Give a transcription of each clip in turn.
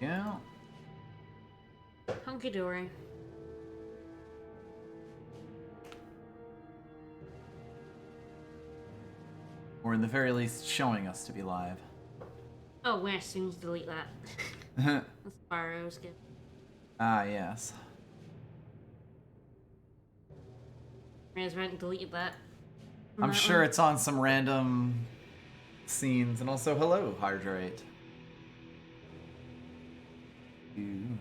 Yeah. Hunky dory. Or in the very least, showing us to be live. Oh, wait, as soon as delete that. That's Sparrow's gift. Ah, yes. May as well delete that. I'm sure it's on some random scenes. And also, hello, Hydrate. You.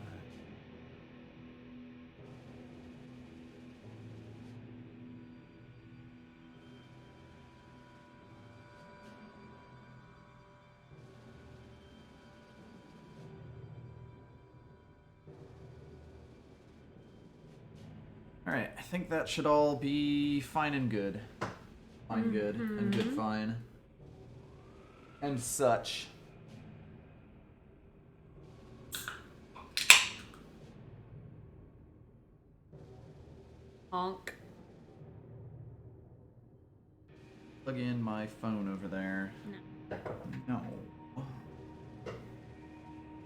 Alright, I think that should all be fine and good. Fine, good, and good, fine. And such. Honk. Plug in my phone over there. No. No.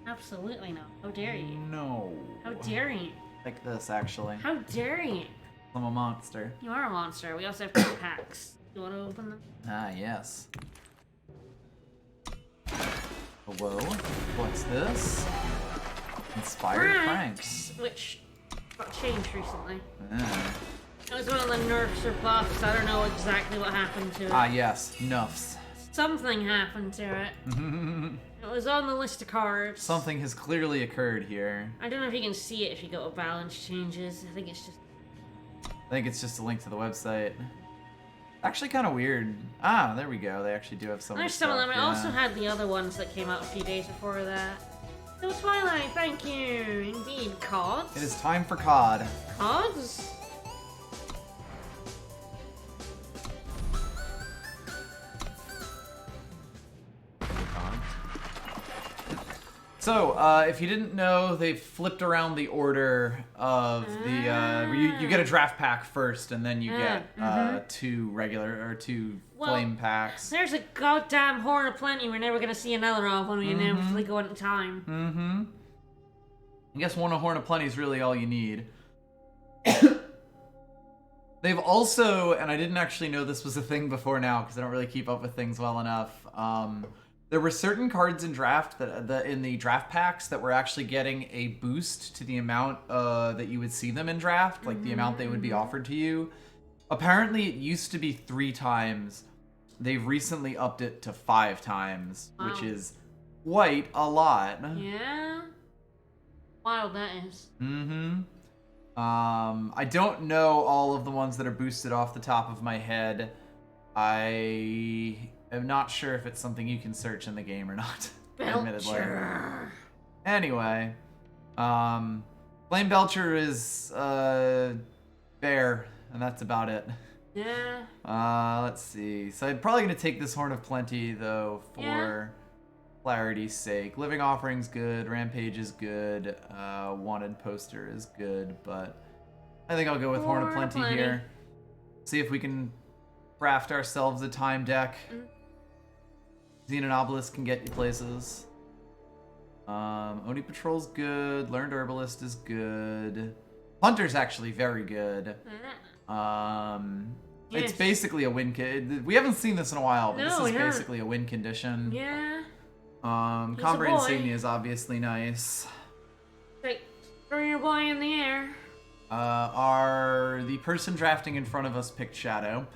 Absolutely not. How dare you? No. How dare you? Like this, actually. How dare you? I'm a monster. You are a monster. We also have 2 packs. You want to open them? Ah, yes. Hello? What's this? Inspired pranks. Which got changed recently. Ah. It was one of the nerfs or buffs. I don't know exactly what happened to it. Ah, yes. Nuffs. Something happened to it. It was on the list of cards. Something has clearly occurred here. I don't know if you can see it if you go to balance changes. I think it's just... I think it's just a link to the website. Actually kind of weird. Ah, there we go. They actually do have some There's stuff. some of them. I yeah. also had the other ones that came out a few days before that. So Twilight, thank you. Indeed. Cods? It is time for COD. Cods? So, if you didn't know, they've flipped around the order of the. You get a draft pack first, and then you get 2 regular or 2 flame packs. There's a goddamn Horn of Plenty we're never gonna see another of when we inevitably go into time. Mm-hmm. I guess one Horn of Plenty is really all you need. They've also, and I didn't actually know this was a thing before now because I don't really keep up with things well enough. There were certain cards in draft that in the draft packs that were actually getting a boost to the amount that you would see them in draft, like the amount they would be offered to you. Apparently, it used to be 3 times. They've recently upped it to 5 times, which is quite a lot. Yeah? Wild that is. Mm-hmm. I don't know all of the ones that are boosted off the top of my head. I am not sure if it's something you can search in the game or not. Admittedly. Belcher. Anyway, Flame Belcher is fair, and that's about it. Yeah. Let's see. So I'm probably gonna take this Horn of Plenty though for clarity's sake. Living Offering's good. Rampage is good. Wanted Poster is good, but I think I'll go with Horn of Plenty here. See if we can craft ourselves a time deck. Xenon Obelisk can get you places. Oni Patrol's good. Learned Herbalist is good. Hunter's actually very good. It's basically a win condition. We haven't seen this in a while, but this is basically a win condition. Yeah. Combat Insignia is obviously nice. Like, throw your boy in the air. The person drafting in front of us picked Shadow.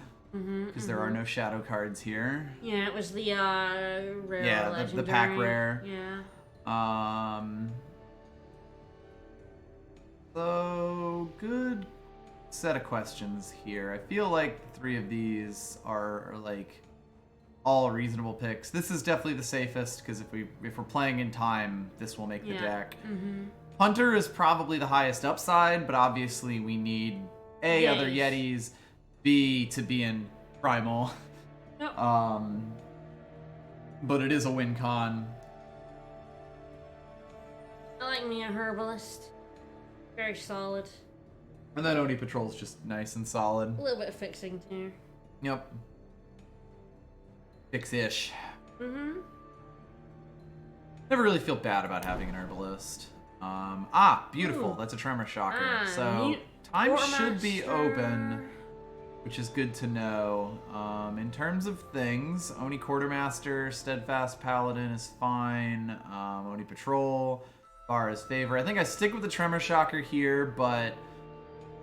Because there are no Shadow cards here. Yeah, it was the rare. Yeah, the pack rare. Yeah. So good set of questions here. I feel like the 3 of these are like all reasonable picks. This is definitely the safest because if we're playing in time, this will make the deck. Hunter is probably the highest upside, but obviously we need A, other Yetis, B, to be in Primal. Yep. But it is a win con. I like me a Herbalist. Very solid. And then Oni Patrol's just nice and solid. A little bit of fixing too. Never really feel bad about having an herbalist. Beautiful. Ooh. That's a tremor shocker. So Mute time should be Quartermaster. open, which is good to know. In terms of things, Oni Quartermaster, Steadfast Paladin is fine. Oni Patrol, Vara's Favor. I think I stick with the Tremor Shocker here, but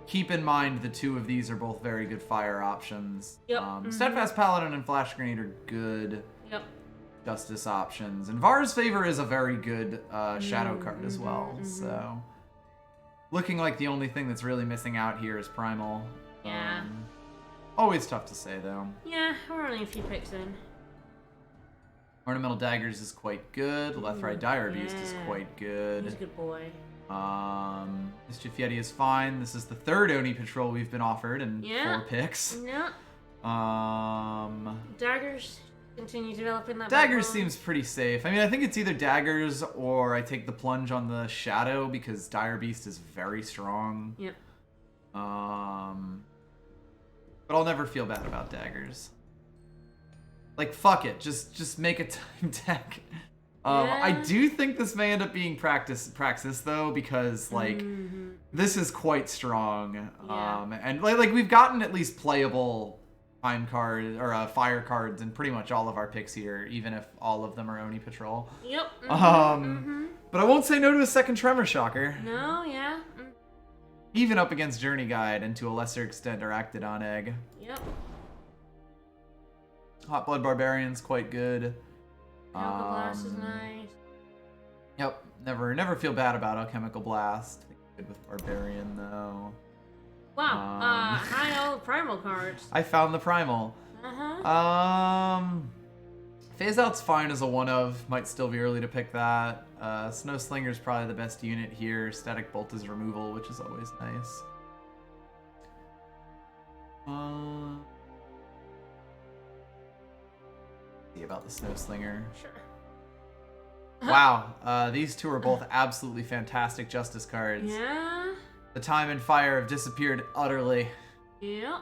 keep in mind the two of these are both very good fire options. Yep. Steadfast Paladin and Flash Grenade are good Yep. Justice options. And Vara's Favor is a very good Shadow card as well. So, looking like the only thing that's really missing out here is Primal. Yeah. Always tough to say, though. Yeah, we're only a few picks in. Ornamental Daggers is quite good. Lethrite Dire Beast is quite good. He's a good boy. Mischief Yeti is fine. This is the third Oni Patrol we've been offered in 4 picks. Yeah. Daggers continue developing that. Daggers backbone. seems pretty safe. I mean, I think it's either Daggers or I take the plunge on the Shadow because Dire Beast is very strong. Yep. But I'll never feel bad about Daggers. Like, fuck it. Just make a time deck. I do think this may end up being Praxis though, because like this is quite strong. Yeah. And like we've gotten at least playable time card or fire cards in pretty much all of our picks here, even if all of them are Oni Patrol. Yep. But I won't say no to a second Tremor Shocker. No, yeah. Even up against Journey Guide and to a lesser extent Arachnidon Egg. Yep. Hot Blood Barbarian's quite good. Alchemical Blast is nice. Yep, never feel bad about Alchemical Blast. Good with Barbarian though. Wow. High old Primal cards. I found the Primal. Phase Out's fine as a one of. Might still be early to pick that. Snow Slinger's probably the best unit here. Static Bolt is removal, which is always nice. See about the Snow Slinger. Sure. Wow, these two are both absolutely fantastic Justice cards. Yeah. The Time and Fire have disappeared utterly. Yep.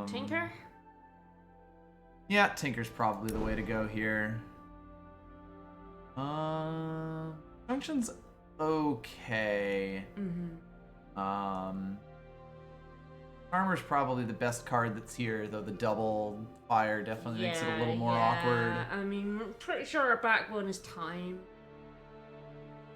Tinker? Yeah, Tinker's probably the way to go here. Junction's okay. Armor's probably the best card that's here, though the double fire definitely makes it a little more awkward. I mean, I'm pretty sure our backbone is time.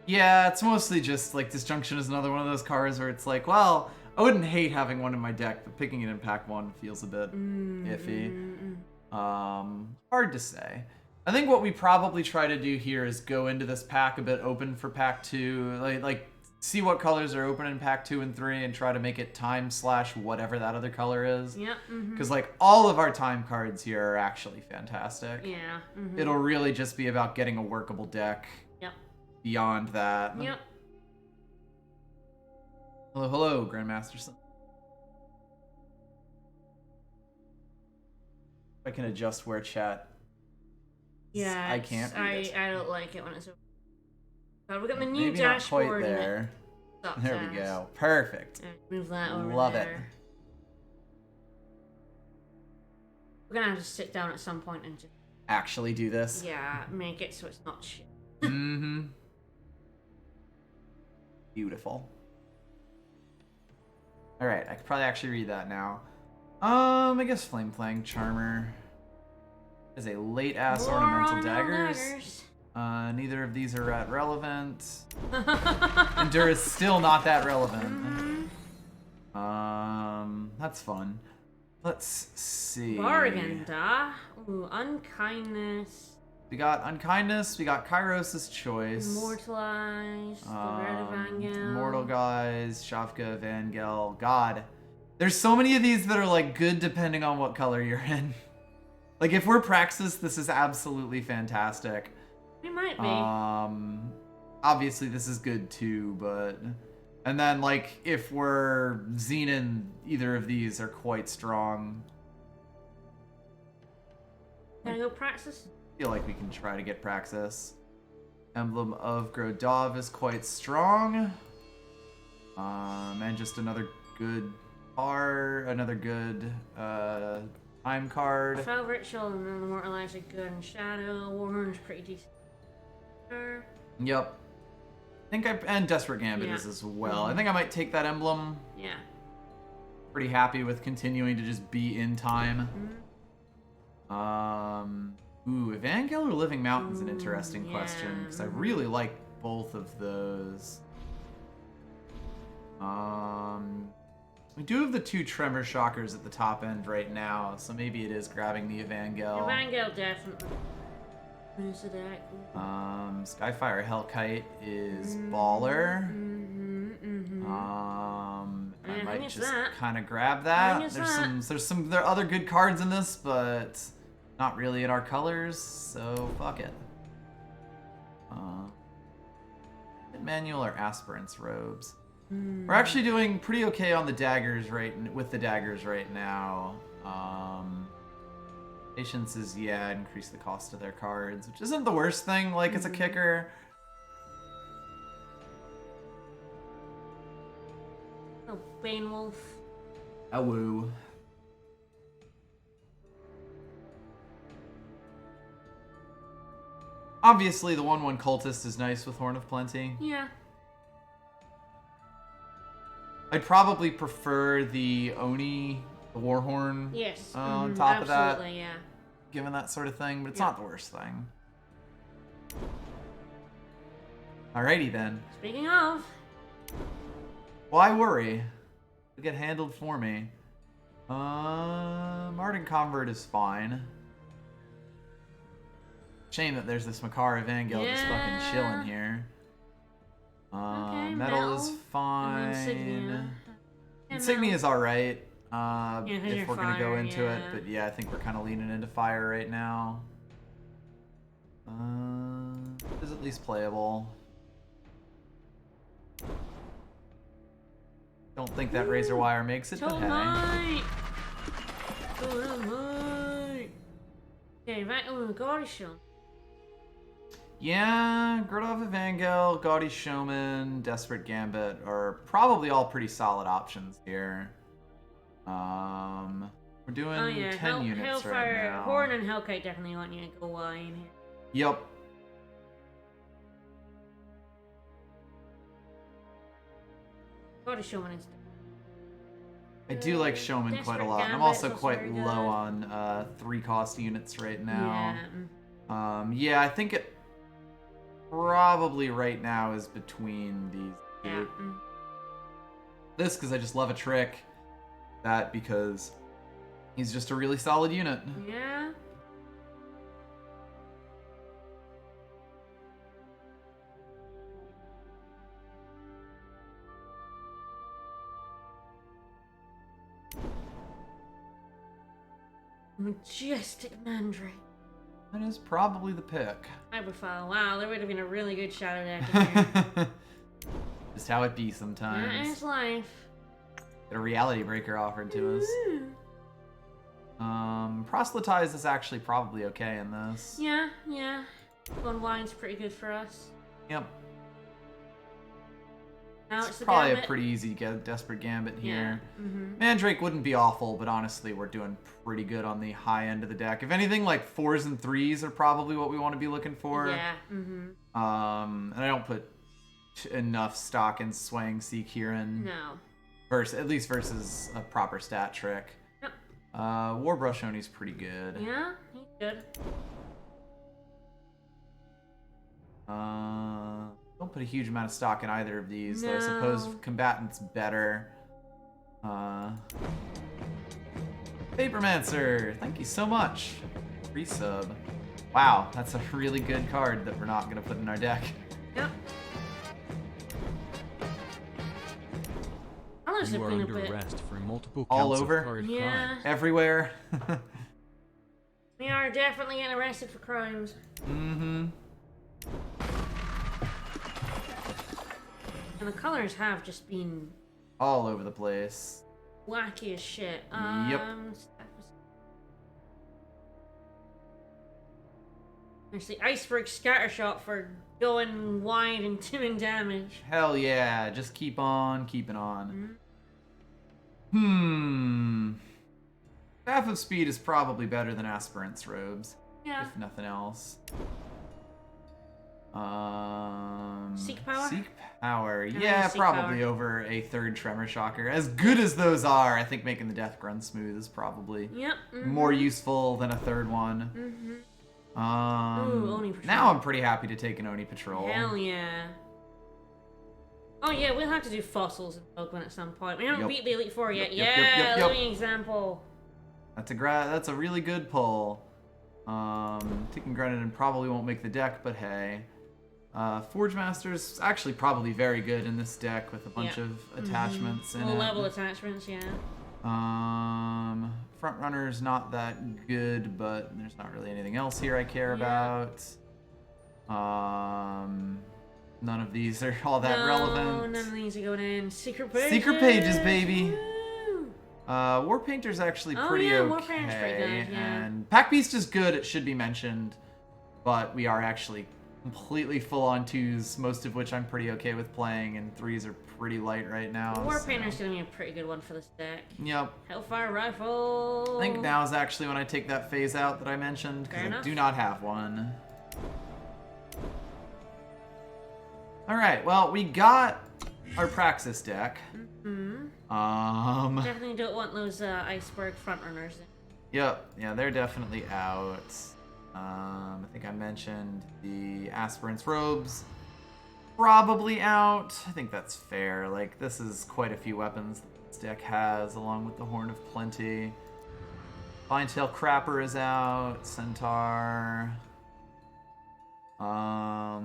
Yeah, it's mostly just like Disjunction is another one of those cards where it's like, well, I wouldn't hate having one in my deck, but picking it in pack 1 feels a bit iffy. Hard to say. I think what we probably try to do here is go into this pack a bit open for pack 2, like see what colors are open in pack 2 and 3 and try to make it time / whatever that other color is. Yep. Because like all of our time cards here are actually fantastic. Yeah. It'll really just be about getting a workable deck. Yep. Beyond that. Yep. Hello, Grandmaster Son. I can adjust where chat. Yeah. I can't read it. I don't like it when it's. God, we got the new Maybe not quite dashboard. there. There we go. Perfect. Move that over Love there. it. We're gonna have to sit down at some point and just Actually do this. make it so it's not shit. Beautiful. Alright, I could probably actually read that now. I guess Flame Flang Charmer is a late ass More ornamental ornamental daggers. Neither of these are at relevant. Endure is still not that relevant. That's fun. Let's see. Barganda. Ooh, Unkindness. We got Unkindness, we got Kairos' Choice. Immortalize. Immortal Guys, Shavka, Vangel. God. There's so many of these that are like good depending on what color you're in. Like if we're Praxis, this is absolutely fantastic. We might be. Obviously this is good too, but... And then like if we're Xenon, either of these are quite strong. Can I go Praxis? I feel like we can try to get Praxis. Emblem of Grodov is quite strong. And just another good time card. Fell Ritual and then Immortalize are good, and Shadow Warren's pretty decent. Sure. Yep. I think and Desperate Gambit Yeah. is as well. I think I might take that emblem. Yeah. Pretty happy with continuing to just be in time. Evangel or Living Mountain's an interesting question because I really like both of those. We do have the 2 Tremor Shockers at the top end right now, so maybe it is grabbing the Evangel. Evangel definitely. Who's the deck? Skyfire Hellkite is baller. I might just kind of grab that. There are other good cards in this, but not really in our colors, so fuck it. Manual or Aspirant's Robes. We're actually doing pretty okay on the daggers with the daggers right now. Patience is, increase the cost of their cards, which isn't the worst thing, like, it's a kicker. Oh, Bane Wolf. A woo. Obviously, the 1/1 Cultist is nice with Horn of Plenty. Yeah. I'd probably prefer the Oni, the Warhorn, Yes. on top of that. Absolutely, yeah. Given that sort of thing, but it's not the worst thing. Alrighty then. Speaking of. Why worry? It'll get handled for me. Ardent Convert is fine. Shame that there's this Makar Evangel just fucking chilling here. Okay, Metal is fine. Insignia. Insignia is alright. if If we're gonna go fire, into it, yeah. but yeah, I think we're kind of leaning into fire right now. Is at least playable. Don't think that Razor Wire makes it, but hey. Tonight! Okay, right on the Gaudy Show. Yeah, Grodov Evangel, Gaudy Showman, Desperate Gambit are probably all pretty solid options here. We're doing 10 units Hellfire, right now. Horn and Hellkite definitely want you to go wide here. Yep. Gaudy Showman is. I do like Showman quite a Desperate lot. I'm Gambit's also also quite very low good. on 3-cost units right now. Yeah. Yeah, I think it probably right now is between these Yeah. two. This because I just love a trick. That because he's just a really solid unit. Yeah. Majestic Mandrake. That is probably the pick. Hyperfile. Wow, there would have been a really good shadow deck in here. Just how it be That is sometimes. life. Get a reality breaker offered to us. Proselytize is actually probably okay in this. Yeah, yeah. Going wine's pretty good for us. Yep. Now It's it's the probably Gambit. a pretty easy Desperate Gambit Yeah. here. Mm-hmm. Mandrake wouldn't be awful, but honestly, we're doing pretty good on the high end of the deck. If anything, like 4s and 3s are probably what we want to be looking for. Yeah. Mm-hmm. And I don't put enough stock in Swaying Sea Kieran. No. At least versus a proper stat trick. Yep. Warbrush Oni's pretty good. Yeah, he's good. Don't put a huge amount of stock in either of these, though I suppose No. Combatant's better. Papermancer, thank you so much. Resub. Wow, that's a really good card that we're not going to put in our deck. Yep. Colors You have are been a under bit. arrest for multiple All counts over? of card Yeah. crime. Everywhere. We are definitely getting arrested for crimes. Mm-hmm. And the colors have just been All over the place. wacky as shit. Yep. There's the Iceberg Scattershot for going wide and doing damage. Hell yeah, just keep on keeping on. Staff of Speed is probably better than Aspirant's Robes, Yeah. if nothing else. Seek power? Seek power. Kinda Yeah, seek probably power. over a third Tremor Shocker. As good as those are, I think making the Death Grunt smooth is probably Yep. more useful than a third one. Ooh, Oni Patrol. Now I'm pretty happy to take an Oni Patrol. Hell yeah. Oh yeah, we'll have to do fossils in Pokemon at some point. We haven't Yep. beat the Elite Four yet. Yep, Yeah, yep. living example. That's a really good pull. Taking Grenadin probably won't make the deck, but hey. Forge Master's actually probably very good in this deck with a bunch of attachments in Low it. level attachments, yeah. Front Runner's not that good, but there's not really anything else here I care about. None of these are all that relevant. None of these are going in. Secret Pages! Secret Pages, baby! Woo! War Painter's actually Oh, pretty yeah, okay. War Painter's pretty good, yeah. And Pack Beast is good, it should be mentioned. But we are actually completely full on 2s, most of which I'm pretty okay with playing, and 3s are pretty light right now. War so. Painter's gonna be a pretty good one for this deck. Yep. Hellfire Rifle! I think now is actually when I take that phase out that I mentioned, Fair because I enough. do not have one. Alright, well, we got our Praxis deck. Definitely don't want those Iceberg Frontrunners in. Yep, yeah, they're definitely out. I think I mentioned the Aspirant's Robes. Probably out. I think that's fair. Like, this is quite a few weapons that this deck has, along with the Horn of Plenty. Vinetail Crapper is out. Centaur. I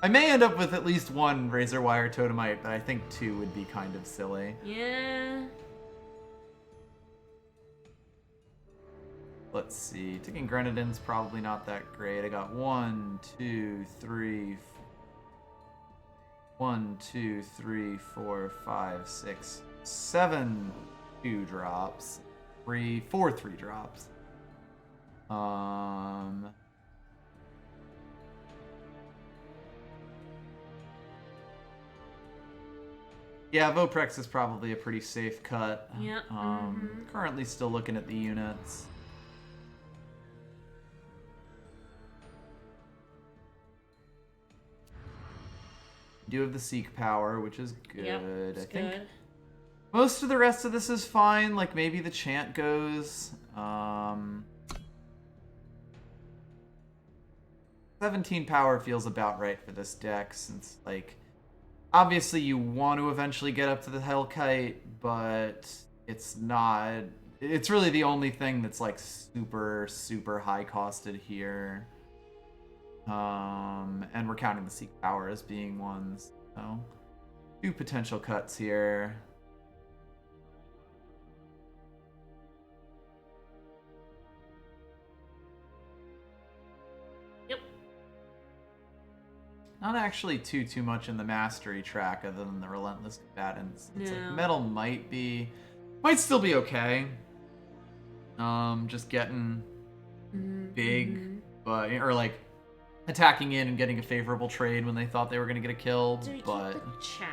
may end up with at least one Razor Wire Totemite, but I think 2 would be kind of silly. Yeah. Let's see. Taking Grenadin's probably not that great. I got 1, 2, 3, 4, 5, 6, 7 2-drops. 4 3-drops. Yeah, Voprex is probably a pretty safe cut. Yep. Currently still looking at the units. Do have the Seek power, which is good. Yep, I it's think good. most of the rest of this is fine. Like maybe the chant goes. 17 power feels about right for this deck, since like obviously you want to eventually get up to the Hellkite, but it's not. It's really the only thing that's like super high costed here. And we're counting the Seek power as being ones. So 2 potential cuts here. Yep. Not actually too much in the mastery track other than the Relentless Combatants. It's like No. metal might still be okay. Just getting big, but or like attacking in and getting a favorable trade when they thought they were gonna get a kill, Do we keep but the chant?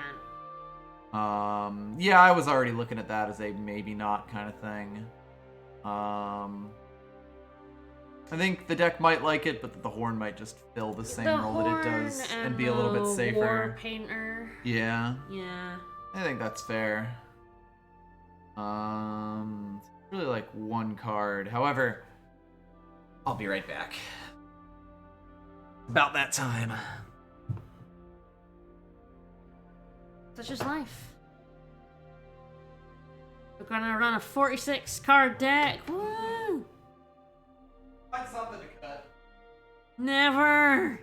yeah, I was already looking at that as a maybe not kind of thing. I think the deck might like it, but the Horn might just fill the same role that it does and be a little bit the safer. War Painter. Yeah, Yeah. I think that's fair. It's really like 1 card. However, I'll be right back. About that time. Such is life. We're gonna run a 46 card deck. Woo! Find something to cut. Never!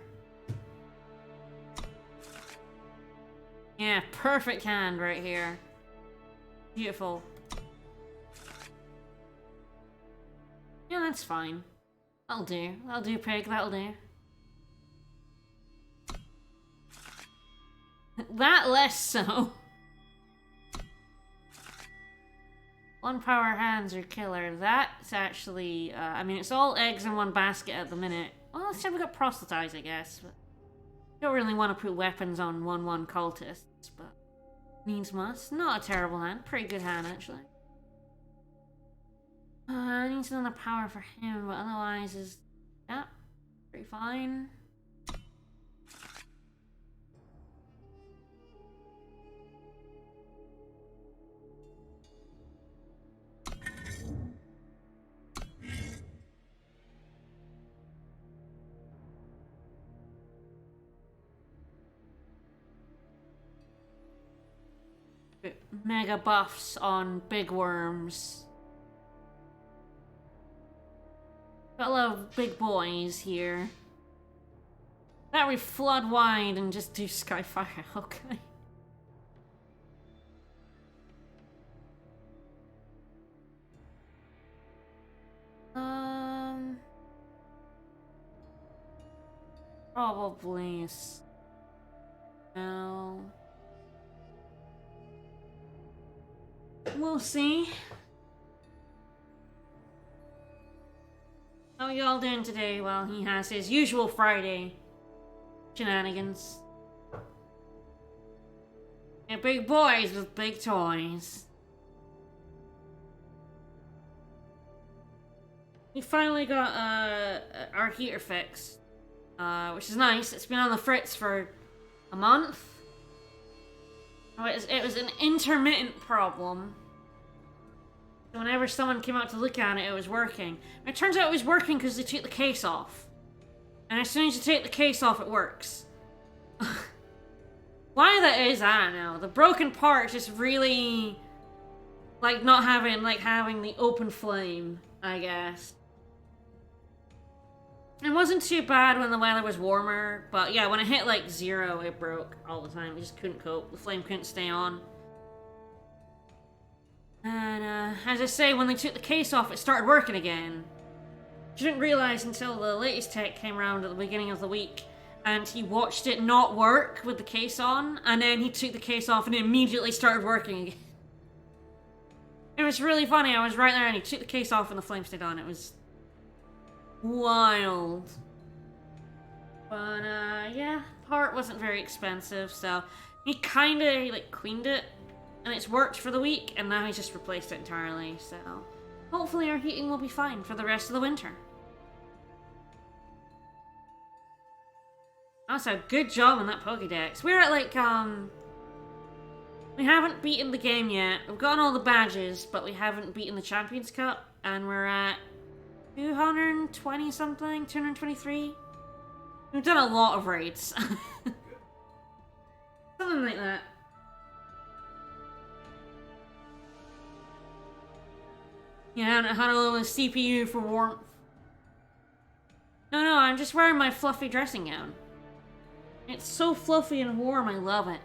Yeah, perfect hand right here. Beautiful. Yeah, that's fine. That'll do. That'll do, pig. That'll do. That less so. 1 power hands are killer. That's actually, I mean, it's all eggs in one basket at the minute. Well, let's say we got proselytize, I guess. But don't really want to put weapons on 1/1 cultists, but needs must. Not a terrible hand. Pretty good hand, actually. Needs another power for him, but otherwise is, yeah, pretty fine. mega buffs on big worms. Got a lot of big boys here. That we flood wide and just do Skyfire, okay. Probably. No. We'll see. How are y'all doing today? Well, he has his usual Friday shenanigans. And big boys with big toys. We finally got our heater fixed, which is nice. It's been on the fritz for a month. It was an intermittent problem. So whenever someone came out to look at it, it was working. And it turns out it was working because they took the case off. And as soon as you take the case off, it works. Why that is, I don't know. The broken part just really, like, not having, like, having the open flame, I guess. It wasn't too bad when the weather was warmer, but yeah, when it hit like 0, it broke all the time. We just couldn't cope. The flame couldn't stay on. And as I say, when they took the case off, it started working again. I didn't realize until the latest tech came around at the beginning of the week, and he watched it not work with the case on, and then he took the case off and it immediately started working again. It was really funny. I was right there and he took the case off and the flame stayed on. It was wild. But yeah, part wasn't very expensive, so he kinda like cleaned it and it's worked for the week, and now he's just replaced it entirely, so hopefully our heating will be fine for the rest of the winter. Also, good job on that Pokédex. We're at like we haven't beaten the game yet. We've gotten all the badges, but we haven't beaten the Champions Cup, and we're at 220 something, 223. We've done a lot of raids. Something like that. Yeah, and I had a little CPU for warmth. No, I'm just wearing my fluffy dressing gown. It's so fluffy and warm, I love it.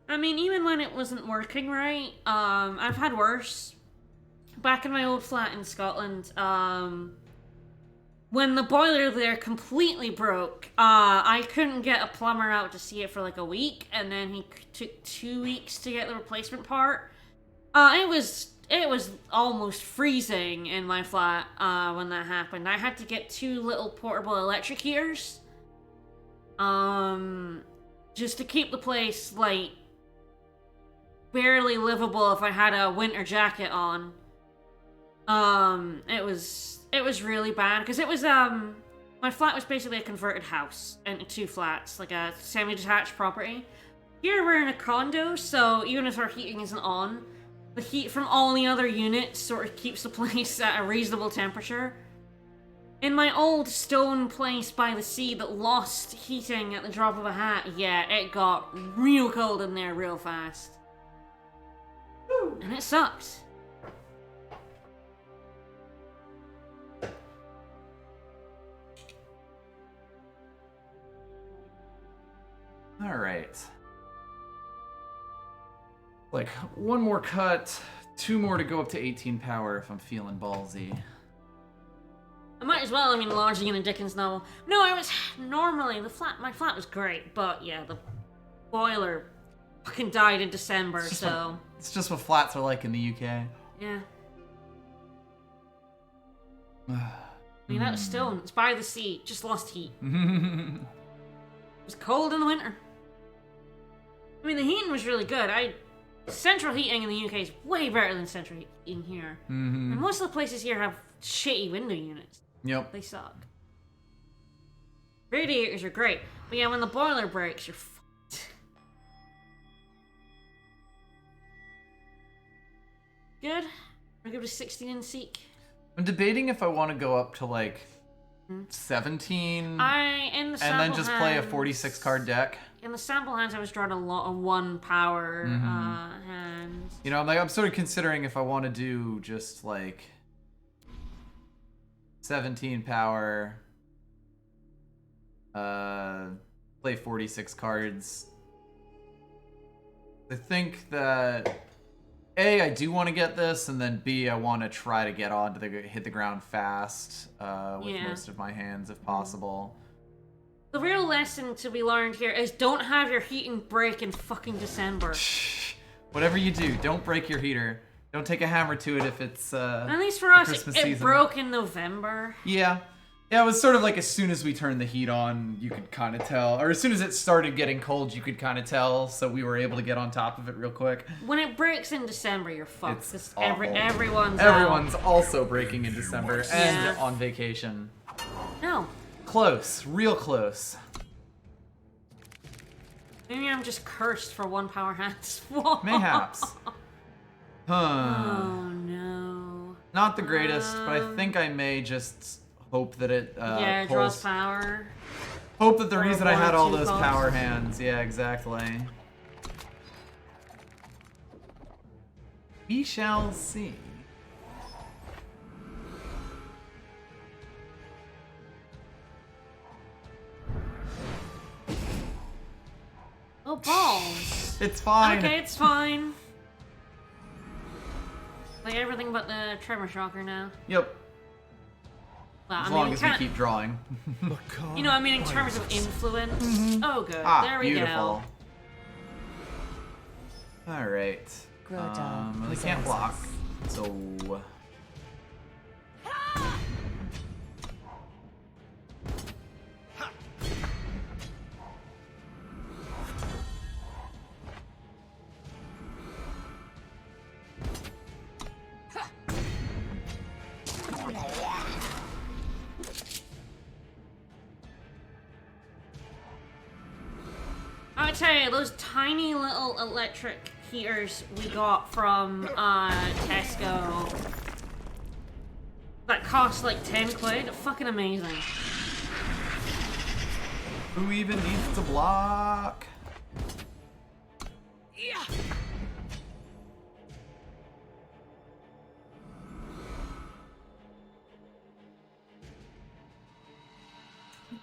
I mean, even when it wasn't working right, I've had worse. Back in my old flat in Scotland, when the boiler there completely broke, I couldn't get a plumber out to see it for like a week, and then he took 2 weeks to get the replacement part. It was almost freezing in my flat when that happened. I had to get 2 little portable electric heaters, just to keep the place like barely livable if I had a winter jacket on. It was really bad because it was my flat was basically a converted house into 2 flats, like a semi-detached property. Here we're in a condo, so even if our heating isn't on, the heat from all the other units sort of keeps the place at a reasonable temperature. In my old stone place by the sea that lost heating at the drop of a hat, yeah, it got real cold in there real fast. And it sucked. Alright. Like, 1 more cut, 2 more to go up to 18 power if I'm feeling ballsy. I might as well, I mean, largely in a Dickens novel. No, I was, normally, my flat was great, but yeah, the boiler fucking died in December, so... It's just what flats are like in the UK. Yeah. I mean, that was stone. It's by the sea. Just lost heat. It was cold in the winter. I mean, the heating was really good. Central heating in the UK is way better than central heating here. Mm-hmm. And most of the places here have shitty window units. Yep. They suck. Radiators are great. But yeah, when the boiler breaks, you're fucked. Good. We're good with 16 in Seek. I'm debating if I want to go up to like 17 In the and sample then just play a hands- 46 card deck. In the sample hands, I was drawing a lot of 1 power hands. You know, I'm sort of considering if I want to do just like 17 power, play 46 cards. I think that A, I do want to get this, and then B, I want to try to get on to hit the ground fast with most of my hands if possible. The real lesson to be learned here is don't have your heating break in fucking December. Whatever you do, don't break your heater. Don't take a hammer to it if it's At least for us, Christmas it season. broke in November. Yeah. Yeah, it was sort of like as soon as we turned the heat on, you could kind of tell. Or as soon as it started getting cold, you could kind of tell. So we were able to get on top of it real quick. When it breaks in December, you're fucked. It's 'Cause awful. everyone's Everyone's also breaking in December and Yeah. on vacation. out. No. Close. Real close. Maybe I'm just cursed for 1 power hands. Mayhaps. Huh. Oh no. Not the greatest, but I think I may just hope that it Yeah, it draws power. Hope that the Or reason I had 1 or all 2 those cost. power hands. Yeah, exactly. We shall see. Oh, balls. It's fine. Okay, it's fine. Like everything but the Tremor Shocker now. Yep. Well, As I long mean, as we kinda- keep drawing. You know, I mean, in terms of influence. Oh, good. Ah, there we beautiful. go. All right. Grota They can't block, so. I tell you, those tiny little electric heaters we got from Tesco that cost like 10 quid, fucking amazing. Who even needs to block?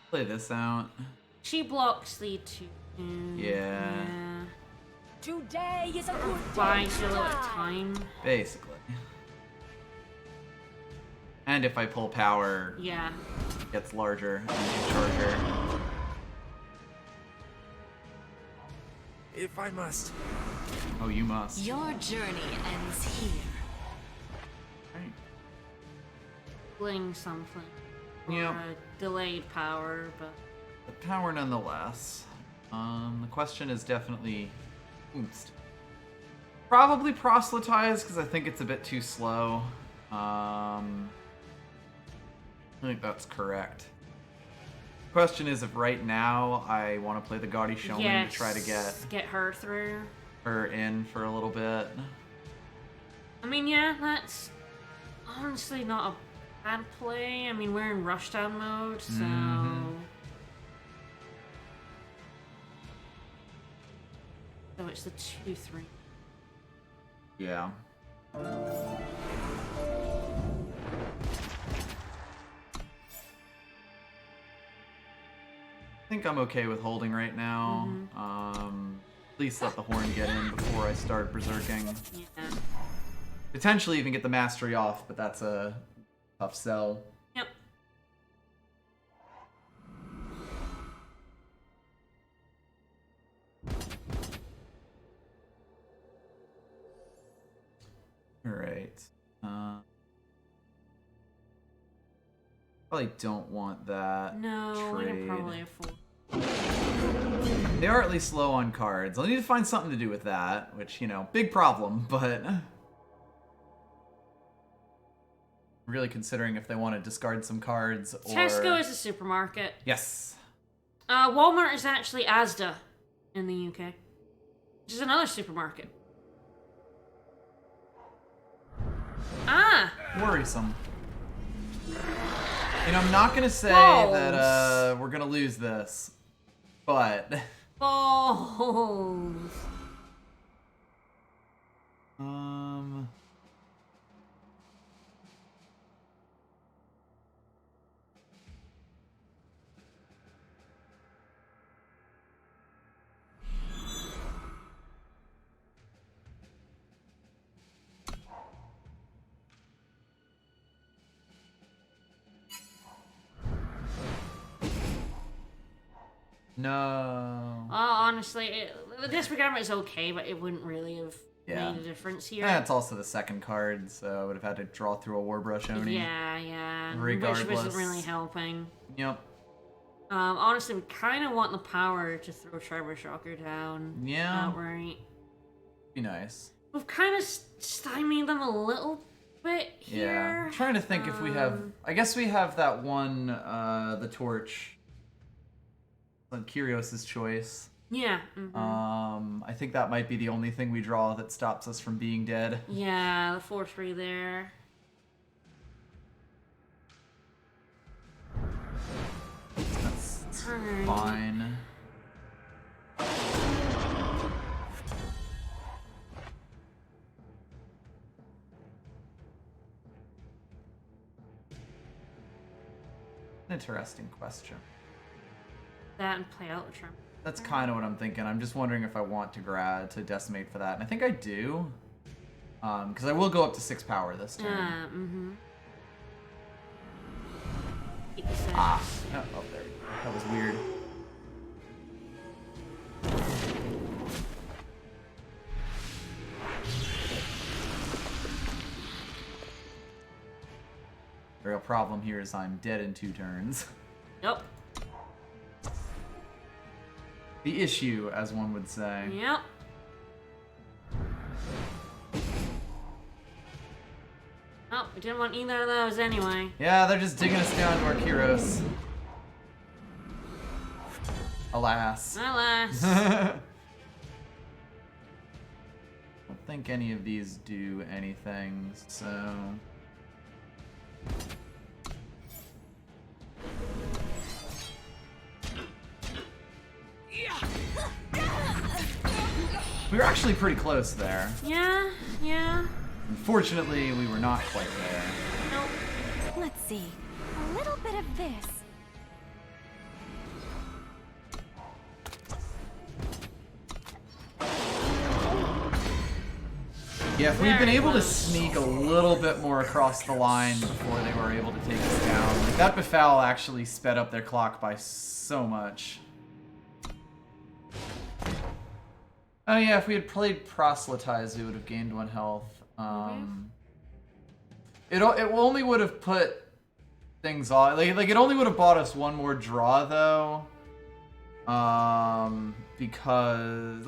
Play this out. She blocks the 2. Yeah. Today is a good day. Buys to you a little die. time. Basically. And if I pull power, Yeah. it gets larger and charger. If I must. Oh, you must. Your journey ends here. Right. Bling something. Yep. Or delayed power, but The power nonetheless. The question is definitely oomphed. Probably proselytize because I think it's a bit too slow. I think that's correct. Question is if right now I want to play the Gaudy Showman yes, to try to get her through. her in for a little bit. I mean, yeah, that's honestly not a bad play. I mean, we're in rushdown mode, so so it's the 2-3. Yeah. I think I'm okay with holding right now. At least let the horn get in before I start berserking. Yeah. Potentially even get the mastery off, but that's a tough sell. Yep. Alright. Probably don't want that. No, we trade. can probably afford. They are at least low on cards. I'll need to find something to do with that, which, you know, big problem, but really considering if they want to discard some cards or Tesco is a supermarket. yes. Walmart is actually Asda in the UK, which is another supermarket. worrisome. You know, I'm not gonna say Balls. that we're gonna lose this, but Balls. no. Honestly, the disregard is okay, but it wouldn't really have Yeah. made a difference here. Yeah, it's also the second card, so I would have had to draw through a Warbrush Oni. Yeah. Regardless. Which wasn't really helping. Yep. Honestly, we kind of want the power to throw Trevor Shocker down. Yeah. Outright. Be nice. We've kind of stymied them a little bit here. Yeah. I'm trying to think if we have. I guess we have that one, the torch. Like Kyrios' choice. Yeah. I think that might be the only thing we draw that stops us from being dead. Yeah, the 4-3 there. That's Alright. fine. Interesting question. That and play out the Tremor. That's kind of what I'm thinking. I'm just wondering if I want to decimate for that, and I think I do, because I will go up to 6 power this turn. Ah, oh, there we go. That was weird. The real problem here is I'm dead in 2 turns. Yep. The issue, as one would say. Yep. Oh, we didn't want either of those anyway. Yeah, they're just digging us down to our Kyros. Alas. Alas. I don't think any of these do anything, so... We were actually pretty close there. Yeah. Unfortunately, we were not quite there. Nope. Let's see. A little bit of this. Yeah, if we'd been Very able to close. sneak a little bit more across the line before they were able to take us down, like that befoul actually sped up their clock by so much. Oh yeah, if we had played Proselytize, we would have gained 1 health. It only would have put things on, like it only would have bought us 1 more draw though. Because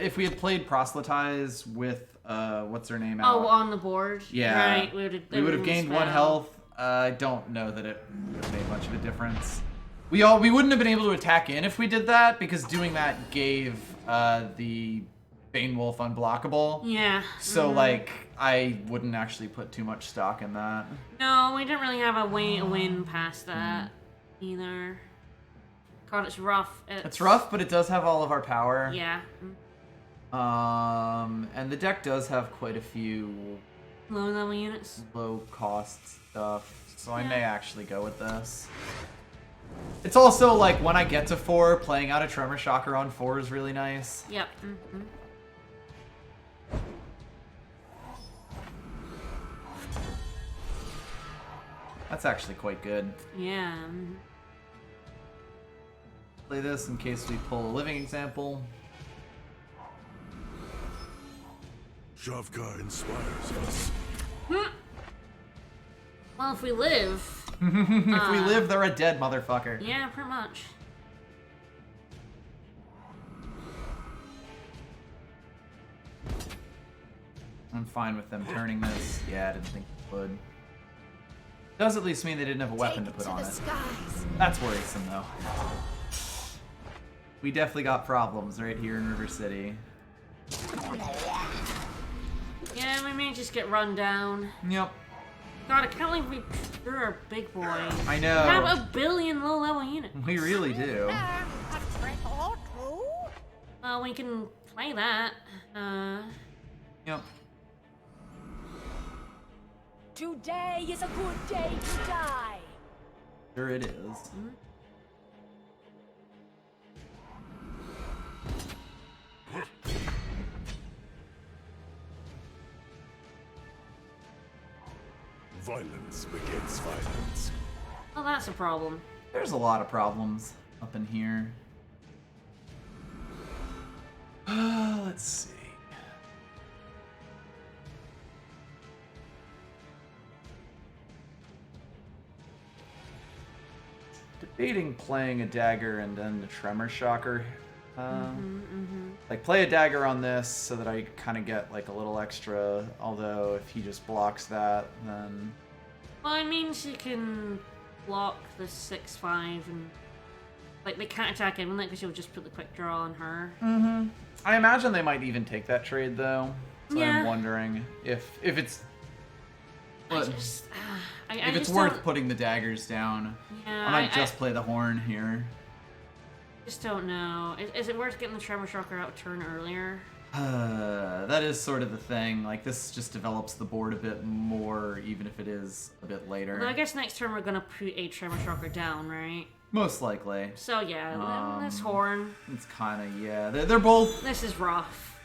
if we had played Proselytize with what's her name out? Oh, on the board. Yeah, Right. we would have gained 1 health. I don't know that it would have made much of a difference. We wouldn't have been able to attack in if we did that, because doing that gave the Bane Wolf unblockable. Yeah. So like I wouldn't actually put too much stock in that. No, we didn't really have a way to win past that either. God, it's rough. It's rough, but it does have all of our power. Yeah. And the deck does have quite a few Low level units. low cost stuff, so I may actually go with this. It's also like when I get to 4, playing out a Tremor Shocker on 4 is really nice. Yep. That's actually quite good. Yeah. Play this in case we pull a living example. Shavka inspires us. Well, if we live. If we live, they're a dead motherfucker. Yeah, pretty much. I'm fine with them turning this. Yeah, I didn't think it would. Does at least mean they didn't have a weapon to put on it. That's worrisome, though. We definitely got problems right here in River City. Yeah, we may just get run down. Yep. God, I can't believe you're a big boy. I You know. have a billion low-level units. We really do. Well, we can play that. Yep. Today is a good day to die. Sure it is. Violence begets violence. Well, that's a problem. There's a lot of problems up in here. Let's see. Debating playing a dagger and then the tremor shocker. Like play a dagger on this so that I kind of get like a little extra. Although if he just blocks that, then Well, I mean, she can block the 6-5 and like they can't attack him because she'll just put the quick draw on her. I imagine they might even take that trade though. So Yeah. I'm wondering if it's I if just, it's worth putting the daggers down. Yeah, I might just play the horn here. just don't know. Is it worth getting the Tremor Shocker out turn earlier? That is sort of the thing. Like this just develops the board a bit more, even if it is a bit later. Although I guess next turn we're gonna put a Tremor Shocker down, right? Most likely. So yeah, this horn. It's kind of yeah. They're both This is rough.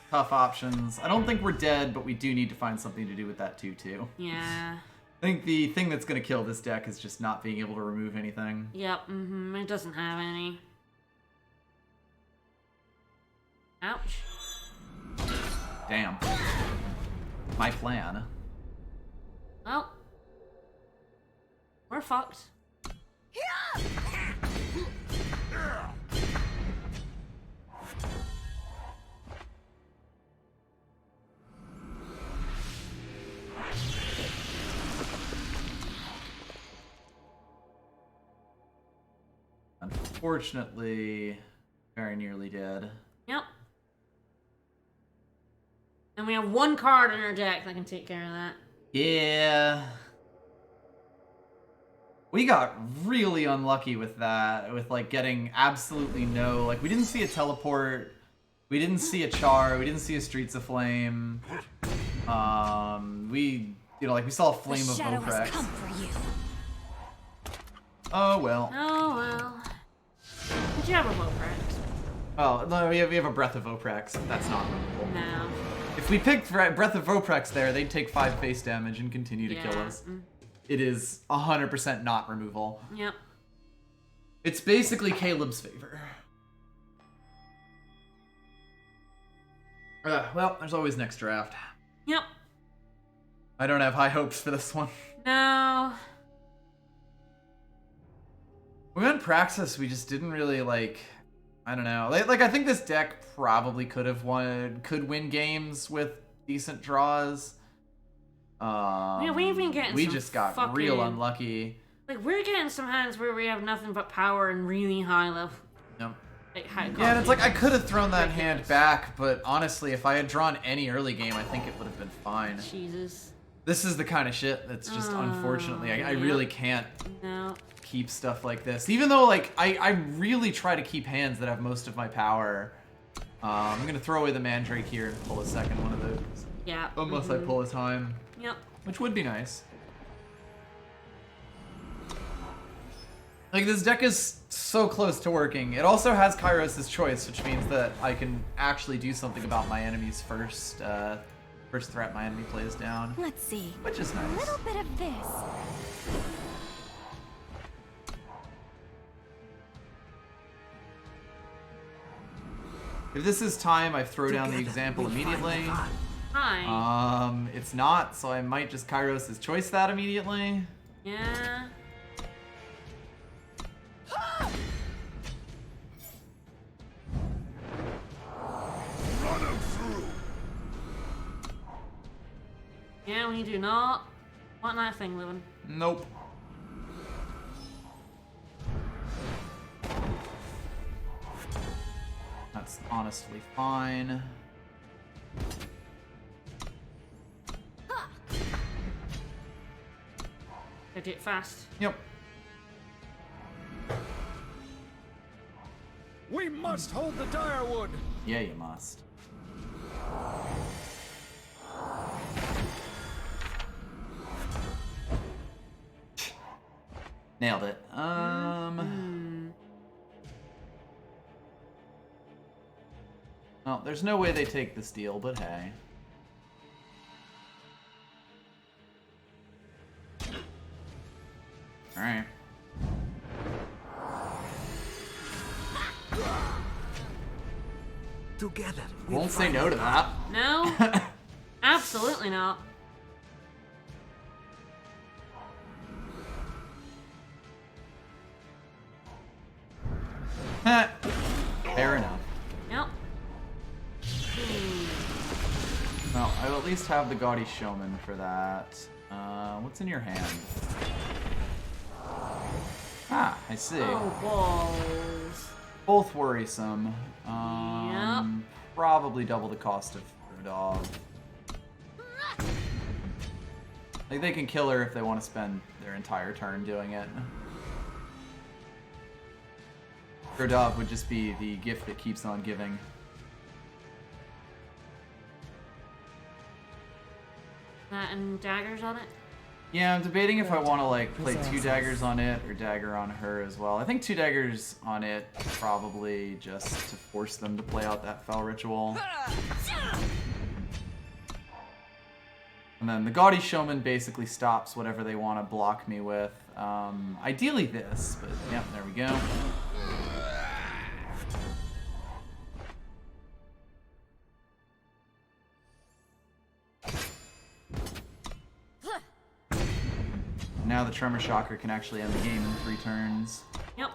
tough options. I don't think we're dead, but we do need to find something to do with that too. Yeah. I think the thing that's going to kill this deck is just not being able to remove anything. Yep. It doesn't have any. Ouch. Damn. My plan. Well, we're fucked. Unfortunately, very nearly dead. Yep. And we have one card in our deck that can take care of that. Yeah. We got really unlucky with that, with like getting absolutely no, like we didn't see a teleport, we didn't see a char, we didn't see a Streets of Flame. We saw a Flame The of shadow has Voprex. come for you. Oh well. Oh well. Did you have a Voprex? Oh, no, we have a Breath of Voprex. That's not removable. No. If we picked Breath of Voprex there, they'd take 5 face damage and continue to kill us. It is 100% not removal. Yep. It's basically Caleb's favor. Well, there's always next draft. Yep. I don't have high hopes for this one. No. We went Praxis, we just didn't really like. I don't know. Like I think this deck probably could win games with decent draws. Yeah, we've been getting we some just got real unlucky. Like we're getting some hands where we have nothing but power and really high level. Yep. Like high Yeah, and it's like I cost. could have thrown that hand back, but honestly, if I had drawn any early game, I think it would have been fine. Jesus. This is the kind of shit that's just unfortunately I yeah. really can't No. keep stuff like this. Even though like I really try to keep hands that have most of my power. I'm gonna throw away the Mandrake here and pull a second one of those. Yeah. Unless I pull a time, Yep. which would be nice. Like this deck is so close to working. It also has Kairos' Choice, which means that I can actually do something about my enemy's first threat my enemy plays down. Let's see. Which is A nice. little bit of this. If this is time, I throw down the example immediately. Hi. It's not, so I might just Kairos' Choice that immediately. Yeah. Run him through. Yeah, we do not want that thing living. Nope. That's honestly fine. Gotta do it fast. Yep. We must hold the Direwood! Yeah, you must. Nailed it. Well, there's no way they take this deal, but hey. Alright. Together. Won't say no to that. No? Absolutely not. Fair enough. Yep. Well, I'll at least have the Gaudy Showman for that. What's in your hand? Ah, I see. Oh, balls. Both worrisome. Yep. Probably double the cost of her dog. Like, they can kill her if they want to spend their entire turn doing it. Gerdov would just be the gift that keeps on giving. That and daggers on it? Yeah, I'm debating if I want to like play 2 daggers on it or dagger on her as well. I think 2 daggers on it probably just to force them to play out that Fel Ritual. And then the Gaudy Showman basically stops whatever they want to block me with. Ideally this, but yeah, there we go. Now the Tremor Shocker can actually end the game in 3 turns. Yep.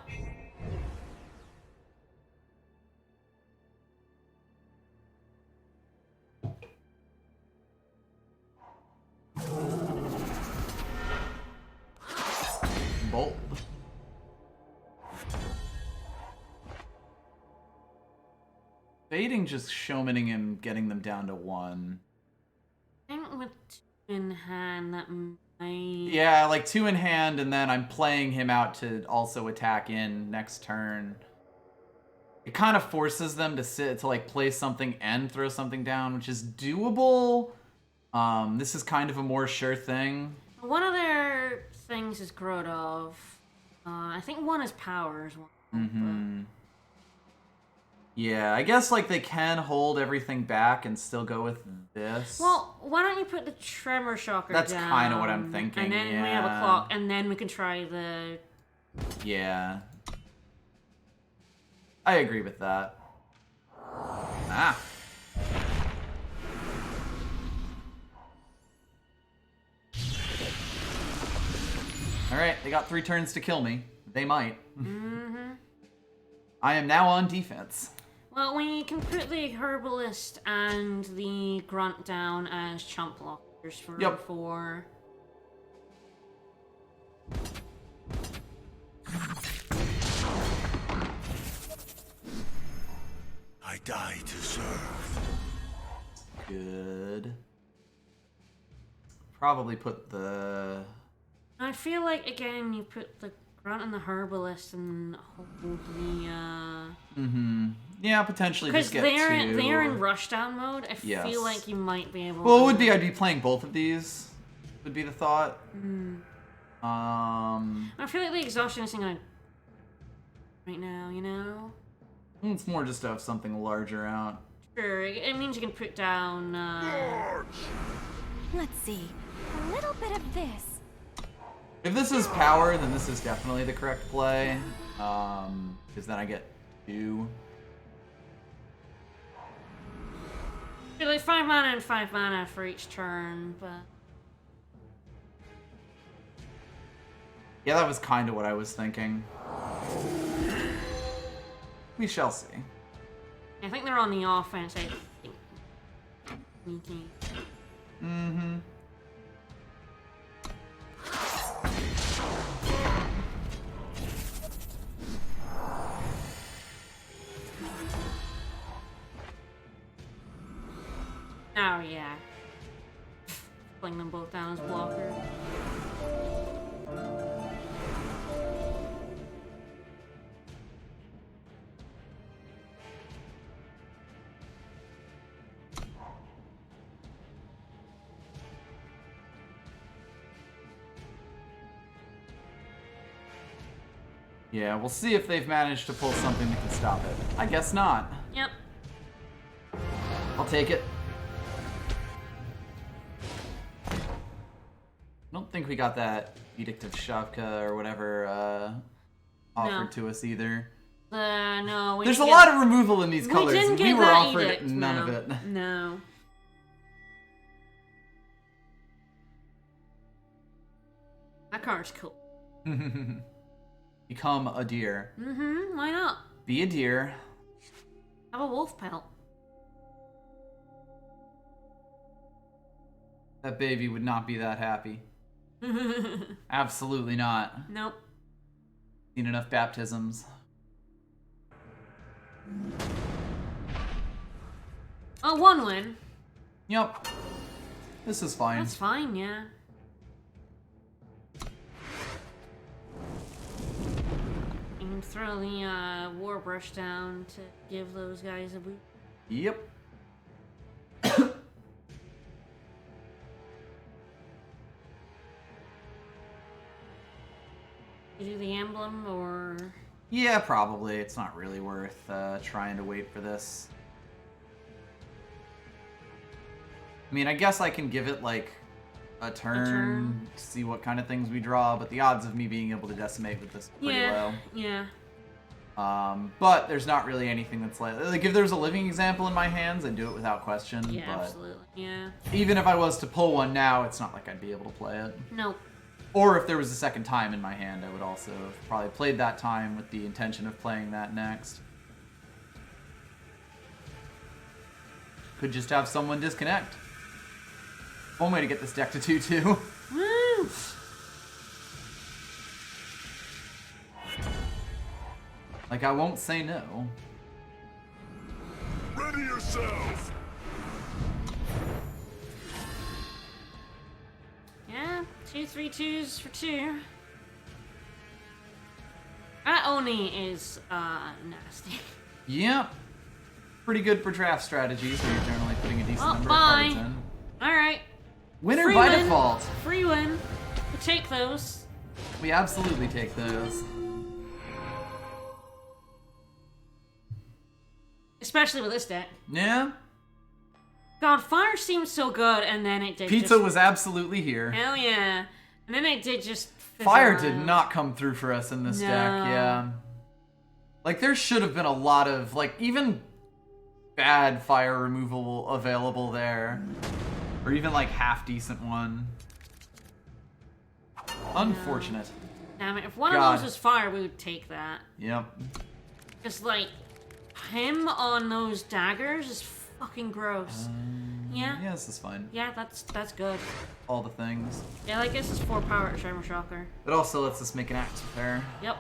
Bold. Baiting just showmaning him, getting them down to 1. I think with 2 in hand, that might... Yeah, like 2 in hand, and then I'm playing him out to also attack in next turn. It kind of forces them to sit to like play something and throw something down, which is doable. This is kind of a more sure thing. One of their things is Grodov. I think one is powers. Yeah, I guess like they can hold everything back and still go with this. Well, why don't you put the Tremor Shocker That's down? kind of what I'm thinking, And then we have a clock, and then we can try the... Yeah. I agree with that. Ah. Alright, they got 3 turns to kill me. They might. I am now on defense. Well, we can put the Herbalist and the Grunt down as chump blockers for Yep. 4. I die to serve. Good. Probably put the... I feel like, again, you put the Grunt and the Herbalist and hold the, Yeah, potentially because just get they're 2. in rushdown mode. I Yes. feel like you might be able Well, to... it would be I'd be playing both of these, would be the thought. I feel like the exhaustion is gonna... right now, you know? It's more just to have something larger out. Sure, it means you can put down, Let's see. A little bit of this. If this is power, then this is definitely the correct play. Because then I get 2. like 5 mana and 5 mana for each turn, but... Yeah, that was kind of what I was thinking. We shall see. I think they're on the offense, I think. Sneaky. Oh, yeah. Fling them both down as blockers. Yeah, we'll see if they've managed to pull something that can stop it. I guess not. Yep. I'll take it. I don't think we got that Edict of Shavka or whatever offered to us either. No, we There's a didn't lot of removal in these We colors, didn't and get we were that offered edict, none no. of it. No. That card's cool. Become a deer. Mm-hmm, why not? Be a deer. Have a wolf pelt. That baby would not be that happy. Absolutely not. Nope. Seen enough baptisms. Oh, one win. Yep. This is fine. That's fine, yeah. You can throw the war brush down to give those guys a boot. Yep. You do the emblem, or... Yeah, probably. It's not really worth trying to wait for this. I mean, I guess I can give it, like, a turn to see what kind of things we draw, but the odds of me being able to decimate with this are pretty low. Yeah. But there's not really anything that's like if there's a living example in my hands, I'd do it without question. Yeah, but absolutely. Yeah. even if I was to pull one now, it's not like I'd be able to play it. Nope. Or if there was a second time in my hand, I would also have probably played that time with the intention of playing that next. Could just have someone disconnect. One way to get this deck to 2-2. Woo! Like, I won't say no. Ready yourself! Yeah, 2 3-2s for 2. That Oni is nasty. Yep. Pretty good for draft strategies where you're generally putting a decent Oh, number bye. of cards in. Alright. Winner Free by win. default. Free win. We take those. We absolutely take those. Especially with this deck. Yeah. God, fire seemed so good, and then it did Pizza just... was absolutely here. Hell yeah. And then it did just... fizzle Fire did out. not come through for us in this No. deck, yeah. Like, there should have been a lot of, like, even bad fire removal available there. Or even, like, half-decent one. Unfortunate. Damn it, if one God. of those was fire, we would take that. Yep. Just, like, him on those daggers is fucking gross. Yeah? Yeah, this is fine. Yeah, that's good. All the things. Yeah, I guess it's 4 power at Shermer Shocker. It also lets us make an axe repair. Yep.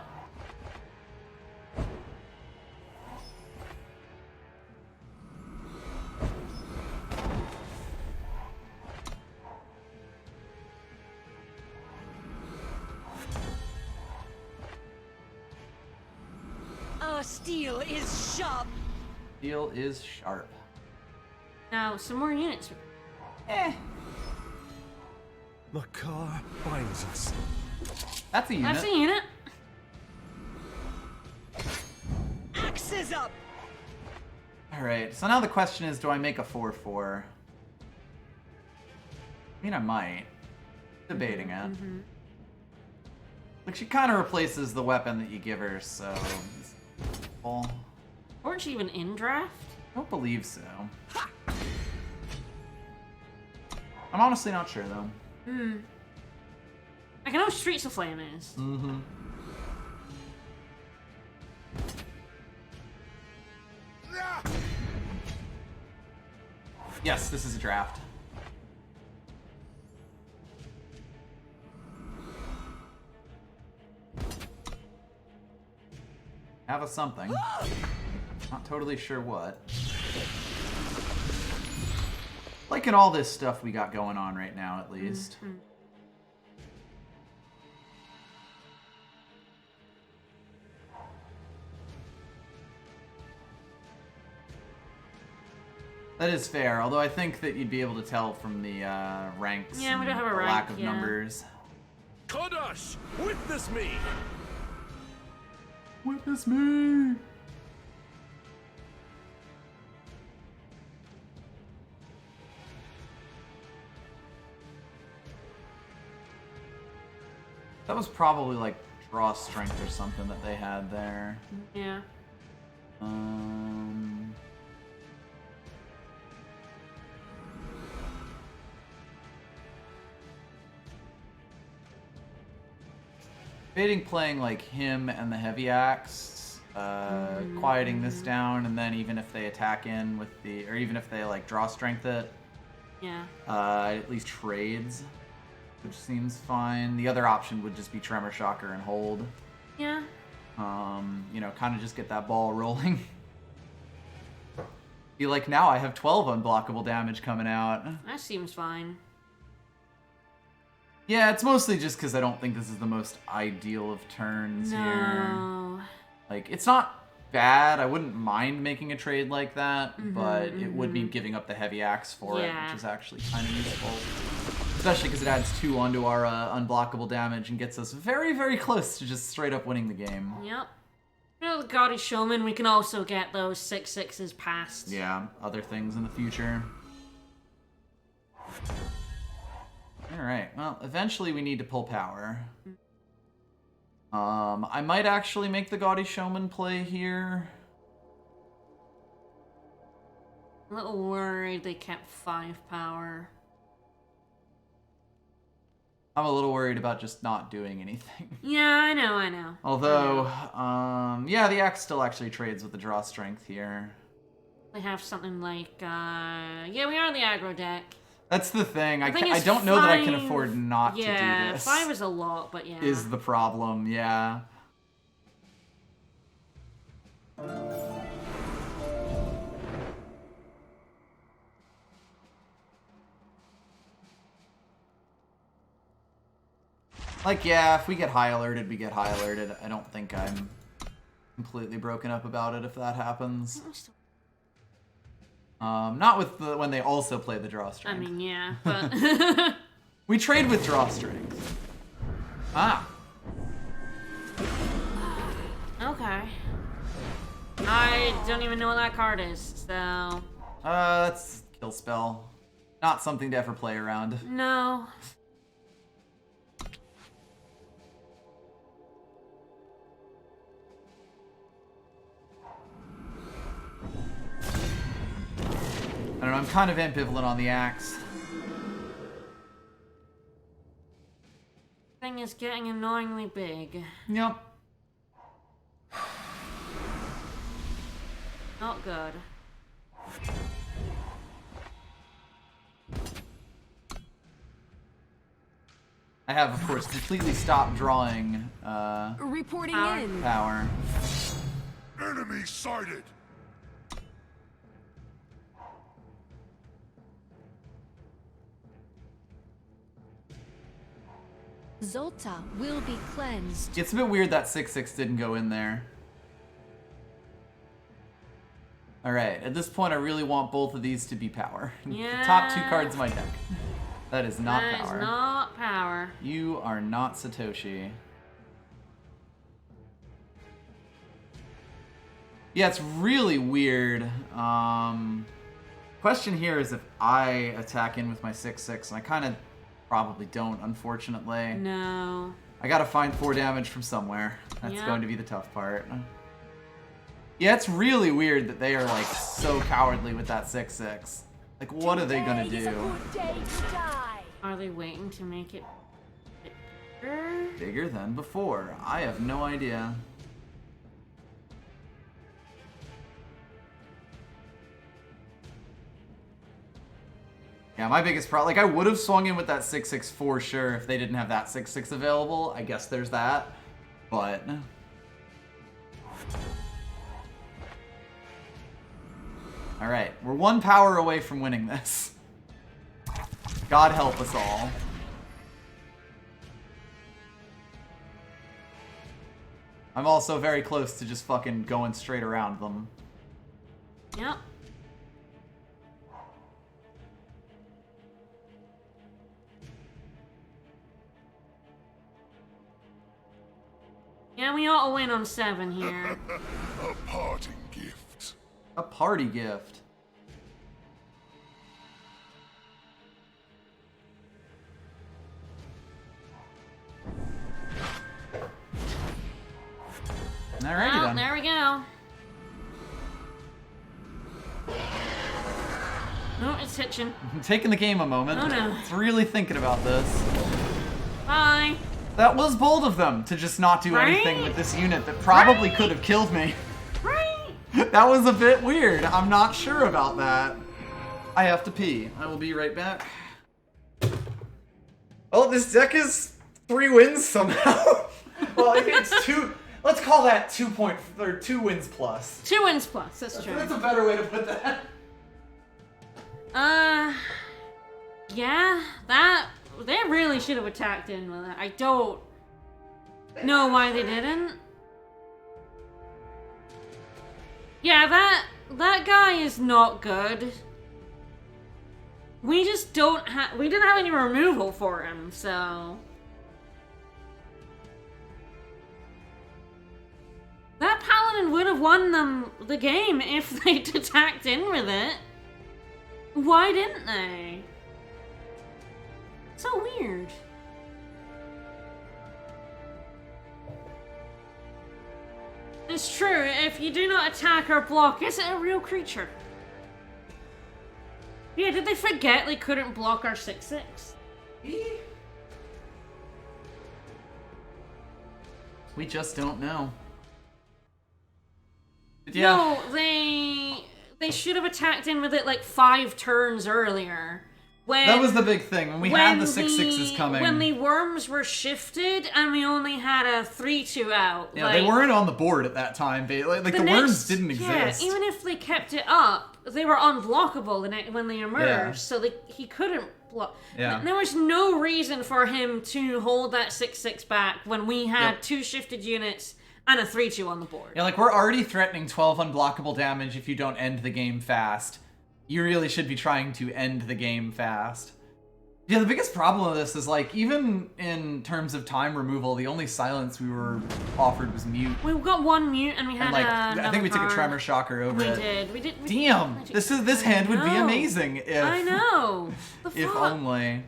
Our steel is sharp. Steel is sharp. Now, some more units. Makar binds us. That's a unit. That's a unit. Axes up. Alright, so now the question is, do I make a 4-4? I mean, I might. Debating it. Like, she kind of replaces the weapon that you give her, so... Well, Weren't she even in draft? I don't believe so. I'm honestly not sure, though. I know Streets of Flame is. Mm-hmm. Yes, this is a draft. Have a something. Not totally sure what. Like in all this stuff we got going on right now, at least. That is fair, although I think that you'd be able to tell from the ranks Yeah, we and don't have a the rank, lack of yeah. numbers. Kodash, witness me! Witness me! That was probably like draw strength or something that they had there. Yeah. Debating playing like him and the heavy axe, quieting this down, and then even if they attack in with the, or even if they like draw strength it, Yeah. at least trades, which seems fine. The other option would just be Tremor Shocker and hold. Yeah. You know, kind of just get that ball rolling. Be like, now I have 12 unblockable damage coming out. That seems fine. Yeah, it's mostly just because I don't think this is the most ideal of turns here. No. Like, it's not bad. I wouldn't mind making a trade like that, but it would be giving up the heavy axe for it, Yeah. which is actually kind of useful. Especially because it adds 2 onto our unblockable damage and gets us very, very close to just straight up winning the game. Yep. You know, the Gaudy Showman, we can also get those 6/6s past. Yeah, other things in the future. Alright, well, eventually we need to pull power. I might actually make the Gaudy Showman play here. A little worried they kept 5 power. I'm a little worried about just not doing anything. Yeah, I know. Although, yeah, the axe still actually trades with the draw strength here. They have something like, yeah, we are on the aggro deck. That's the thing. I The thing is, don't know that I can 5 afford not to Yeah, do this. 5 is a lot, but yeah. Is the problem, yeah. Like, yeah, if we get high alerted, we get high alerted. I don't think I'm completely broken up about it if that happens. Not with when they also play the draw I strength. mean, yeah, but... We trade with draw strength. Ah. Okay. I don't even know what that card is, so... That's kill spell. Not something to ever play around. No. I don't know, I'm kind of ambivalent on the axe. Thing is getting annoyingly big. Yep. Not good. I have, of course, completely stopped drawing Reporting Power. in. power. Enemy sighted! Zolta will be cleansed. It's a bit weird that 6/6 didn't go in there. Alright, at this point I really want both of these to be power. Yeah. The top 2 cards of my deck. That is not That is power. not power. You are not Satoshi. Yeah, it's really weird. Question here is if I attack in with my 6/6, and I kind of probably don't, unfortunately. No. I gotta find 4 damage from somewhere. That's Yeah. going to be the tough part. Yeah, it's really weird that they are like so cowardly with that 6/6. Like, what are they gonna Today is a do? good day to die. Are they waiting to make it bigger? Bigger than before. I have no idea. Yeah, my biggest problem, like I would have swung in with that 6/6 for sure if they didn't have that 6/6 available. I guess there's that, but all right, we're 1 power away from winning this. God help us all. I'm also very close to just fucking going straight around them. Yep. Yeah, we ought to win on 7 here. A parting gift. A party gift. Alrighty Well, then. there we go. Oh, it's hitching. I'm taking the game a moment. Oh, no. It's really thinking about this. Bye. That was bold of them to just not do anything Right? with this unit that probably Right? could have killed me. Right. That was a bit weird. I'm not sure about that. I have to pee. I will be right back. Oh, this deck is 3 wins somehow. Well, I think it's 2. Let's call that 2 wins plus. 2 wins plus, that's true. That's a better way to put that. Yeah, they really should have attacked in with it. I don't know why they didn't. Yeah, that guy is not good. We just don't have, we didn't have any removal for him, so. That paladin would have won them the game if they'd attacked in with it. Why didn't they? So weird. It's true, if you do not attack or block, is it a real creature? Yeah, did they forget they couldn't block our 6/6? We just don't know. But yeah. No, they should have attacked in with it like 5 turns earlier. When, That was the big thing. When we had the 6/6s coming. When the worms were shifted and we only had a 3/2 out. Yeah, like, they weren't on the board at that time. Like the worms didn't exist. Yeah, even if they kept it up, they were unblockable when they emerged, Yeah. so he couldn't block. Yeah. There was no reason for him to hold that 6/6 back when we had Yep. 2 shifted units and a 3/2 on the board. Yeah, like we're already threatening 12 unblockable damage if you don't end the game fast. You really should be trying to end the game fast. Yeah, the biggest problem with this is like even in terms of time removal, the only silence we were offered was mute. We got 1 mute and we had And like I think we took a another tremor shocker over We it. did. We did. Damn, this hand would be know. amazing if I know. The if fuck? only.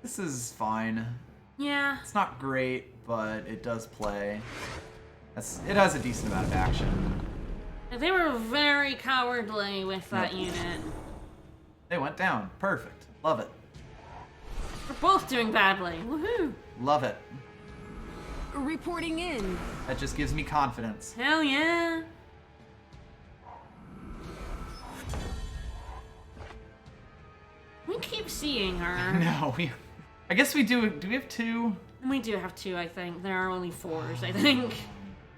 This is fine. Yeah. It's not great, but it does play. It has a decent amount of action. They were very cowardly with that Yep. unit. They went down. Perfect. Love it. We're both doing badly. Woohoo! Love it. Reporting in. That just gives me confidence. Hell yeah! We keep seeing her. No, I guess we do. Do we have 2? We do have 2, I think. There are only 4s, I think.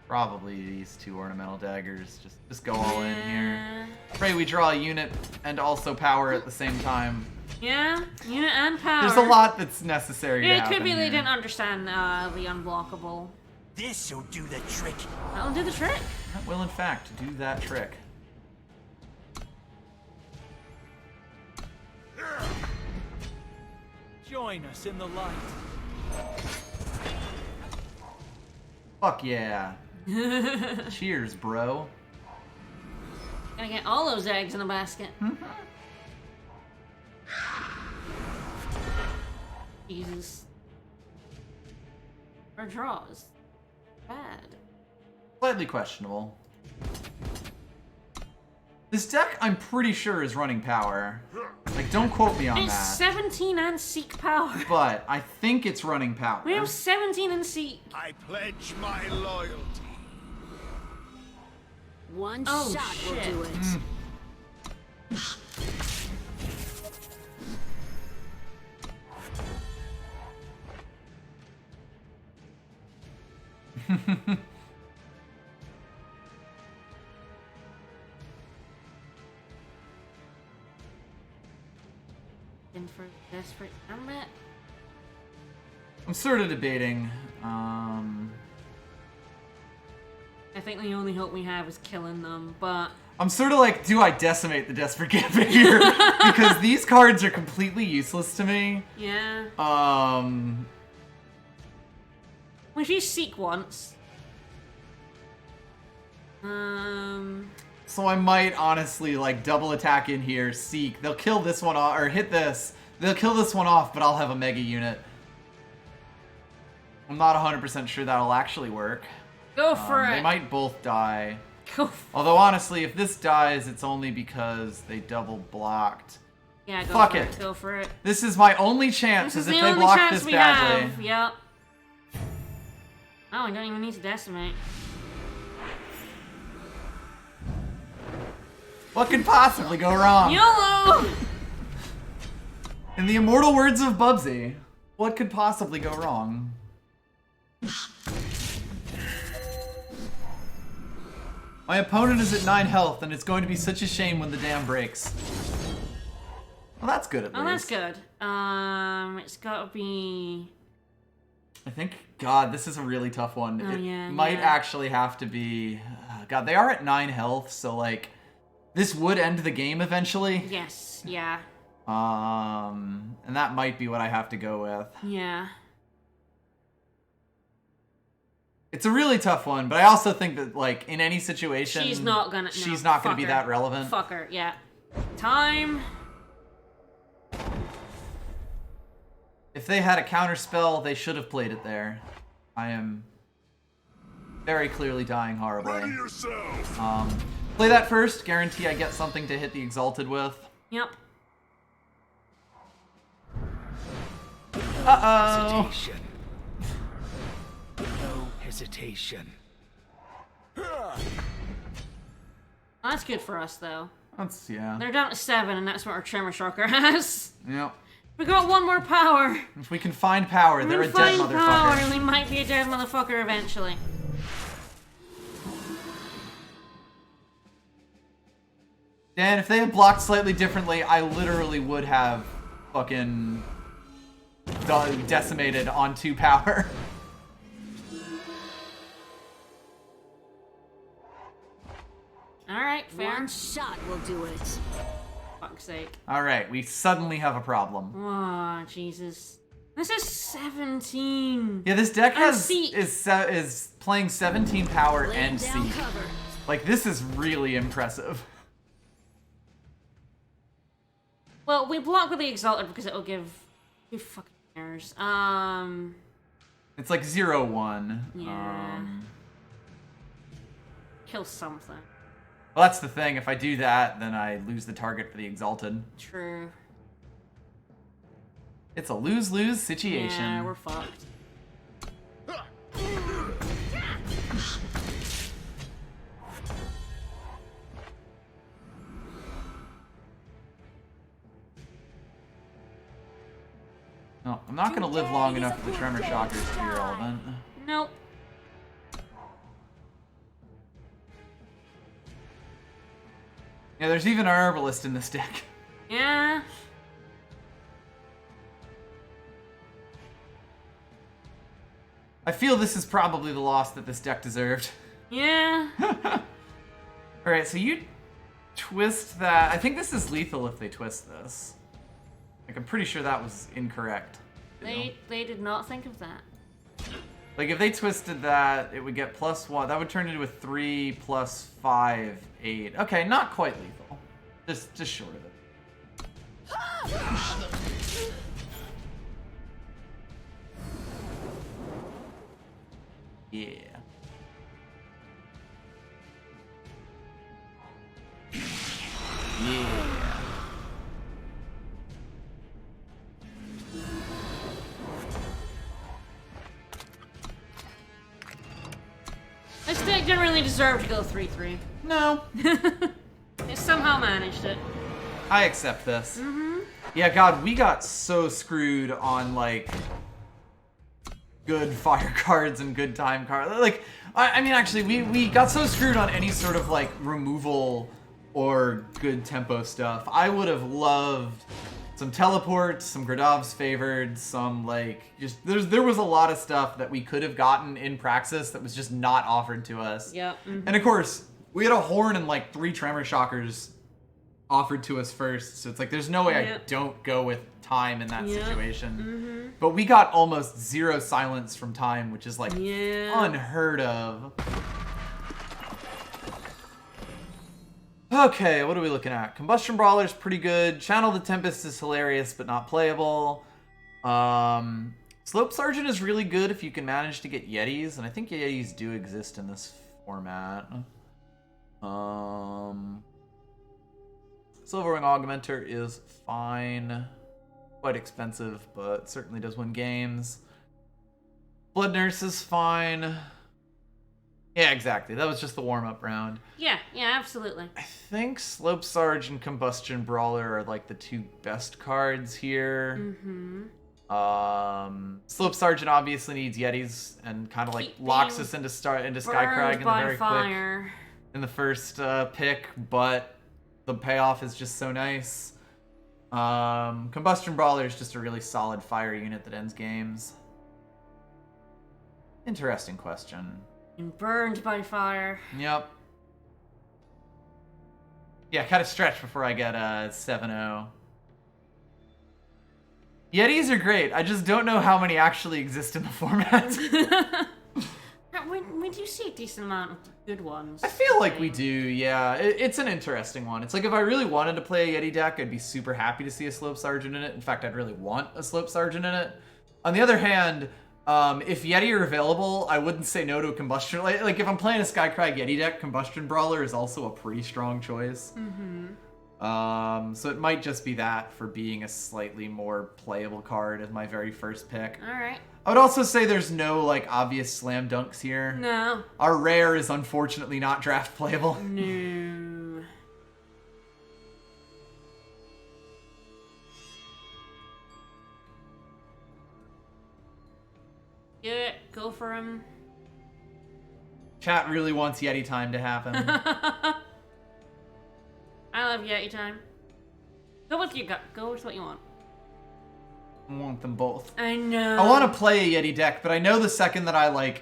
Probably these 2 ornamental daggers. Just go all in here. Yeah. Pray we draw a unit and also power at the same time. Yeah, unit and power. There's a lot that's necessary to Yeah, it happen could be they here. didn't understand the unblockable. This'll do the trick. That'll do the trick. That will in fact do that trick. Join us in the light. Fuck yeah. Cheers, bro. Gotta get all those eggs in a basket. Jesus. Our draws. Bad. Slightly questionable. This deck, I'm pretty sure, is running power. Like, don't quote me on It's that. 17 and Seek power. But I think it's running power. We have 17 and Seek. I pledge my loyalty. One Oh, shot will shit. do it. In for desperate gambit. I'm sort of debating. I think the only hope we have is killing them, but I'm sort of like, do I decimate the Desperate Gambler here? Because these cards are completely useless to me. Yeah. Um, Well, if you seek once. So I might honestly like double attack in here, seek. They'll kill this one off, or hit this. They'll kill this one off, but I'll have a mega unit. I'm not 100% sure that'll actually work. Go for it. They might both die. Go for Although honestly, if this dies, it's only because they double blocked. Yeah, go Fuck for it. Go for it. This is my only chance, This is is if the they only block chance this we badly. have. Yep. Oh, I don't even need to decimate. What could possibly go wrong? YOLO! In the immortal words of Bubsy, what could possibly go wrong? My opponent is at 9 health, and it's going to be such a shame when the dam breaks. Well, that's good at least. Oh, that's good. It's gotta be... I think, God, this is a really tough one. Oh, It yeah, might yeah. actually have to be... God, they are at 9 health, so, like, this would end the game eventually. Yes, yeah. And that might be what I have to go with. Yeah. It's a really tough one, but I also think that, like, in any situation... She's not gonna... She's no, not gonna fuck be her. that relevant. Fuck her, yeah. Time. If they had a counter spell, they should have played it there. I am very clearly dying horribly. Ready yourself. Play that first. Guarantee I get something to hit the Exalted with. Yep. Uh-oh. Hesitation. No hesitation. That's good for us, though. That's, yeah. They're down to 7, and that's what our Tremor Shocker has. Yep. We got one more power. If we can find power, they're a We dead find power, motherfucker. and we might be a dead motherfucker eventually. Dan, if they had blocked slightly differently, I literally would have fucking decimated on 2 power. Alright, fair. One shot will do it. Fuck's sake. Alright, we suddenly have a problem. Oh, Jesus. This is 17. Yeah, this deck And Seek. is playing 17 power Laying and down Seek. cover. Like, this is really impressive. Well, we block with the Exalted because it'll give... Who fucking cares? It's like 0-1. Yeah. Kill something. Well, that's the thing. If I do that, then I lose the target for the Exalted. True. It's a lose-lose situation. Yeah, we're fucked. No, I'm not going to live long enough for the Tremor Shockers to be relevant. Nope. Yeah, there's even an Herbalist in this deck. Yeah. I feel this is probably the loss that this deck deserved. Yeah. Alright, so you twist that. I think this is lethal if they twist this. Like, I'm pretty sure that was incorrect. They did not think of that. Like, if they twisted that, it would get +1. That would turn into a 3 + 5, 8. Okay, not quite lethal. Just short of it. Yeah. Yeah. This deck didn't really deserve to go 3-3. No, It somehow managed it. I accept this. Yeah, God, we got so screwed on, like, good fire cards and good time cards. Like, I mean, actually, we got so screwed on any sort of, like, removal or good tempo stuff. I would have loved some teleports, some Gradov's favored, some, like, just, there was a lot of stuff that we could have gotten in Praxis that was just not offered to us. Yep. And of course, We had a horn and like 3 tremor shockers offered to us first, so it's like there's no way I don't go with time in that situation. But we got almost 0 silence from time, which is like unheard of. Okay, what are we looking at? Combustion Brawler's pretty good. Channel the Tempest is hilarious, but not playable. Slope Sergeant is really good if you can manage to get Yetis, and I think Yetis do exist in this format. Silverwing Augmenter is fine. Quite expensive, but certainly does win games. Blood Nurse is fine. Yeah, exactly. That was just the warm-up round. Yeah, absolutely. I think Slope Sarge and Combustion Brawler are like the 2 best cards here. Slope Sergeant obviously needs Yetis and kind of like locks us into Skycrag in the very quick in the first pick, but the payoff is just so nice. Combustion Brawler is just a really solid fire unit that ends games. Interesting question. And burned by fire. Yep. Yeah, kind of stretch before I get 7-0. Yetis are great. I just don't know how many actually exist in the format. We do see a decent amount of good ones. I feel like we do, yeah. It's an interesting one. It's like if I really wanted to play a Yeti deck, I'd be super happy to see a Slope Sergeant in it. In fact, I'd really want a Slope Sergeant in it. On the other hand, if Yeti are available, I wouldn't say no to a Combustion. Like if I'm playing a Skycrag Yeti deck, Combustion Brawler is also a pretty strong choice. So it might just be that for being a slightly more playable card as my very first pick. Alright. I would also say there's no like obvious slam dunks here. No. Our rare is unfortunately not draft playable. No. Do it. Go for him. Chat really wants Yeti time to happen. I love Yeti time. Go with your gut. Go with what you want. I want them both. I know. I want to play a Yeti deck, but I know the second that I like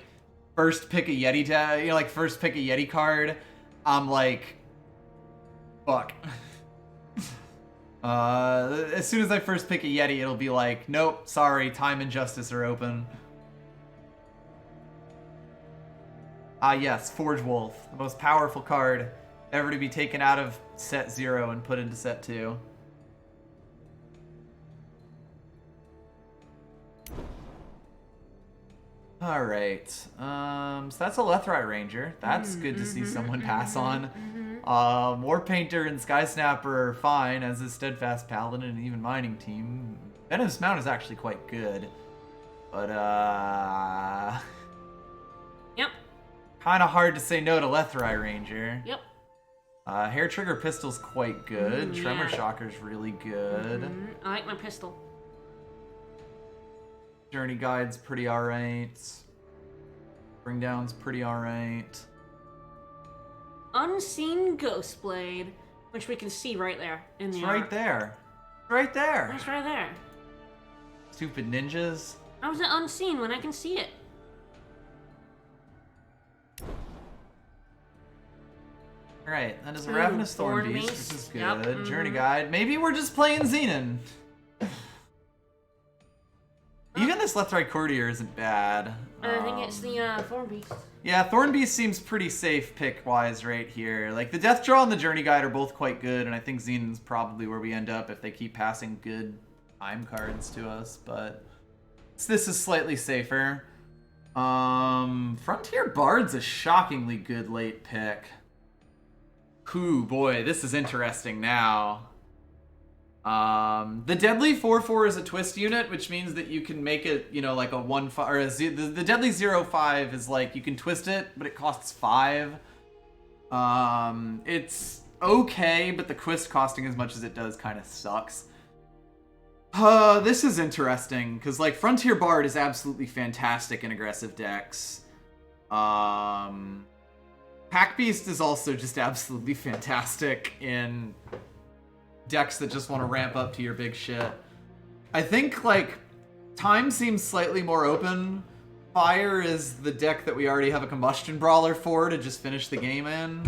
first pick a Yeti deck, you know, like first pick a Yeti card, I'm like, fuck. As soon as I first pick a Yeti, it'll be like, nope, sorry, Time and Justice are open. Yes, Forge Wolf, the most powerful card ever to be taken out of set 0 and put into set 2. Alright, so that's a Lethrai Ranger. That's good to see someone pass on. War Painter and Sky Snapper are fine, as is Steadfast Paladin and even Mining Team. Venomous Mount is actually quite good. But, Yep. kind of hard to say no to Lethrai Ranger. Yep. Hair Trigger Pistol's quite good. Tremor Shocker's really good. I like my pistol. Journey Guide's pretty alright. Bring Down's pretty alright. Unseen Ghostblade, which we can see right there in the It's right art. there. Right there. It's right there. Stupid ninjas. How's it unseen when I can see it? Alright, that is a Ravenous Thorn Beast, Beast. which is good. Yep, Journey Guide. Maybe we're just playing Xenon. Even this Lethrai Courtier isn't bad. I think it's the Thorn Beast. Yeah, Thorn Beast seems pretty safe pick-wise right here. Like, the Death Draw and the Journey Guide are both quite good, and I think Xenon's probably where we end up if they keep passing good time cards to us, but this is slightly safer. Frontier Bard's a shockingly good late pick. Ooh, boy, this is interesting now. The Deadly 4/4 is a twist unit, which means that you can make it, you know, like a 1/5, or the Deadly 0/5 is like, you can twist it, but it costs 5. It's okay, but the twist costing as much as it does kind of sucks. This is interesting, because, like, Frontier Bard is absolutely fantastic in aggressive decks. Pack Beast is also just absolutely fantastic in decks that just want to ramp up to your big shit. I think, like, Time seems slightly more open. Fire is the deck that we already have a Combustion Brawler for to just finish the game in.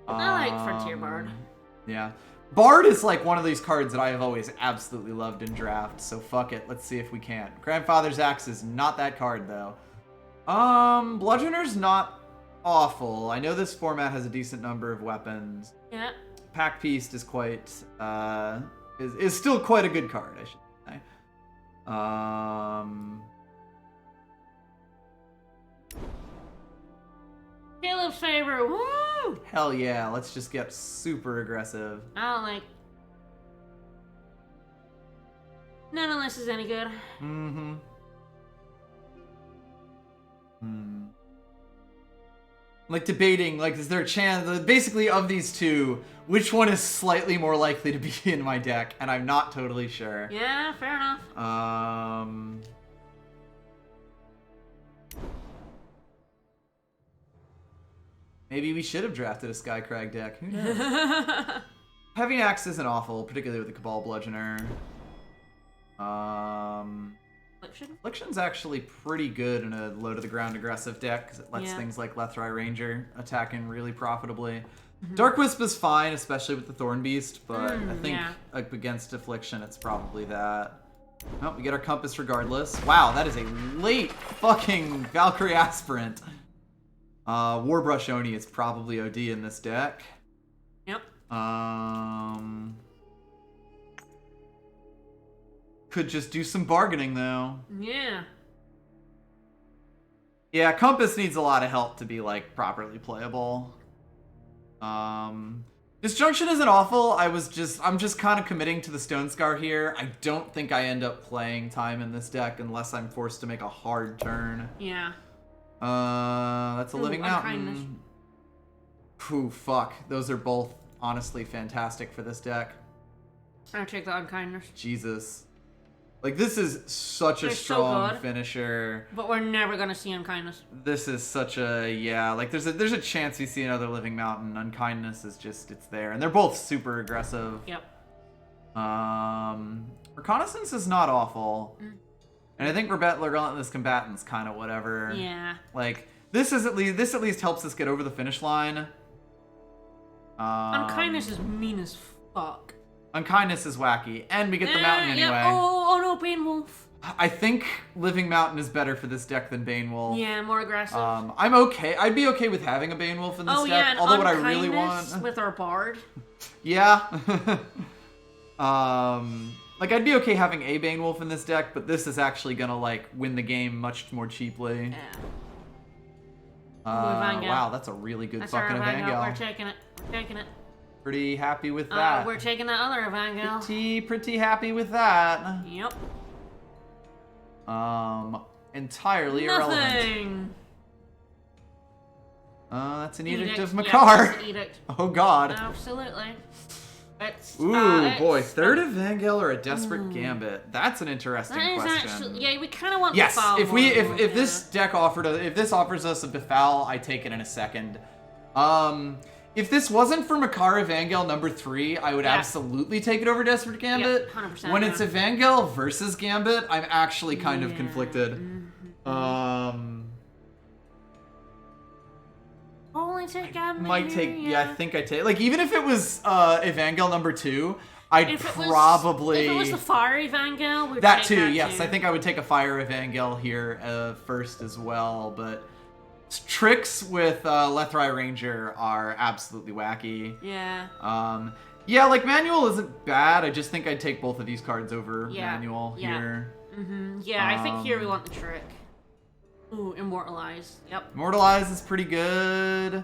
I like Frontier Bard. Yeah. Bard is like one of these cards that I have always absolutely loved in draft, so fuck it. Let's see if we can. Grandfather's Axe is not that card, though. Bludgeoner's not awful. I know this format has a decent number of weapons. Yeah. Pack Beast is quite, is still quite a good card, I should say. Caleb's favorite. Woo! Hell yeah, let's just get super aggressive. I don't like. None of this is any good. Mm-hmm. Like debating, like, is there a chance, basically of these two, which one is slightly more likely to be in my deck? And I'm not totally sure. Yeah, fair enough. Maybe we should have drafted a Skycrag deck. Who knows? Heavy Axe isn't awful, particularly with the Cabal Bludgeoner. Affliction's actually pretty good in a low-to-the-ground aggressive deck, because it lets things like Lethrai Ranger attack in really profitably. Dark Wisp is fine, especially with the Thorn Beast, but I think up against Affliction, it's probably that. Oh, we get our Compass regardless. Wow, that is a late fucking Valkyrie Aspirant. Warbrush Oni is probably OD in this deck. Yep. Could just do some bargaining, though. Yeah. Yeah, Compass needs a lot of help to be, like, properly playable. Disjunction isn't awful. I'm just kind of committing to the Stone Scar here. I don't think I end up playing time in this deck unless I'm forced to make a hard turn. Yeah. That's a Living Unkindness. Mountain. Ooh, fuck. Those are both honestly fantastic for this deck. I'll take the Unkindness. Jesus. Like, this is such a They're so strong good. finisher. But we're never gonna see Unkindness. This is such a, yeah, like, there's a chance we see another Living Mountain. Unkindness is just, it's there. And they're both super aggressive. Yep. Reconnaissance is not awful. And I think Relentless Combatant's kind of whatever. Yeah. Like, this at least helps us get over the finish line. Unkindness is mean as fuck. Unkindness is wacky, and we get the mountain anyway. Yeah. Oh no, Bane Wolf. I think Living Mountain is better for this deck than Bane Wolf. Yeah, more aggressive. I'm okay. I'd be okay with having a Bane Wolf in this deck. And although what I really want, with our Bard. yeah. Like, I'd be okay having a Bane Wolf in this deck, but this is actually gonna, like, win the game much more cheaply. Yeah. Wow, that's a really good fucking Evangel. We're taking it. We're taking it. Pretty happy with that. We're taking that other Evangel. Pretty happy with that. Yep. Entirely irrelevant. Nothing. That's an Edict of Yeah, Makar. that's an edict. Oh god. Absolutely. It's, Ooh, boy, third Evangel or a Desperate Gambit? That's an interesting that is question. actually, yeah, we kind of want Yes, the foul if this yeah. deck if this offers us a Befoul, I take it in a second. If this wasn't for Makar Evangel number 3, I would absolutely take it over Desperate Gambit. 100%, when it's Evangel versus Gambit, I'm actually kind of conflicted. Only take Gambit. Might take, yeah. I think I take, like, even if it was Evangel number 2, I'd If it was the Fire Evangel, we'd that take too, that yes. too. I think I would take a Fire Evangel here first as well, but tricks with Lethrai Ranger are absolutely wacky. Yeah. Yeah, like, Manual isn't bad. I just think I'd take both of these cards over Manual yeah. here. Yeah, I think here we want the trick. Ooh, Immortalize. Yep. Immortalize is pretty good.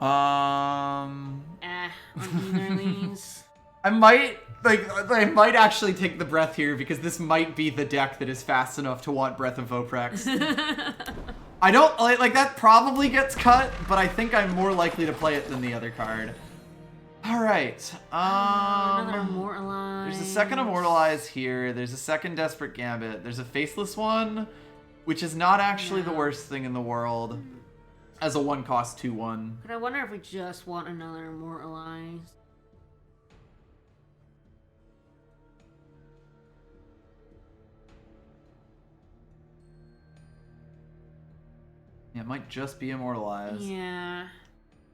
On either of these. I might actually take the Breath here because this might be the deck that is fast enough to want Breath of Voprex. I don't like that probably gets cut, but I think I'm more likely to play it than the other card. All right. Another Immortalize. There's a second Immortalize here. There's a second Desperate Gambit. There's a Faceless one, which is not actually the worst thing in the world. As a 1-cost 2/1. But I wonder if we just want another Immortalize. Yeah, it might just be Immortalize. Yeah.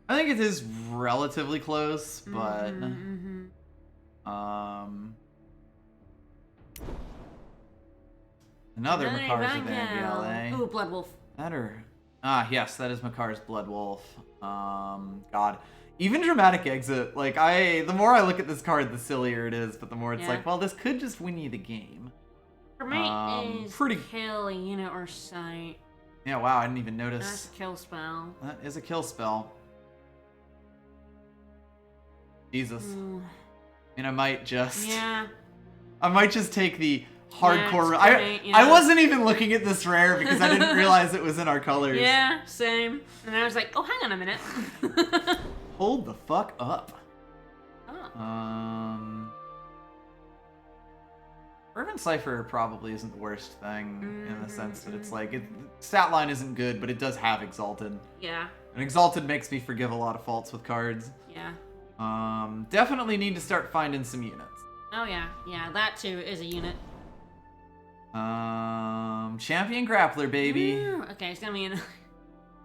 I think it is relatively close, but another Makar's Evangel, eh? Ooh, Blood Wolf. That or yes, that is Makar's Blood Wolf. God. Even Dramatic Exit, like the more I look at this card, the sillier it is, but the more it's like, well, this could just win you the game. For me, is pretty kill a unit or sight. Yeah, wow, I didn't even notice. That's a kill spell. That is a kill spell. Jesus. Ooh. I mean, I might just take the hardcore. I wasn't even looking at this rare because I didn't realize it was in our colors. Yeah, same. And I was like, oh, hang on a minute. Hold the fuck up. Oh. Fervent Cipher probably isn't the worst thing in the sense that it's like, stat line isn't good, but it does have Exalted. Yeah. And Exalted makes me forgive a lot of faults with cards. Yeah. Definitely need to start finding some units. Oh yeah, yeah, that too is a unit. Champion Grappler, baby. Okay, it's gonna be in.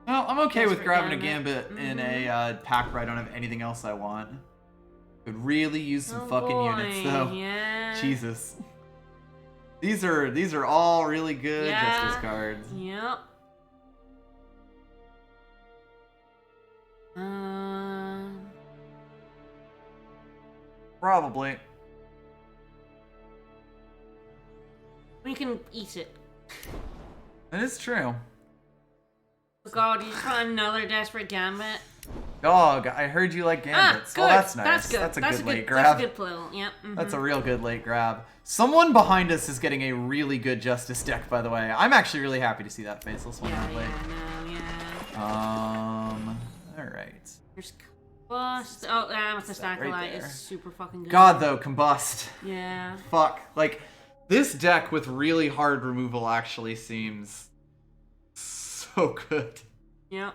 Well, I'm okay with Desperate grabbing Gambit. a Gambit in a pack where I don't have anything else I want. Could really use some fucking units though. Yeah. Jesus. These are all really good Justice cards. Yep. Probably. We can eat it. That is true. Oh God, you just want another Desperate Gambit? Dog, I heard you like Gambits. Good. Oh, that's nice. That's good. That's a good late That's grab. a good play. Yep. That's a real good late grab. Someone behind us is getting a really good Justice deck, by the way. I'm actually really happy to see that Faceless one out late. Alright. There's Combust. Oh, that's the That right Stackolite there. is super fucking good. God, though, Combust. Yeah. Fuck. Like, this deck with really hard removal actually seems so good. Yep.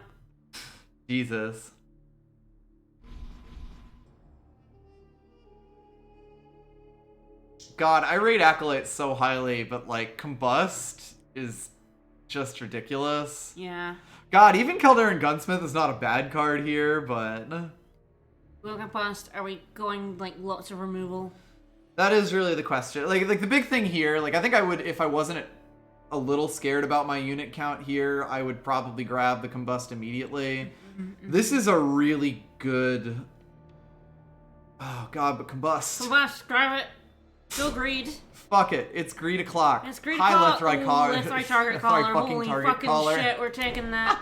Jesus. God, I rate Acolyte so highly, but like Combust is just ridiculous. Yeah. God, even Kaldaren Gunsmith is not a bad card here, but Will Combust, are we going like lots of removal? that is really the question. Like the big thing here, like I think I would, if I wasn't a little scared about my unit count here, I would probably grab the Combust immediately. This is a really good. Oh God, but Combust. Combust, grab it. Still greed. Fuck it, it's greed o'clock. It's greed High o'clock. left right Ooh, collar. left right target Left right collar. fucking Holy target fucking collar. shit, we're taking that.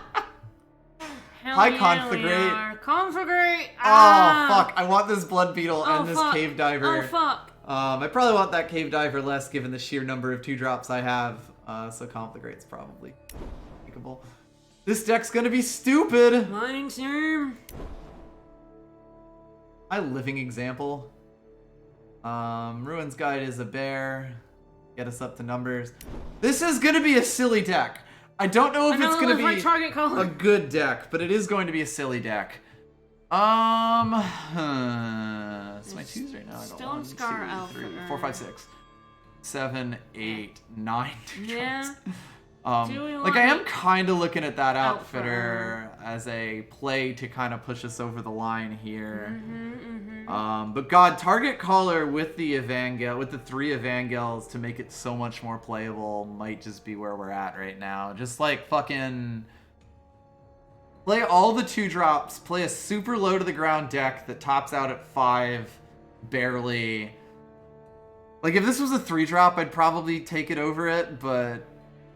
Hell High yeah, we Conflagrate. are. Conflagrate. Oh fuck! I want this Blood Beetle Oh, and this fuck. Cave Diver. Oh fuck. I probably want that Cave Diver less given the sheer number of 2-drops I have. So Conflagrate's probably takeable. This deck's gonna be stupid. Mining Serum. My living example. Ruin's Guide is a bear. Get us up to numbers. This is gonna be a silly deck. I don't know if it's gonna be target color. a good deck, but it is going to be a silly deck. It's my twos right now. I got Stone 1, Scar 2, Alpha. 3, 4, 5, 6, 7, 8, 9. Yeah. Do we Like I want am kind of looking at that Outfitter. outfitter as a play to kind of push us over the line here. But God, target caller with the Evangel, with the 3 Evangels to make it so much more playable might just be where we're at right now. Just like fucking play all the 2-drops, play a super low to the ground deck that tops out at 5, barely. Like if this was a 3-drop, I'd probably take it over it, but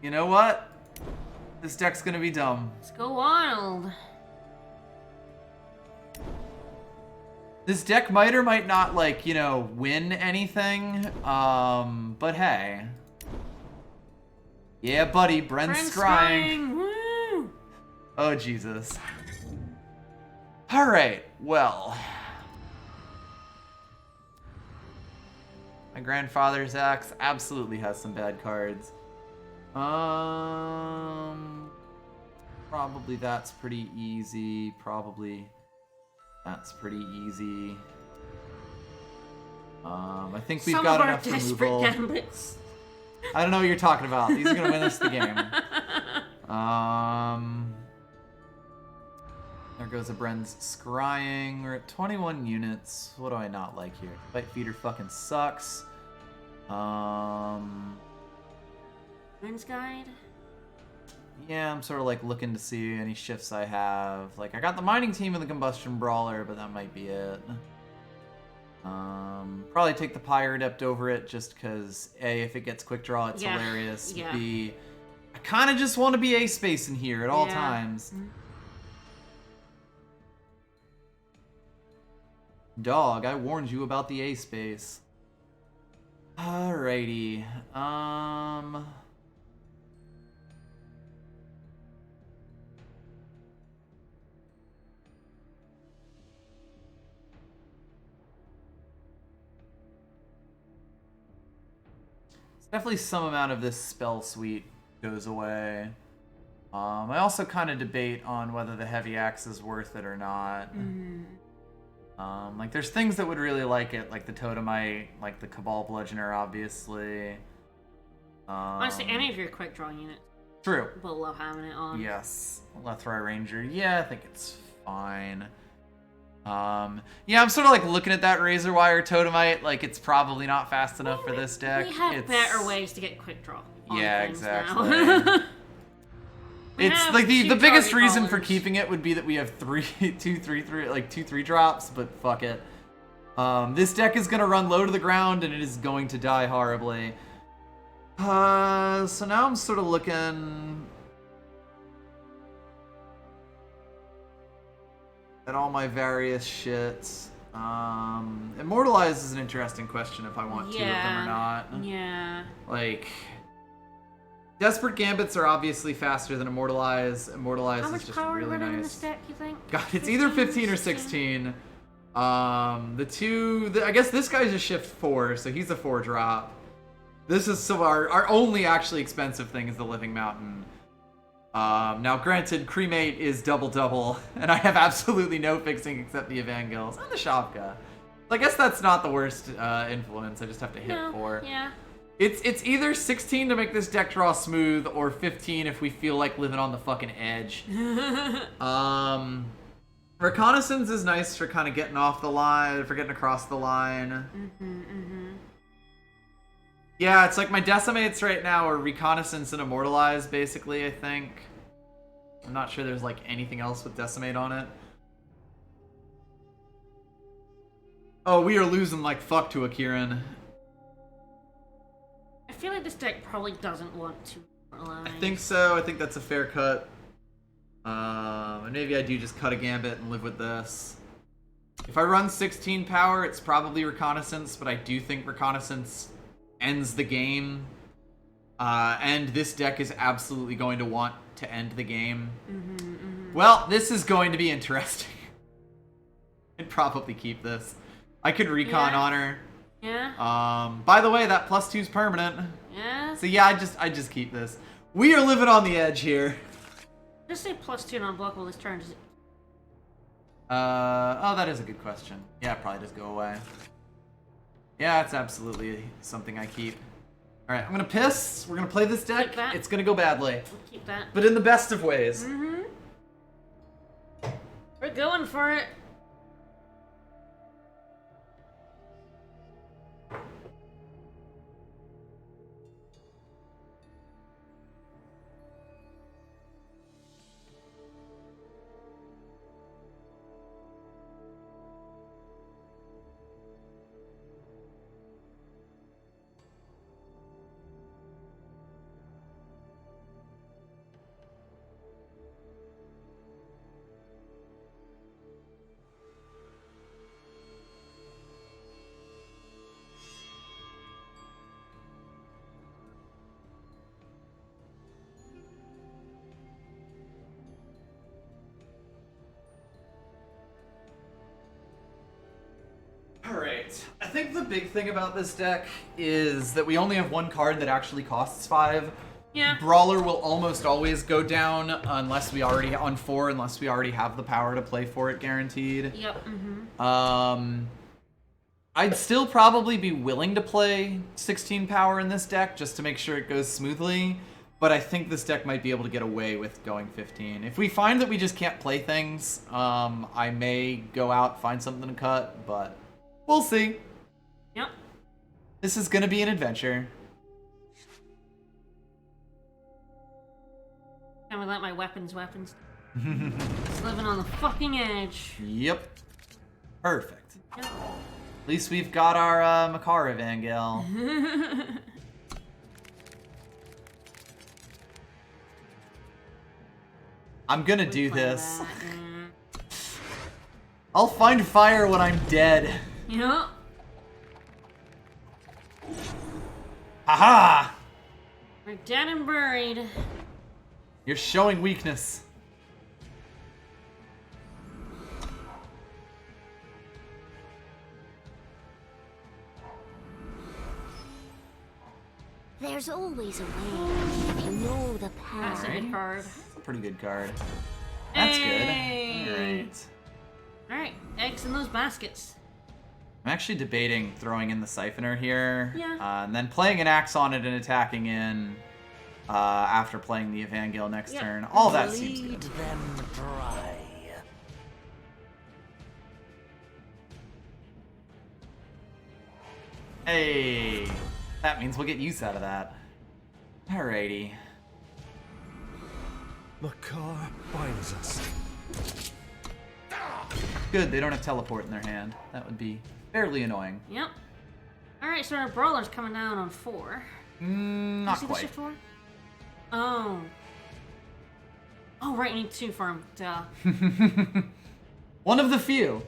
you know what? This deck's gonna be dumb. Let's go wild. This deck might or might not, like, you know, win anything. But hey. Yeah, buddy, Brent's scrying. Woo! Oh, Jesus. Alright, well. My grandfather's axe absolutely has some bad cards. Probably that's pretty easy. Probably that's pretty easy. I think we've Some got of our enough desperate removal. gambits. I don't know what you're talking about. These are gonna win us the game. There goes a Bren's scrying. We're at 21 units. What do I not like here? Fight feeder fucking sucks. Wind's Guide? Yeah, I'm sort of like looking to see any shifts I have. Like, I got the mining team and the combustion brawler, but that might be it. Probably take the Pyre Adept over it just because A, if it gets quick draw, it's hilarious. Yeah. B, I kind of just want to be A-space in here at all times. Dog, I warned you about the A-space. Alrighty. Definitely some amount of this spell suite goes away. I also kind of debate on whether the heavy axe is worth it or not. Like, there's things that would really like it, like the Totemite, like the Cabal Bludgeoner, obviously. Honestly, any of your quick draw units. True. Will love having it on. Yes. Lethrai Ranger. Yeah, I think it's fine. Yeah, I'm sort of like looking at that Razor Wire Totemite, like it's probably not fast enough for this deck. We have better ways to get quick draw. Yeah, things exactly. Now. It's like the biggest reason for callers. keeping it would be that we have two 3 drops, but fuck it. This deck is gonna run low to the ground and it is going to die horribly. So now I'm sort of looking at all my various shits. Immortalize is an interesting question if I want two of them or not. Yeah. Like, Desperate Gambits are obviously faster than Immortalize. Immortalize How is much just power really running in nice. this deck, you think? God, it's either 15 or 16. I guess this guy's a shift 4, so he's a 4-drop. This is so our only actually expensive thing is the Living Mountain. Now granted, Cremate is double, and I have absolutely no fixing except the Evangels and the Shavka. I guess that's not the worst influence. I just have to hit 4. Yeah. It's either 16 to make this deck draw smooth, or 15 if we feel like living on the fucking edge. Reconnaissance is nice for kind of getting off the line, for getting across the line. Yeah, it's like my Decimates right now are Reconnaissance and Immortalize, basically, I think. I'm not sure there's like anything else with Decimate on it. Oh, we are losing like fuck to Akiran. I feel like this deck probably doesn't want to immortalize. I think so. I think that's a fair cut. And maybe I do just cut a Gambit and live with this. If I run 16 power, it's probably Reconnaissance, but I do think Reconnaissance ends the game. And this deck is absolutely going to want to end the game. Well, this is going to be interesting. I'd probably keep this. I could Recon Honor. Yeah. By the way, that +2's permanent. Yeah. So yeah, I just keep this. We are living on the edge here. Just say +2 and unblockable this turn. Oh, that is a good question. Yeah, it probably does go away. Yeah, it's absolutely something I keep. Alright, I'm gonna piss. We're gonna play this deck. Keep that. It's gonna go badly. We'll keep that. But in the best of ways. We're going for it. Alright, I think the big thing about this deck is that we only have one card that actually costs 5. Yeah. Brawler will almost always go down unless we already on 4, unless we already have the power to play for it guaranteed. Yep. I'd still probably be willing to play 16 power in this deck just to make sure it goes smoothly. But I think this deck might be able to get away with going 15. If we find that we just can't play things, I may go out, find something to cut, but we'll see. Yep. This is gonna be an adventure. I'm gonna let my weapons. It's living on the fucking edge. Yep. Perfect. Yep. At least we've got our Makara Evangel. I'm gonna do Play this. that, yeah. I'll find fire when I'm dead. Yep. Haha! We're dead and buried. You're showing weakness. There's always a way if you know the That's path. a good card. That's a pretty good card. That's Hey. good. Alright. Alright, eggs in those baskets. I'm actually debating throwing in the Siphoner here. Yeah. And then playing an Axe on it and attacking in after playing the Evangel next Yep. turn. All that seems Lead good. them dry. Hey! That means we'll get use out of that. Alrighty. Makar binds us. Good, they don't have teleport in their hand. That would be fairly annoying. Yep. Alright, so our brawler's coming down on 4. Not See the quite. shift 4? Oh. Oh, right, you need 2 for him. Duh. One of the few.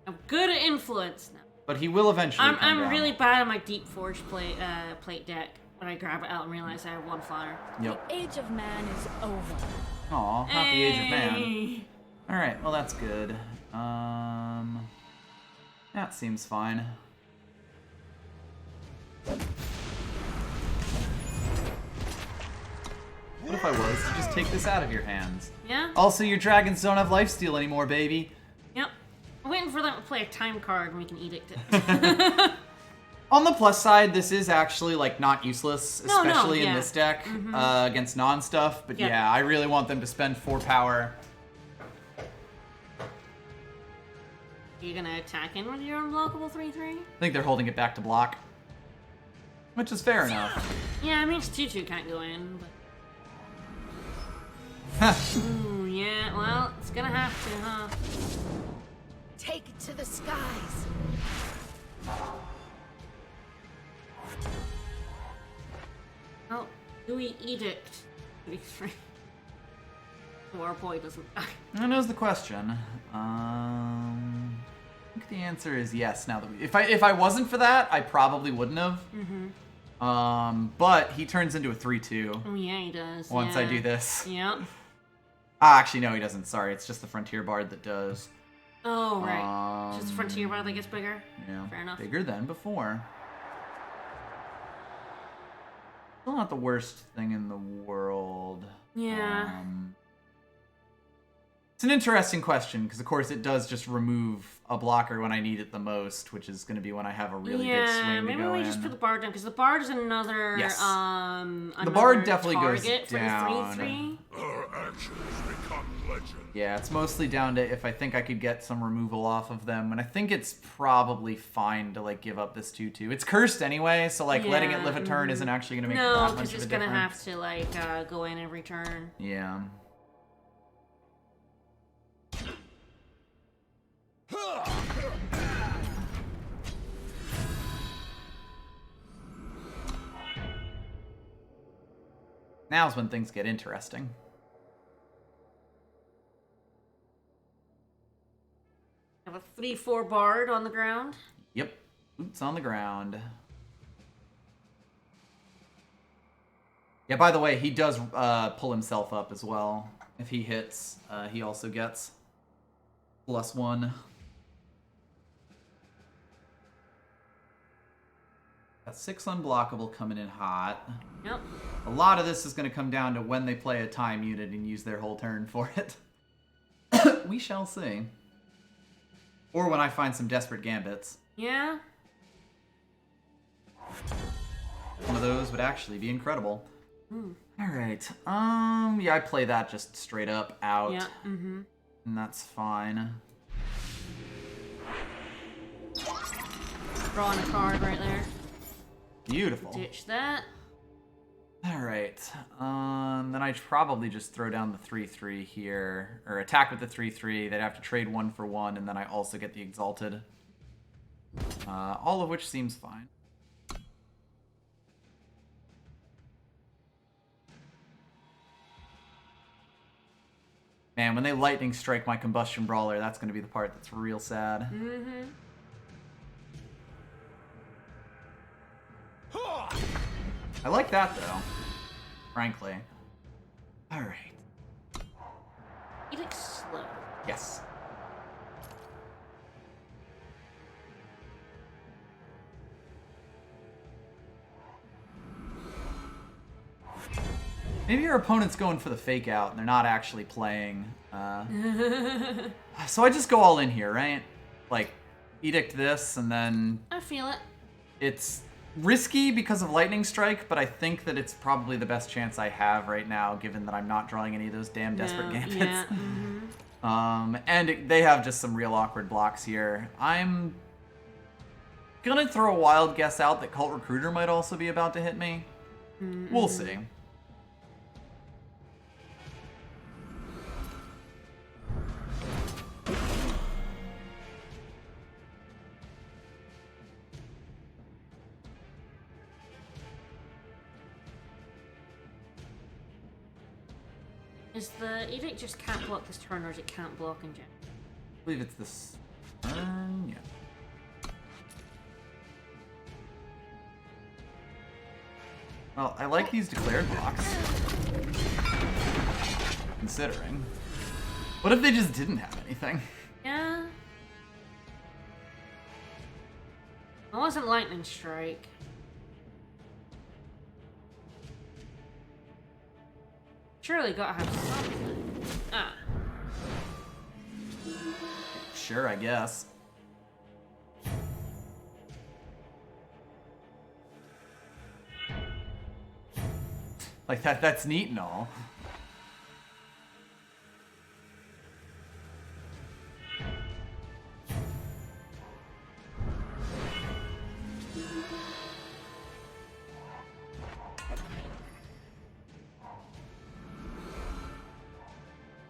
I'm good at influence now. But he will eventually come I'm down. really bad at my Deep Forge plate deck when I grab it out and realize I have 1 flyer. Yep. The age of man is over. Aw, not the age of man. Hey. Alright, well that's good. That seems fine. What if I was to just take this out of your hands? Yeah? Also, your dragons don't have lifesteal anymore, baby. Yep. I'm waiting for them to play a time card and we can edict it. On the plus side, this is actually like not useless, No, especially in yeah. this deck against non-stuff. But Yep. yeah, I really want them to spend 4 power. Are you gonna attack in with your unblockable 3/3? I think they're holding it back to block, which is fair enough. Yeah, it means 2/2 can't go in, but. Ooh, yeah, well, it's gonna have to, huh? Take it to the skies. Oh, do we edict? 3/3. So our boy doesn't die. That is the question. I think the answer is yes. Now that if I wasn't for that, I probably wouldn't have. But he turns into a 3/2 Oh, yeah, he does. once I yeah. do this. Yep. Actually, no, he doesn't. Sorry, it's just the Frontier Bard that does. Oh, right. Just the Frontier Bard that gets bigger? Yeah, Fair enough. bigger than before. Still not the worst thing in the world. Yeah. It's an interesting question because, of course, it does just remove a blocker when I need it the most, which is going to be when I have a really big swing to maybe go we in. just put the Bard down because the Bard is another Yes. another Bard definitely goes target for down. the 3/3. Her actions become legend. Yeah, it's mostly down to if I think I could get some removal off of them, and I think it's probably fine to like give up this 2/2. It's cursed anyway, so like letting it Yeah, live a turn isn't actually going to make No, that much because of it's a gonna difference. have to like go in every turn. Yeah. Now's when things get interesting. Have a 3/4 Bard on the ground. Yep. Boots on the ground. Yeah, by the way, he does pull himself up as well. If he hits, he also gets +1. Got 6 unblockable coming in hot. Yep. A lot of this is going to come down to when they play a time unit and use their whole turn for it. We shall see. Or when I find some desperate gambits. Yeah. One of those would actually be incredible. Alright, yeah, I play that just straight up out. Yeah, mm-hmm. And that's fine. Drawing a card right there. Beautiful. Ditch that. Alright, then I'd probably just throw down the 3/3 here, or attack with the 3/3. They'd have to trade 1 for 1, and then I also get the Exalted. All of which seems fine. Man, when they lightning strike my Combustion Brawler, that's going to be the part that's real sad. Mm-hmm. I like that, though. Frankly. Alright. Edict slow. Yes. Maybe your opponent's going for the fake out and they're not actually playing. So I just go all in here, right? Like, Edict this and then I feel it. it's risky because of Lightning Strike, but I think that it's probably the best chance I have right now, given that I'm not drawing any of those damn Desperate Gambits. Yeah. Mm-hmm. And they have just some real awkward blocks here. I'm gonna throw a wild guess out that Cult Recruiter might also be about to hit me. Mm-hmm. We'll see. Is the Edict just can't block this turn, or is it can't block in general? I believe it's this turn, yeah. Well, I like these declared blocks. Considering. What if they just didn't have anything? Yeah. It wasn't Lightning Strike. Surely gotta have something. Ah. Sure, I guess. Like that's neat and all.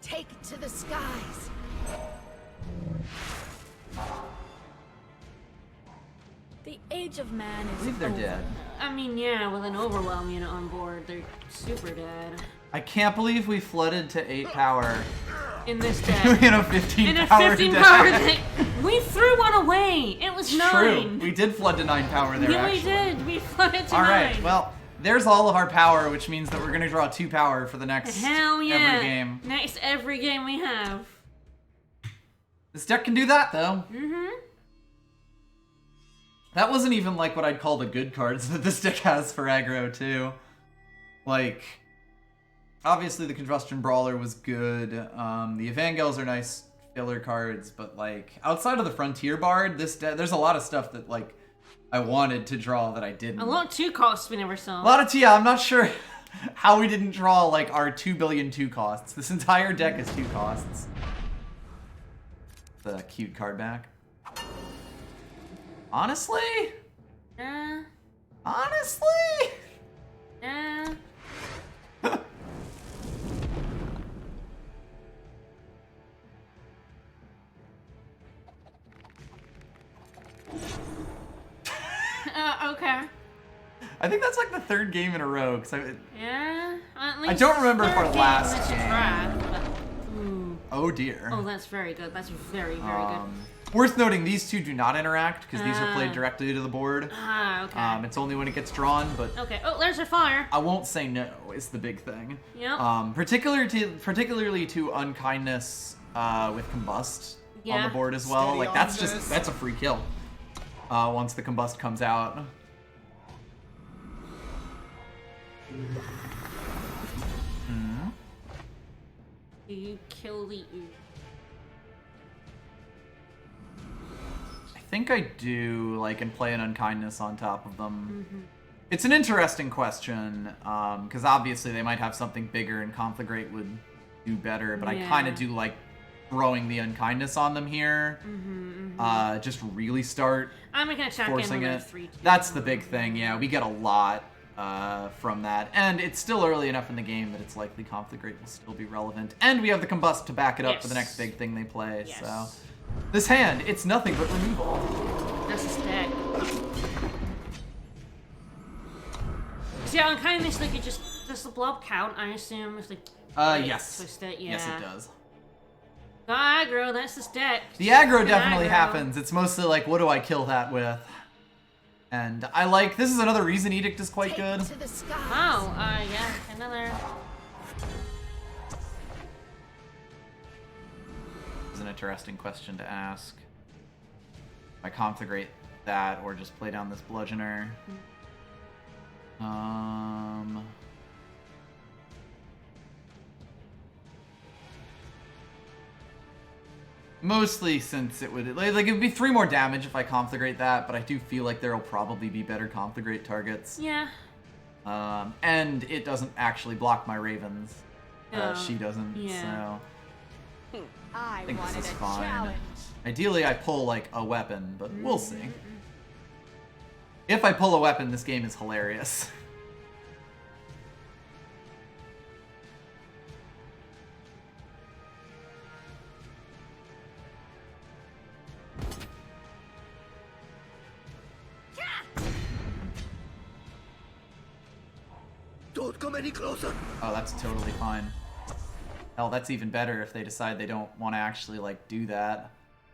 Take it to the skies. The age of man I is believe they're over. dead. I mean, yeah, with an Overwhelm unit on board, they're super dead. I can't believe we flooded to 8 power In this deck. in a 15 In a power 15 deck. power deck. We threw one away. It was 9. True. We did flood to 9 power there, Yeah, actually. we did. We flooded to All 9. right, well, there's all of our power, which means that we're going to draw 2 power for the next Hell yeah. every game. Next every game we have. This deck can do that, though. Mm-hmm. That wasn't even like what I'd call the good cards that this deck has for aggro, too. Like, obviously the Combustion Brawler was good. The Evangels are nice filler cards, but like, outside of the Frontier Bard, there's a lot of stuff that like I wanted to draw that I didn't. A lot of 2 costs we never saw. A lot of I'm not sure how we didn't draw like our 2 billion 2 costs. This entire deck is 2 costs. The cute card back. Honestly? Honestly? Okay. I think that's like the 3rd game in a row. Cause Yeah. At I don't remember if our third game last in this game- draft, but- Ooh. oh dear. Oh, that's very good. That's very, very good. Worth noting, these two do not interact because these are played Ah. directly to the board. Ah, okay. It's only when it gets drawn, but Okay. Oh, there's a fire. I won't say no is the big thing. Yep. Particularly to Unkindness with Combust on Yeah. the board as well. Steady Like on that's this. that's a free kill. Once the Combust comes out. Do you kill the ooze? I think I do, like, and play an Unkindness on top of them. It's an interesting question, because obviously they might have something bigger and Conflagrate would do better, but I kind of do like throwing the unkindness on them here. Just really start I'm gonna attack forcing in it. with a 3-2. That's the big thing, yeah. We get a lot from that. And it's still early enough in the game that it's likely Conflagrate will still be relevant. And we have the Combust to back it up for the next big thing they play, so... This hand, it's nothing but removal. That's a stack. See, on kindness, like, does the blob count, I assume, if they Yes. twist it? Yeah. Yes, it does. The aggro, that's the stack. The aggro Good definitely aggro. happens. It's mostly like, what do I kill that with? And I like, this is another reason Edict is quite Take good. to the skies. Oh, yeah, another... This is an interesting question to ask. I conflagrate that or just play down this bludgeoner. Mostly since it would like it would be 3 more damage if I conflagrate that, but I do feel like there'll probably be better conflagrate targets. Yeah. And it doesn't actually block my ravens. No. She doesn't. Yeah. So I think wanted this is a fine. challenge. Ideally, I pull like a weapon, but we'll see. If I pull a weapon, this game is hilarious. Don't come any closer. Oh, that's totally fine. Hell, that's even better if they decide they don't want to actually like do that.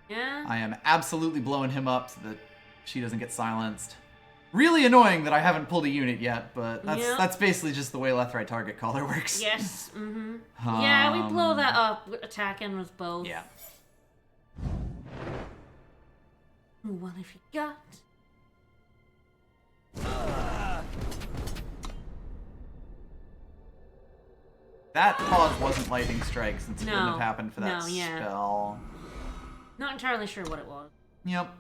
Yeah. I am absolutely blowing him up so that she doesn't get silenced. Really annoying that I haven't pulled a unit yet, but that's basically just the way left-right target caller works. Yes. Yeah, we blow that up, attacking with both. Yeah. What have you got? That pause wasn't lightning strike since it wouldn't No. have happened for that No, yeah. spell. Not entirely sure what it was. Yep.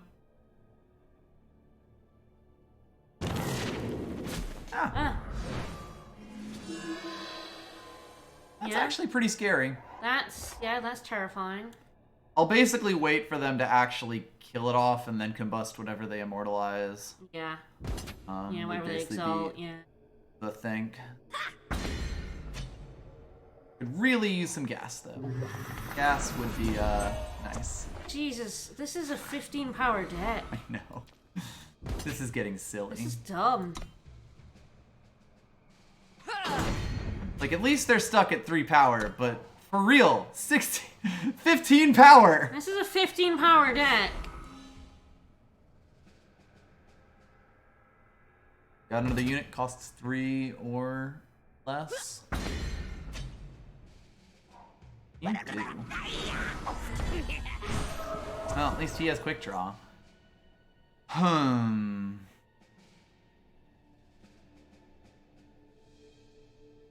Ah. That's Yeah. actually pretty scary. That's terrifying. I'll basically wait for them to actually kill it off and then combust whatever they immortalize. Yeah. Yeah, Would whatever they basically exalt, be yeah. the think. Could really use some gas though. Gas would be nice. Jesus, this is a 15 power deck. I know. This is getting silly. This is dumb. Like at least they're stuck at 3 power, but for real, 15 power. This is a 15 power deck. Got another unit, costs 3 or less. You do. Well, at least he has quick draw.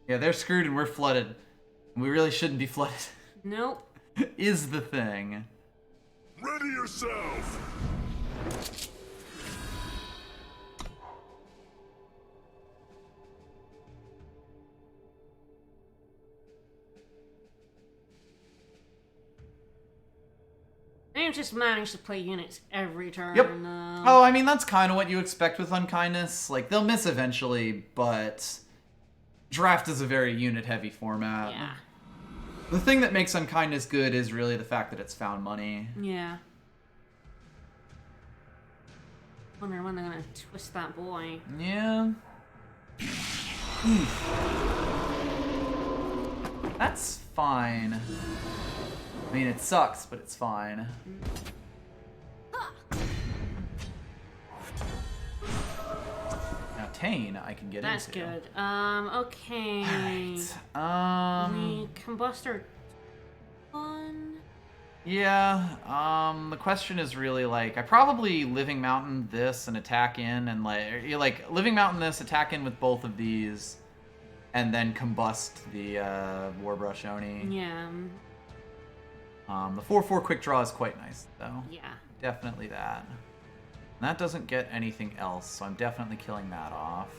Yeah, they're screwed and we're flooded. We really shouldn't be flooded. Nope. Is the thing. Ready yourself! They've just managed to play units every turn. Yep. Oh, I mean, that's kind of what you expect with Unkindness. Like, they'll miss eventually, but Draft is a very unit-heavy format. Yeah. The thing that makes Unkindness good is really the fact that it's found money. Yeah. Wonder when they're gonna twist that boy. Yeah. That's fine. I mean, it sucks, but it's fine. Now, Tane, I can get That's into. good. Okay. Alright. We combust our one. Yeah, the question is really like, I probably Living Mountain this and attack in and like Living Mountain this, attack in with both of these, and then combust the Warbrush Oni. Yeah. The 4/4 quick draw is quite nice though. Yeah. Definitely that. And that doesn't get anything else, so I'm definitely killing that off.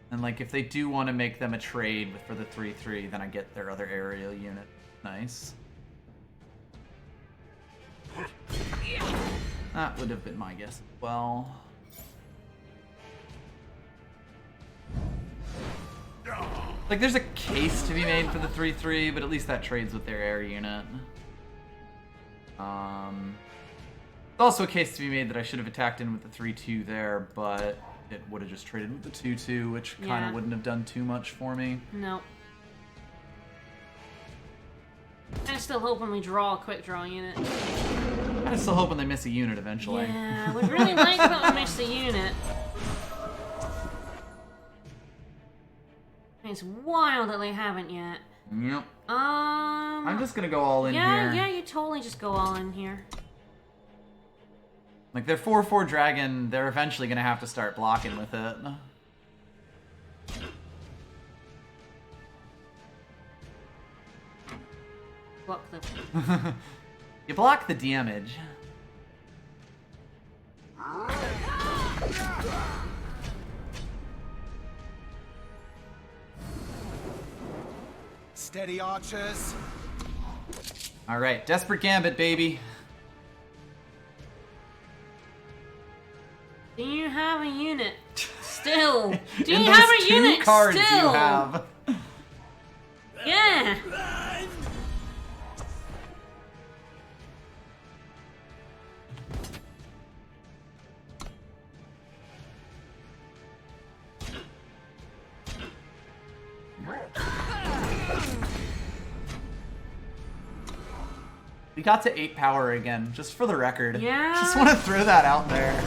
And like, if they do want to make them a trade for the 3/3, then I get their other aerial unit. Nice. That would have been my guess as well. Like, there's a case to be made for the 3/3, but at least that trades with their air unit. There's also a case to be made that I should have attacked in with the 3/2 there, but it would have just traded with the 2/2, which kind of wouldn't have done too much for me. Nope. I'm still hoping we draw a quick draw unit. I'm still hoping they miss a unit eventually. Yeah, I would really like that we missed a unit. It's wild that they haven't yet. Yep. I'm I'm just gonna go all in here. Yeah, you totally just go all in here. Like, their 4/4 dragon, they're eventually gonna have to start blocking with it. Block the... You block the damage. Steady, archers. Alright, Desperate Gambit, baby. Do you have a unit? Still. Do In you those have a two unit? cards Still. you have. Yeah. We got to 8 power again, just for the record. Yeah. Just want to throw that out there.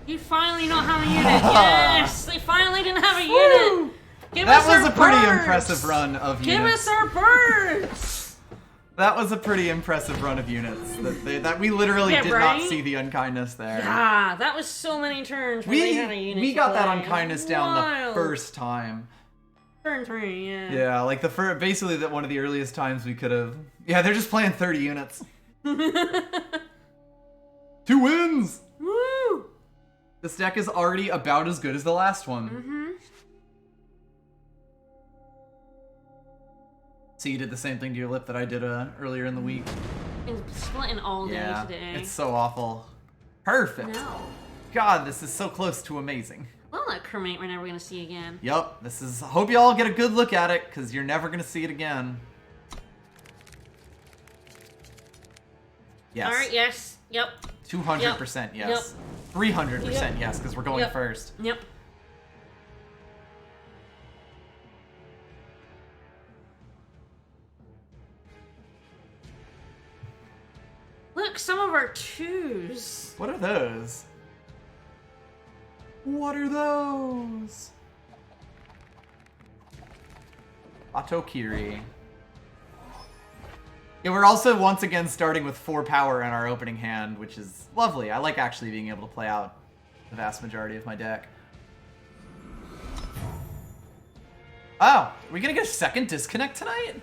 You finally don't have a unit. Yes, they finally didn't have a unit. Give us That was our a pretty birds. impressive run of Give units. us our birds. That was a pretty impressive run of units. That we literally Yeah, did right? not see the unkindness there. Ah, that was so many turns when they had a unit. We to got that play. unkindness down the Wild. first time. Turn 3, yeah. Yeah, like the first, basically that one of the earliest times we could have. Yeah, they're just playing 30 units. 2 wins. Woo! This deck is already about as good as the last one. Mm-hmm. So you did the same thing to your lip that I did earlier in the week. Been splitting all day Yeah, today. it's so awful. Perfect. No. God, this is so close to amazing. Well, that crewmate we're never gonna see again. Yup, this is. Hope y'all get a good look at it, because you're never gonna see it again. Yes. Alright, yes. Yep. 200% yes. 300% yes, because we're going Yep. first. Yep. Look, some of our 2s. What are those? What are those? Atokiri. Yeah, we're also once again starting with 4 power in our opening hand, which is lovely. I like actually being able to play out the vast majority of my deck. Oh, are we gonna get a second disconnect tonight?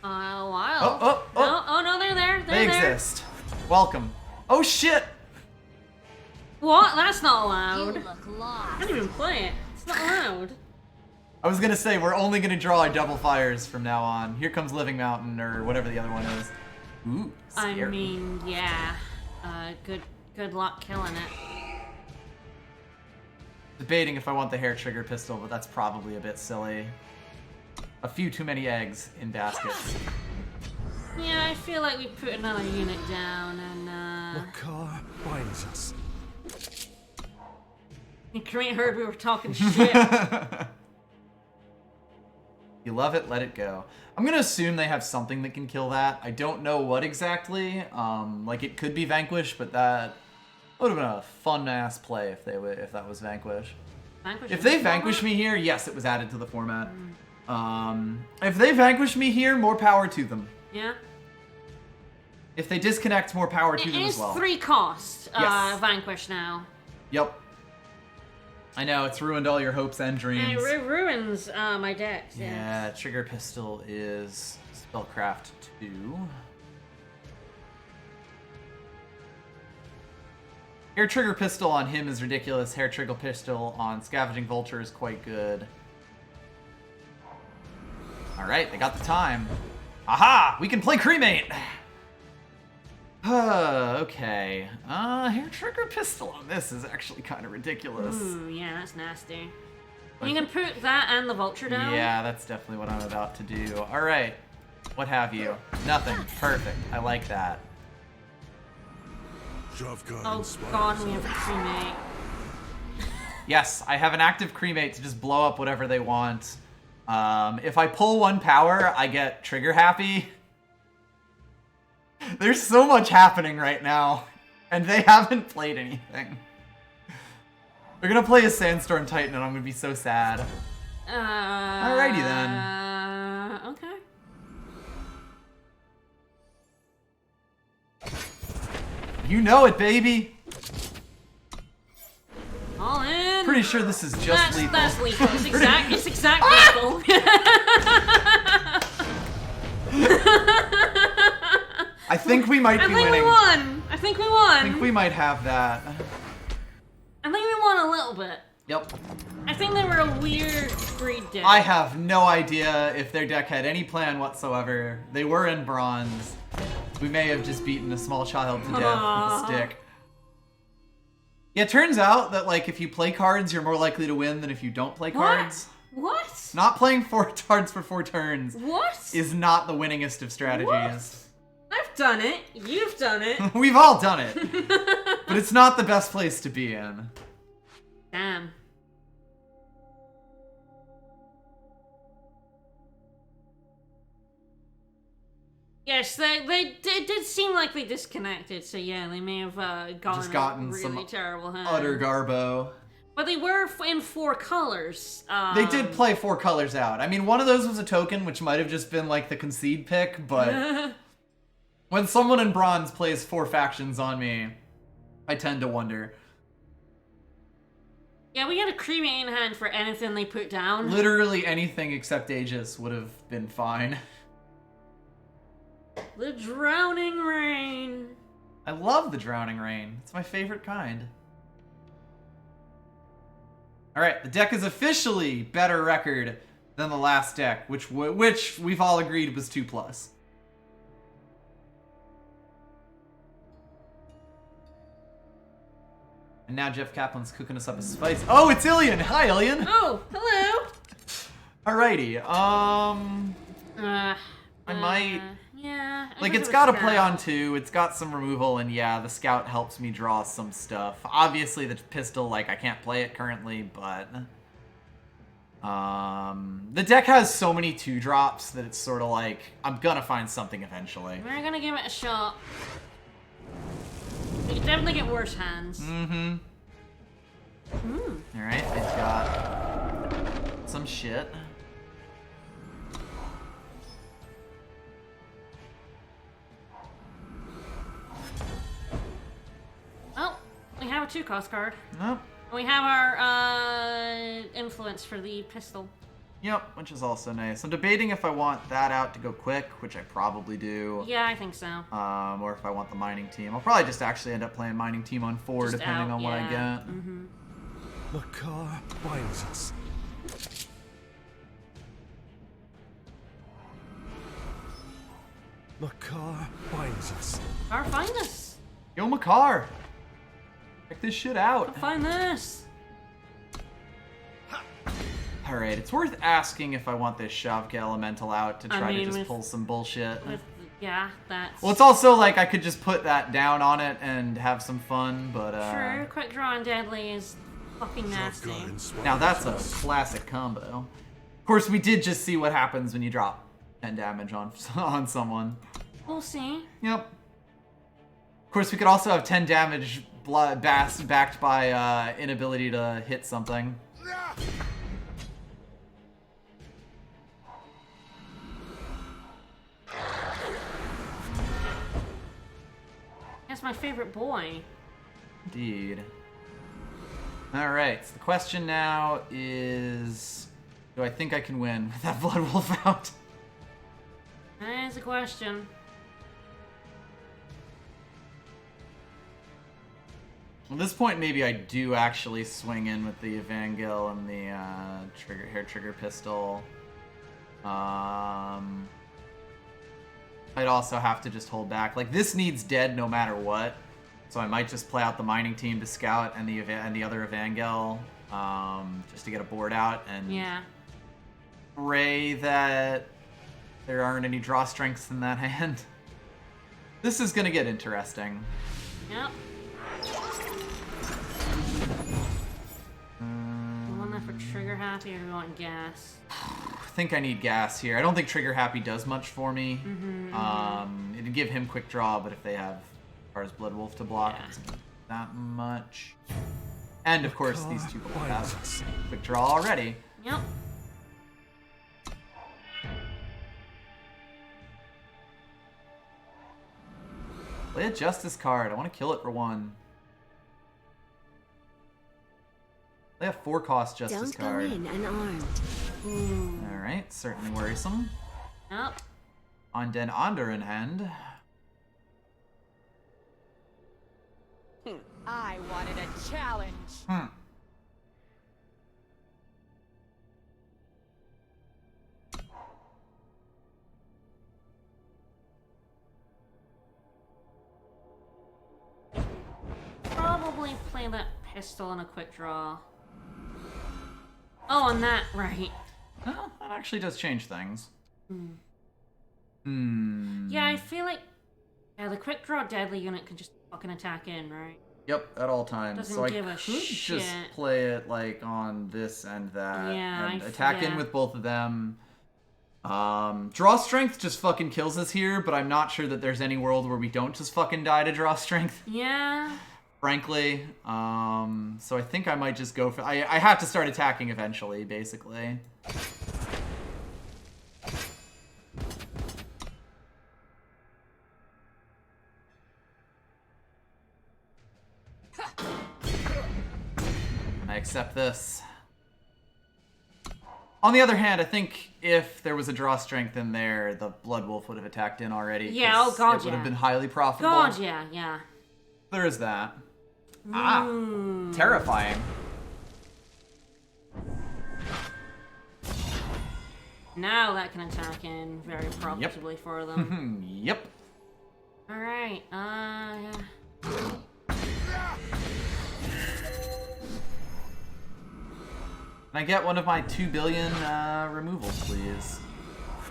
Wow. Oh, No, no, they're there. They're they there. exist. Welcome. Oh shit! What? That's not You allowed. look I lost. didn't even play it. It's not allowed. I was gonna say, we're only gonna draw our double fires from now on. Here comes Living Mountain, or whatever the other one is. Ooh, I scary. mean, yeah. Good luck killing it. Debating if I want the hair trigger pistol, but that's probably a bit silly. A few too many eggs in baskets. Yeah, I feel like we put another unit down and, Car binds us. Crewmate heard we were talking shit. You love it, let it go. I'm gonna assume they have something that can kill that. I don't know what exactly. Like it could be Vanquish, but that would have been a fun ass play if that was Vanquish. Vanquish If is they the vanquish format? me here, yes, it was added to the format. If they vanquish me here, more power to them. Yeah. If they disconnect, more power to It them is as well. 3 cost, Yes. Vanquish now. Yep. I know, it's ruined all your hopes and dreams. It ruins my decks. Yeah, Trigger Pistol is Spellcraft 2. Hair Trigger Pistol on him is ridiculous. Hair Trigger Pistol on Scavenging Vulture is quite good. Alright, they got the time. Aha! We can play Cremate! Okay. Hair Trigger Pistol on this is actually kind of ridiculous. Ooh, yeah, that's nasty. You can put that and the vulture down? Yeah, that's definitely what I'm about to do. Alright. What have you? Nothing. Perfect. I like that. Shavka Oh inspires god, we have a others. cremate. Yes, I have an active Cremate to just blow up whatever they want. If I pull 1 power, I get trigger happy. There's so much happening right now, and they haven't played anything. They're gonna play a Sandstorm Titan, and I'm gonna be so sad. Alrighty then. Okay. You know it, baby. All in. Pretty sure this is just lethal. That's lethal. It's exact lethal. I think we might be winning. I think we won. I think we might have that. I think we won a little bit. Yep. I think they were a weird breed deck. I have no idea if their deck had any plan whatsoever. They were in bronze. We may have just beaten a small child to death with a stick. Yeah, it turns out that, like, if you play cards, you're more likely to win than if you don't play cards. What? Not playing 4 cards for 4 turns What? is not the winningest of strategies. I've done it. You've done it. We've all done it. But it's not the best place to be in. Damn. Yes, it did seem like they disconnected, so yeah, they may have gotten some really terrible hand. Utter garbo. But they were in 4 colors. They did play 4 colors out. I mean, one of those was a token, which might have just been like the concede pick, but when someone in bronze plays 4 factions on me, I tend to wonder. Yeah, we had a cremate in hand for anything they put down. Literally anything except Aegis would have been fine. The Drowning Rain. I love the Drowning Rain. It's my favorite kind. Alright, the deck is officially better record than the last deck, which we've all agreed was 2+. And now Jeff Kaplan's cooking us up a spice. Oh, it's Ilian! Hi, Ilian! Oh, hello. Alrighty, I might... Yeah. I Like, guess it's it got a was play Scout. on 2, it's got some removal, and yeah, the Scout helps me draw some stuff. Obviously, the pistol, like, I can't play it currently, but... the deck has so many 2-drops that it's sort of like, I'm gonna find something eventually. We're gonna give it a shot. We could definitely get worse hands. Mm-hmm. Alright, I've got some shit. Oh, we have a 2-cost card. Nope. We have our influence for the pistol. Yep, which is also nice. I'm debating if I want that out to go quick, which I probably do. Yeah, I think so. Or if I want the mining team. I'll probably just actually end up playing mining team on 4, Just depending out, on what I yeah. get. Mm-hmm. Makar binds us. Makar binds us. Or find this. Yo, Makar! Check this shit out. Find this. Alright, it's worth asking if I want this Shavka Elemental out to try to just with- pull some bullshit. Yeah, that's... Well, it's also like I could just put that down on it and have some fun, but True, quick draw and deadly is fucking nasty. Shavka inspires now that's a us. classic combo. Of course, we did just see what happens when you drop 10 damage on on someone. We'll see. Yep. Of course, we could also have 10 damage backed by inability to hit something. That's my favorite boy. Indeed. Alright, so the question now is... Do I think I can win with that Blood Wolf out? That's a question. At this point, maybe I do actually swing in with the Evangel and the hair trigger pistol. I'd also have to just hold back. Like, this needs dead no matter what, so I might just play out the mining team to scout and the other Evangel, just to get a board out and pray that there aren't any draw strengths in that hand. This is gonna get interesting. Yep. You want that for trigger happy or do you want gas? I think I need gas here. I don't think Trigger Happy does much for me. It'd give him quick draw, but if they have Car's Blood Wolf to block, it's not that much. And of course, these two both have quick draw already. Yep. Play a Justice card. I want to kill it for 1. Play a 4-cost Justice card. Don't go in unarmed. Alright, certainly worrisome. Yep. On Den Onder in hand. I wanted a challenge. Probably play that pistol and a quick draw. Oh, on that, right. Well, that actually does change things. Yeah, I feel like the quick draw deadly unit can just fucking attack in, right? Yep, at all times. Doesn't so I give a could shit. just play it like on this and that, Yeah, and I attack in with both of them. Draw strength just fucking kills us here, but I'm not sure that there's any world where we don't just fucking die to draw strength. Yeah. Frankly, so I think I might just go for... I have to start attacking eventually, basically. I accept this. On the other hand, I think if there was a draw strength in there, the Blood Wolf would have attacked in already. Yeah, oh god, it would have been highly profitable. God, yeah. There is that. Ah, terrifying. Now that can attack in very profitably for them. Yep. Alright, yeah. Can I get one of my 2 billion removals, please?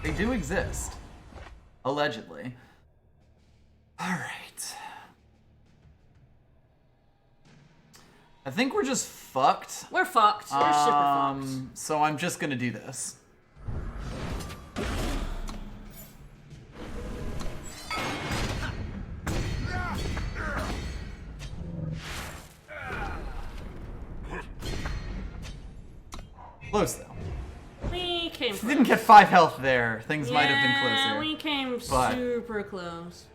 They do exist. Allegedly. Alright. I think we're just fucked. We're fucked. We're super fucked. So I'm just gonna do this. Close though. We came If close. we didn't get 5 health there, things might have been closer. Yeah, we came but- super close.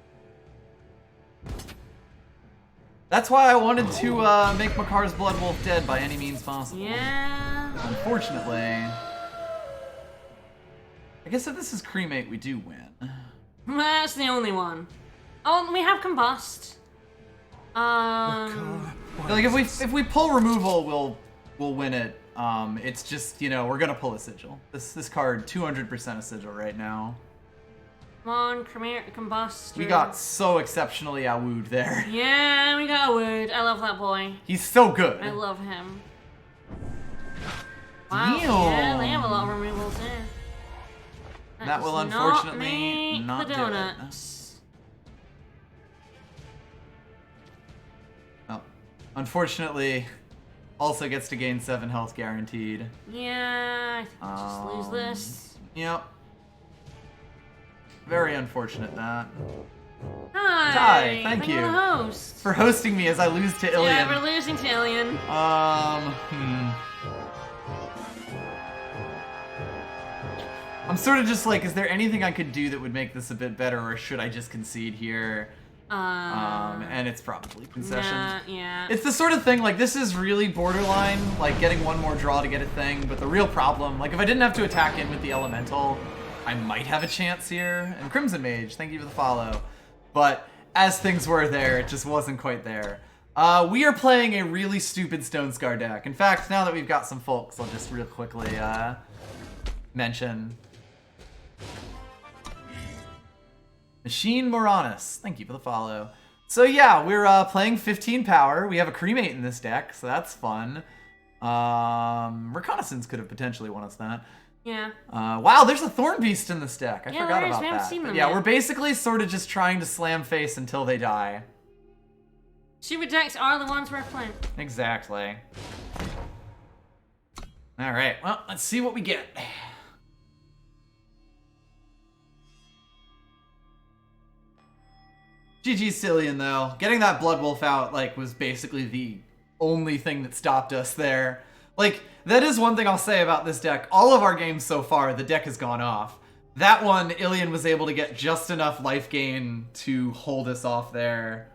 That's why I wanted to make Makar's Blood Wolf dead by any means possible. Yeah. Unfortunately, I guess if this is cremate, we do win. That's the only one. Oh, and we have combust. Like if we pull removal, we'll win it. It's just, you know, we're gonna pull a sigil. This card 200% a sigil right now. Come on, combust. We got so exceptionally outwooed there. Yeah, we got a wood. I love that boy. He's so good. I love him. Wow. Damn. Yeah, they have a lot of removals there. That will does unfortunately not not make do the it. donuts. Well, unfortunately, also gets to gain 7 health guaranteed. Yeah, I think we'll just lose this. Yep. Very unfortunate that. Hi. Ty, thank you. you. The host. For hosting me as I lose to Ilian. Yeah, we're losing to Ilian. I'm sort of just like, is there anything I could do that would make this a bit better, or should I just concede here? And it's probably concession. Yeah. It's the sort of thing, like, this is really borderline, like, getting one more draw to get a thing, but the real problem, like, if I didn't have to attack in with the Elemental, I might have a chance here. And Crimson Mage, thank you for the follow. But as things were there, it just wasn't quite there. We are playing a really stupid Stone Scar deck. In fact, now that we've got some folks, I'll just real quickly mention. Machine Moranis, thank you for the follow. So yeah, we're playing 15 power. We have a cremate in this deck, so that's fun. Reconnaissance could have potentially won us that. Yeah. Wow, there's a Thorn Beast in this deck. I forgot there is. about We haven't that. seen But them yeah, yet. we're basically sort of just trying to slam face until they die. Super decks are the ones we're playing. Exactly. All right, well, let's see what we get. GG's Cillian, though. Getting that Blood Wolf out, like, was basically the only thing that stopped us there. Like, that is one thing I'll say about this deck. All of our games so far, the deck has gone off. That one, Ilian was able to get just enough life gain to hold us off there.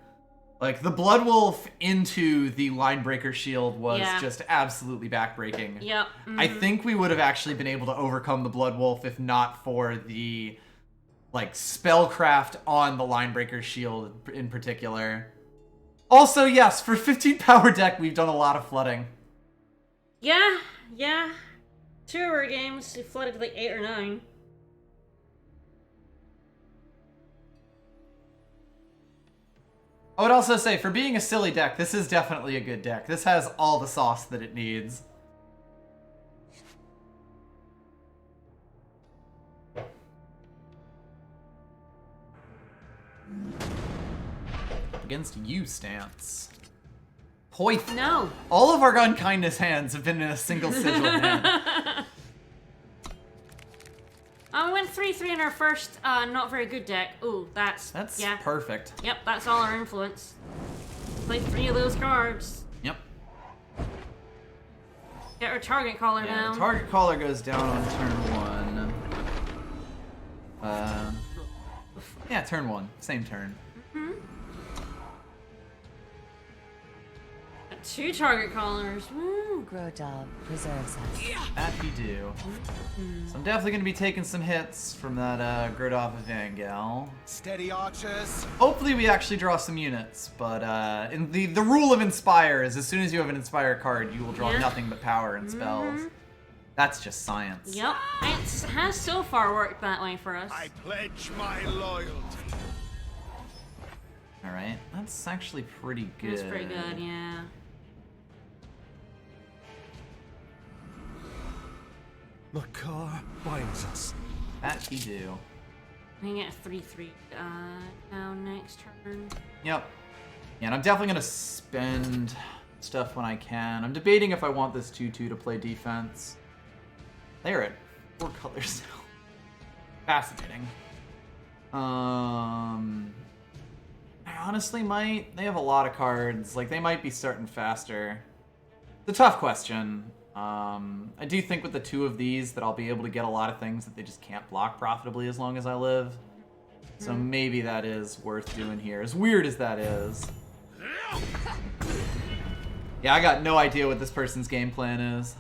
Like, the Blood Wolf into the Linebreaker Shield was just absolutely backbreaking. Yep. I think we would have actually been able to overcome the Blood Wolf if not for the, like, spellcraft on the Linebreaker Shield in particular. Also, yes, for 15 power deck, we've done a lot of flooding. Yeah. 2 of our games, we flooded like 8 or 9. I would also say, for being a silly deck, this is definitely a good deck. This has all the sauce that it needs. Against you, Stance. Poith. No. All of our unkindness hands have been in a single sigil hand. We went 3-3 in our first not very good deck. Ooh, that's Perfect. Yep, that's all our influence. Play 3 of those cards. Yep. Get our target caller Yeah, down. the target caller goes down on turn 1. Yeah, turn 1. Same turn. 2 target callers. Woo. Grodov preserves us. That we do. So I'm definitely going to be taking some hits from that Grodov Evangel. Steady, archers. Hopefully we actually draw some units, but in the rule of Inspire is as soon as you have an Inspire card, you will draw nothing but power and spells. That's just science. Yep, it has so far worked that way for us. I pledge my loyalty. Alright, that's actually pretty good. That's pretty good, yeah. Makar binds us. That he do. We can get a 3-3 now next turn. Yep. Yeah, and I'm definitely going to spend stuff when I can. I'm debating if I want this 2-2 to play defense. They're at 4 colors now. Fascinating. I honestly might. They have a lot of cards. Like, they might be starting faster. It's a tough question. I do think with the 2 of these that I'll be able to get a lot of things that they just can't block profitably as long as I live. So maybe that is worth doing here, as weird as that is. Yeah, I got no idea what this person's game plan is.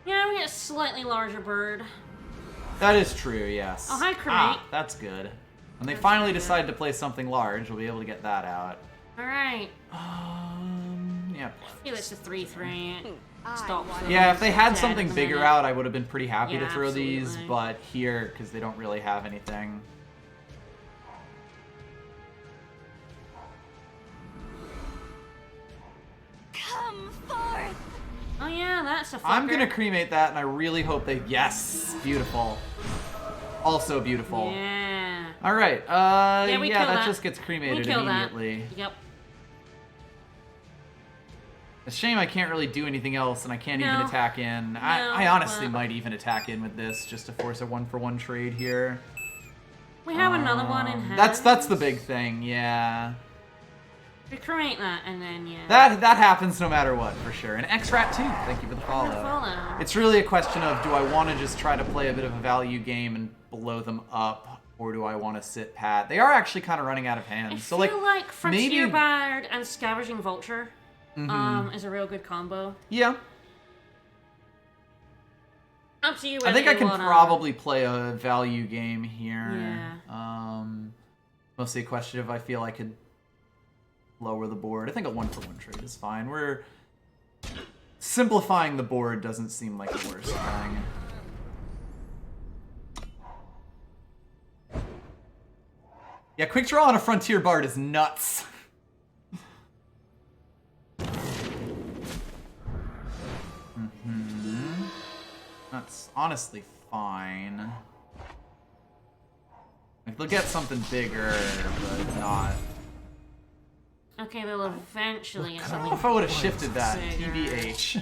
Yeah, we get a slightly larger bird. That is true, yes. Oh, hi, Cremate. That's good. When they finally decide to play something large, we'll be able to get that out. Alright. Yeah. I feel it's a 3-3. Stops them. Yeah, if they had Dead something at the bigger minute. out, I would have been pretty happy to Yeah, throw these, absolutely. but here, because they don't really have anything. Come forth! Oh yeah, that's a fucker. I'm gonna cremate that, and I really hope they... Yes! Beautiful. Also beautiful. Yeah. Alright, Yeah, we kill that that. just gets We cremated kill that. immediately. Yep. It's a shame I can't really do anything else, and I can't even No. attack in. I honestly might even attack in with this, just to force a 1-for-1 trade here. We have another one in hand. That's the big thing, yeah. We cremate that, and then, yeah. That happens no matter what, for sure. And X-Rat too, thank you for the follow. Follow. It's really a question of, do I want to just try to play a bit of a value game and blow them up, or do I want to sit pat? They are actually kind of running out of I hands. feel So like Frontier maybe- Bard and Scavenging Vulture is a real good combo. yeah. Up to you. I whether think I you can wanna- probably play a value game here. Yeah. Mostly a question of I feel I could lower the board. I think a 1-for-1 trade is fine. We're simplifying the board doesn't seem like the worst thing. Yeah, quick draw on a Frontier Bard is nuts. That's honestly fine. Like, they'll get something bigger, but not. Okay, they'll eventually get I don't something. know if I would have shifted that. bigger. TBH.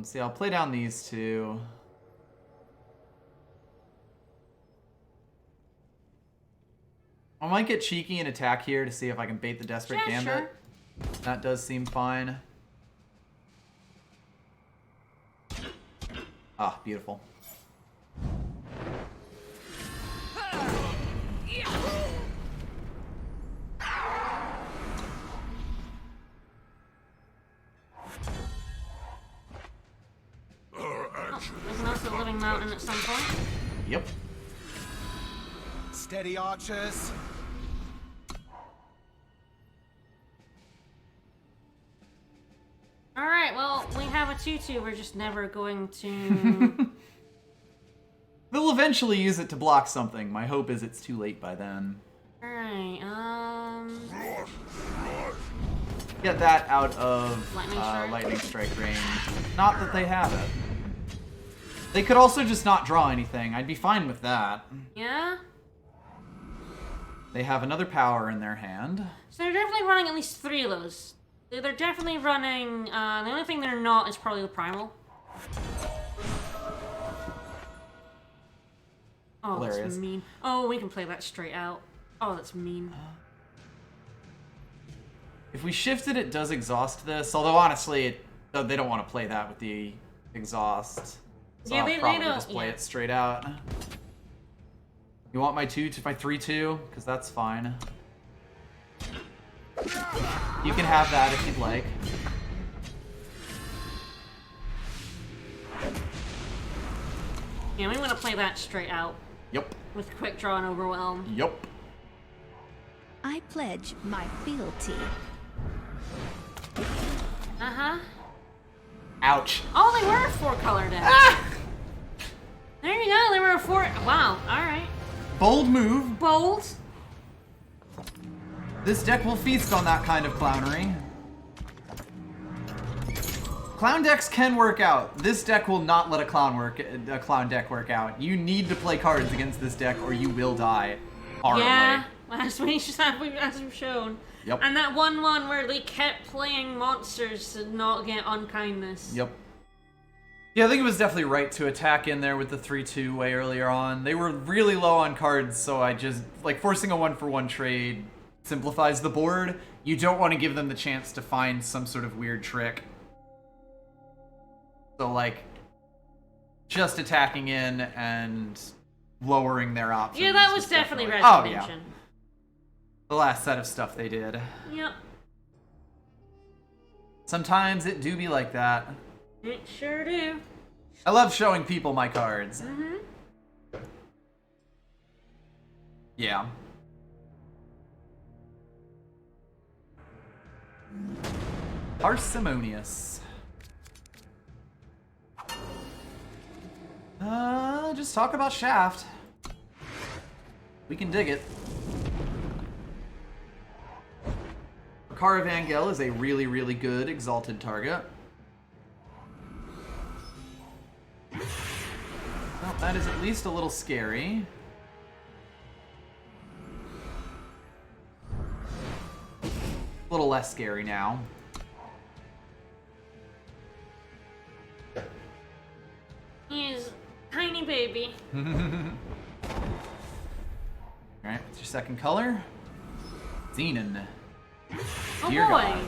See, I'll play down these two. I might get cheeky and attack here to see if I can bait the Desperate Yeah, Gambit. sure. That does seem fine. Ah, beautiful. There's also a living mountain at some point. Yep. Steady, archers. Alright, well, we have a 2-2. We're just never going to... They'll eventually use it to block something. My hope is it's too late by then. Alright, Get that out of Lightning Strike? Lightning Strike range. Not that they have it. They could also just not draw anything. I'd be fine with that. Yeah? They have another power in their hand. So they're definitely running at least 3 of those. They're definitely running... the only thing they're not is probably the Primal. Oh, Hilarious. that's mean. Oh, we can play that straight out. Oh, that's mean. If we shifted, it does exhaust this. Although, honestly, they don't want to play that with the exhaust. So Yeah, I'll they probably don't- just play yeah. it straight out. You want my 3-2? Because that's fine. You can have that if you'd like. Yeah, we want to play that straight out Yep. with Quick Draw and Overwhelm. Yep. I pledge my fealty. Uh-huh. Ouch. Oh, they were a 4-color deck. Ah! There you go, they were a 4... Wow, alright. Bold move. Bold. This deck will feast on that kind of clownery. Clown decks can work out. This deck will not let a clown deck work out. You need to play cards against this deck or you will die horribly. Yeah, as we've shown. Yep. And that 1-1 where they kept playing monsters to not get unkindness. Yep. Yeah, I think it was definitely right to attack in there with the 3-2 way earlier on. They were really low on cards, so I just, like, forcing a 1-for-1 trade simplifies the board. You don't want to give them the chance to find some sort of weird trick. So, like, just attacking in and lowering their options. Yeah, that was definitely Oh, yeah. Resolution. The last set of stuff they did. Yep. Sometimes it do be like that. It sure do. I love showing people my cards. Mm-hmm. Yeah. Parsimonious. Just talk about Shaft. We can dig it. Caravangel is a really, really good exalted target. Well, that is at least a little scary. A little less scary now. He is tiny baby. Alright, what's your second color? Xenon. Oh Dear boy. God.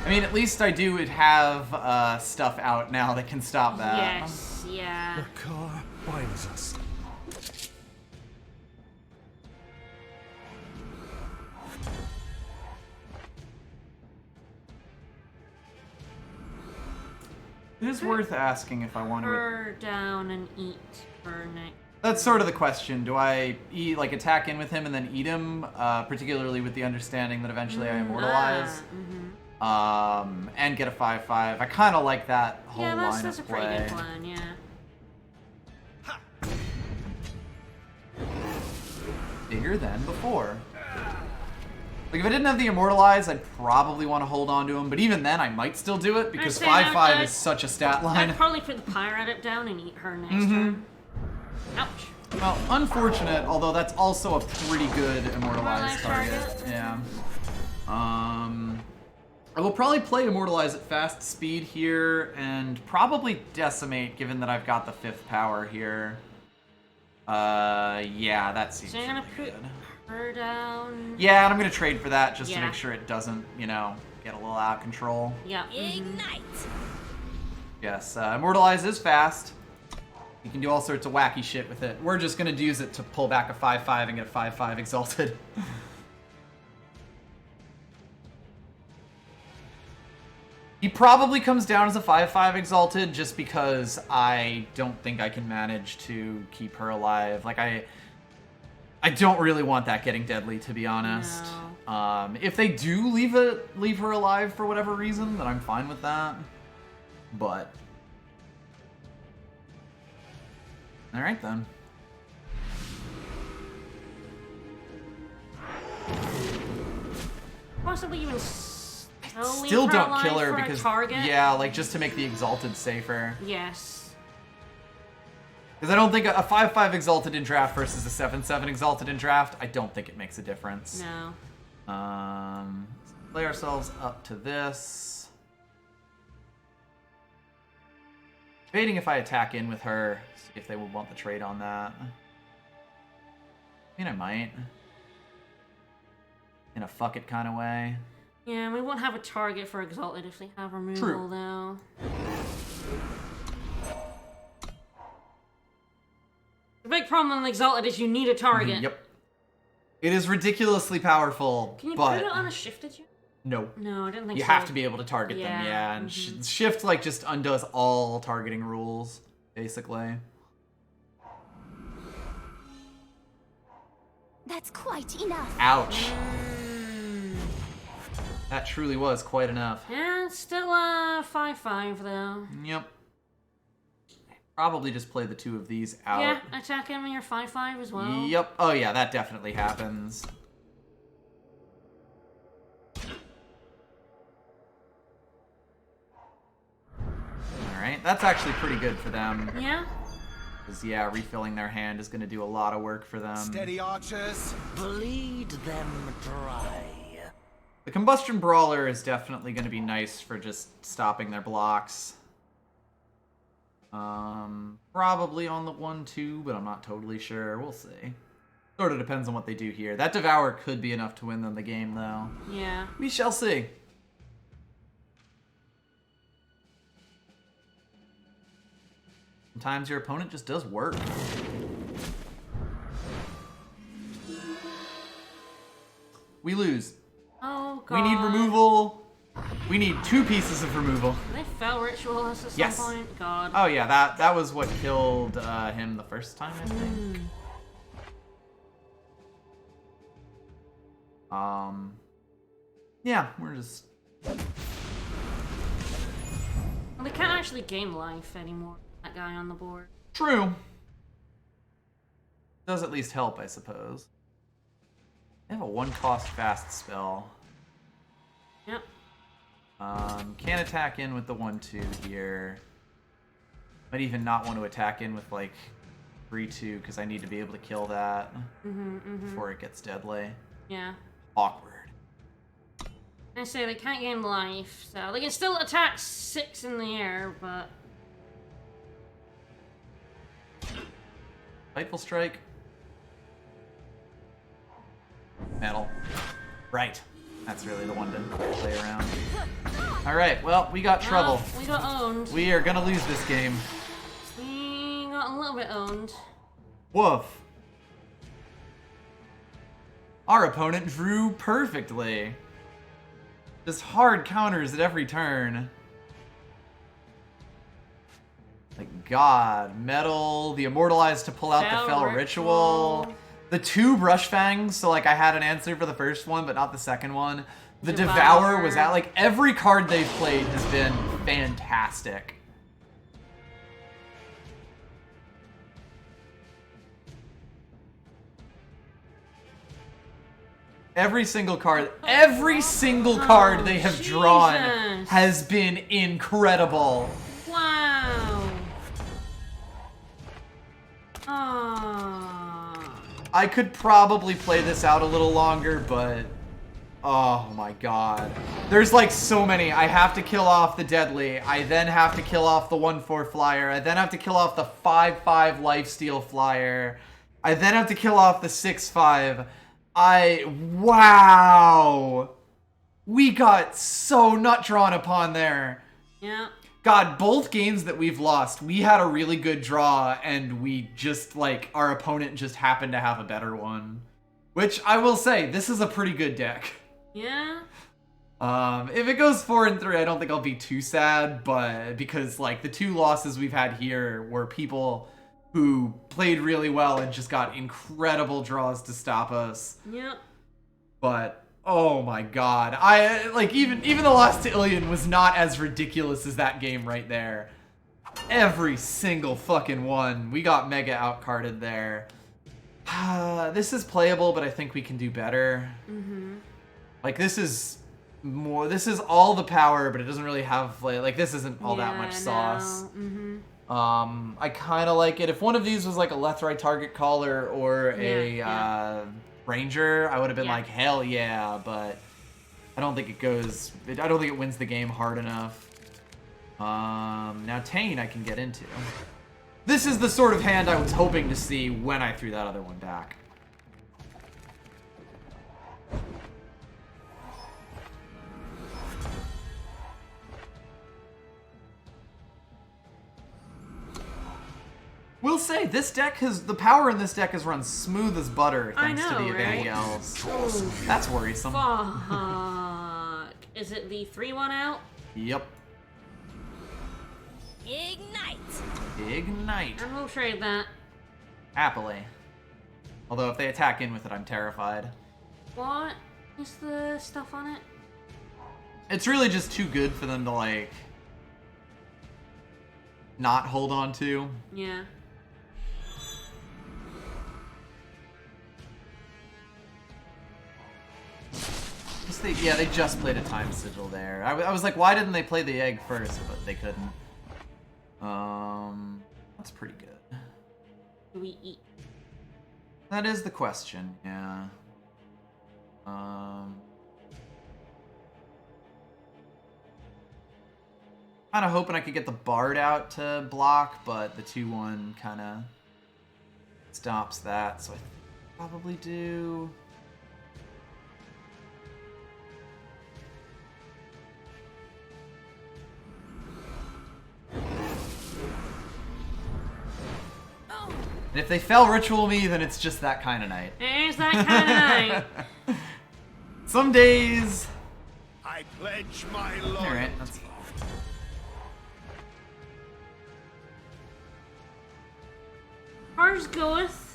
I mean, at least I do have stuff out now that can stop that. Yes, yeah. The car binds us. It is worth asking if I want to. her down and eat her next. That's sort of the question. Do I eat, like, attack in with him and then eat him? Particularly with the understanding that eventually I immortalize. And get a 5/5. I kind of like that whole Yeah, line that's of a pretty play. good plan, yeah. Bigger than before. Like, if I didn't have the immortalize, I'd probably want to hold on to him. But even then, I might still do it because say 5/5 I'd- is such a stat line. I'd probably put the pirate adept down and eat her next Mm-hmm. turn. Ouch. Well, unfortunate, although that's also a pretty good immortalized Immortalized target. Yeah. I will probably play immortalize at fast speed here and probably decimate, given that I've got the 5th power here. Yeah, that seems So you're gonna really put good. her down. Yeah, and I'm gonna trade for that just to Yeah. make sure it doesn't, you know, get a little out of control. Yeah. Ignite! Yes, immortalize is fast. You can do all sorts of wacky shit with it. We're just gonna use it to pull back a 5/5 and get a 5/5 exalted. He probably comes down as a 5/5 exalted just because I don't think I can manage to keep her alive. Like I don't really want that getting deadly, to be honest. If they do leave her alive for whatever reason, then I'm fine with that. But all right then. Possibly even Still don't kill her because target. yeah, like just to make the exalted safer. Yes. Because I don't think a 5/5 exalted in draft versus a 7/7 exalted in draft, I don't think it makes a difference. No. Let's play ourselves up to this. Debating if I attack in with her, see if they would want the trade on that. I mean, I might. In a fuck it kind of way. Yeah, we won't have a target for Exalted if they have removal, True. though. The big problem with Exalted is you need a target. Yep. It is ridiculously powerful, Can you but put it on a shifted unit? no. No, I didn't think You so. have to be able to target them, Yeah, yeah. And shift like just undoes all targeting rules, basically. That's quite enough. Ouch. That truly was quite enough. Yeah, it's still a 5/5 though. Yep. Probably just play the two of these out. Yeah, attack him in your 5/5 as well. Yep. Oh yeah, that definitely happens. Alright, that's actually pretty good for them. Yeah? Because, yeah, refilling their hand is going to do a lot of work for them. Steady, archers. Bleed them dry. The Combustion Brawler is definitely going to be nice for just stopping their blocks. Probably on the 1-2, but I'm not totally sure. We'll see. Sort of depends on what they do here. That Devour could be enough to win them the game, though. Yeah. We shall see. Sometimes your opponent just does work. We lose. Oh god. We need removal. We need 2 pieces of removal. They fell ritual us at some Yes. point. God. Oh yeah, that was what killed him the first time, I think. Yeah, we're just... Well, they can't actually gain life anymore. That guy on the board. True. Does at least help, I suppose. They have a 1-cost fast spell. Yep. Can attack in with the 1-2 here. Might even not want to attack in with like 3-2 because I need to be able to kill that before it gets deadly. Yeah. Awkward. I say they can't gain life, so they can still attack 6 in the air, but Fightful Strike. Metal. Right. That's really the one to play around. Alright, well, we got trouble. well, we got owned. We are gonna lose this game. We got a little bit owned. Woof. Our opponent drew perfectly. Just hard counters at every turn. Like, God, metal, the immortalized to pull out the fell ritual. The 2 brush fangs, so like I had an answer for the first one, but not the second one. The Devour was out. Like, every card they've played has been fantastic. Every single card they have drawn has been incredible. Wow. Oh. I could probably play this out a little longer, but oh my god. There's like so many. I have to kill off the Deadly. I then have to kill off the 1/4 flyer. I then have to kill off the 5/5 lifesteal flyer. I then have to kill off the 6/5. Wow. We got so nut drawn upon there. Yeah. God, both games that we've lost, we had a really good draw, and we just, like, our opponent just happened to have a better one. Which, I will say, this is a pretty good deck. Yeah? If it goes 4-3, I don't think I'll be too sad, but because, like, the 2 losses we've had here were people who played really well and just got incredible draws to stop us. Yep. But oh my god. I like even the loss to Ilion was not as ridiculous as that game right there. Every single fucking one. We got mega outcarded there. This is playable, but I think we can do better. Like this is all the power, but it doesn't really have like this isn't all that much sauce. I kind of like it. If one of these was like a Lethrai target caller or a Ranger, I would have been like, hell yeah, but I don't think it goes, I don't think it wins the game hard enough. Now Tane I can get into. This is the sort of hand I was hoping to see when I threw that other one back. Will say, this deck the power in this deck has run smooth as butter thanks to the right? Evangels. That's worrisome. Fuck. Is it the 3-1 out? Yep. Ignite. And we'll trade that. Happily. Although if they attack in with it, I'm terrified. What is the stuff on it? It's really just too good for them to, like, not hold on to. Yeah. They just played a Time Sigil there. I was like, why didn't they play the egg first? But they couldn't. That's pretty good. Do we eat? That is the question, yeah. Kind of hoping I could get the Bard out to block, but the 2/1 kind of stops that, so I probably do. And if they fell ritual me, then it's just that kind of night. There's that kind of night. Some days. I pledge my loyalty. Alright, that's fine. Ours goeth.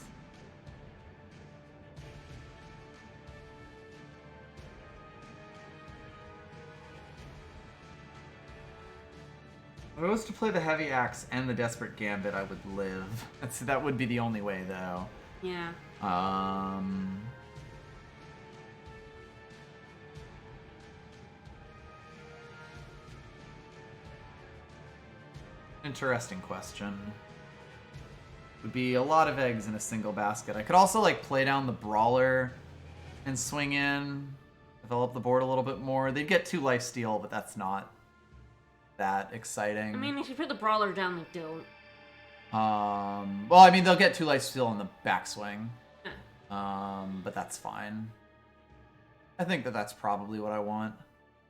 If I was to play the Heavy Axe and the Desperate Gambit, I would live. That would be the only way, though. Yeah. Interesting question. Would be a lot of eggs in a single basket. I could also, like, play down the Brawler and swing in, develop the board a little bit more. They'd get 2 lifesteal, but that's not that exciting. I mean, if you put the Brawler down, they don't. Well, I mean, they'll get 2 lifesteal in the backswing. But that's fine. I think that's probably what I want.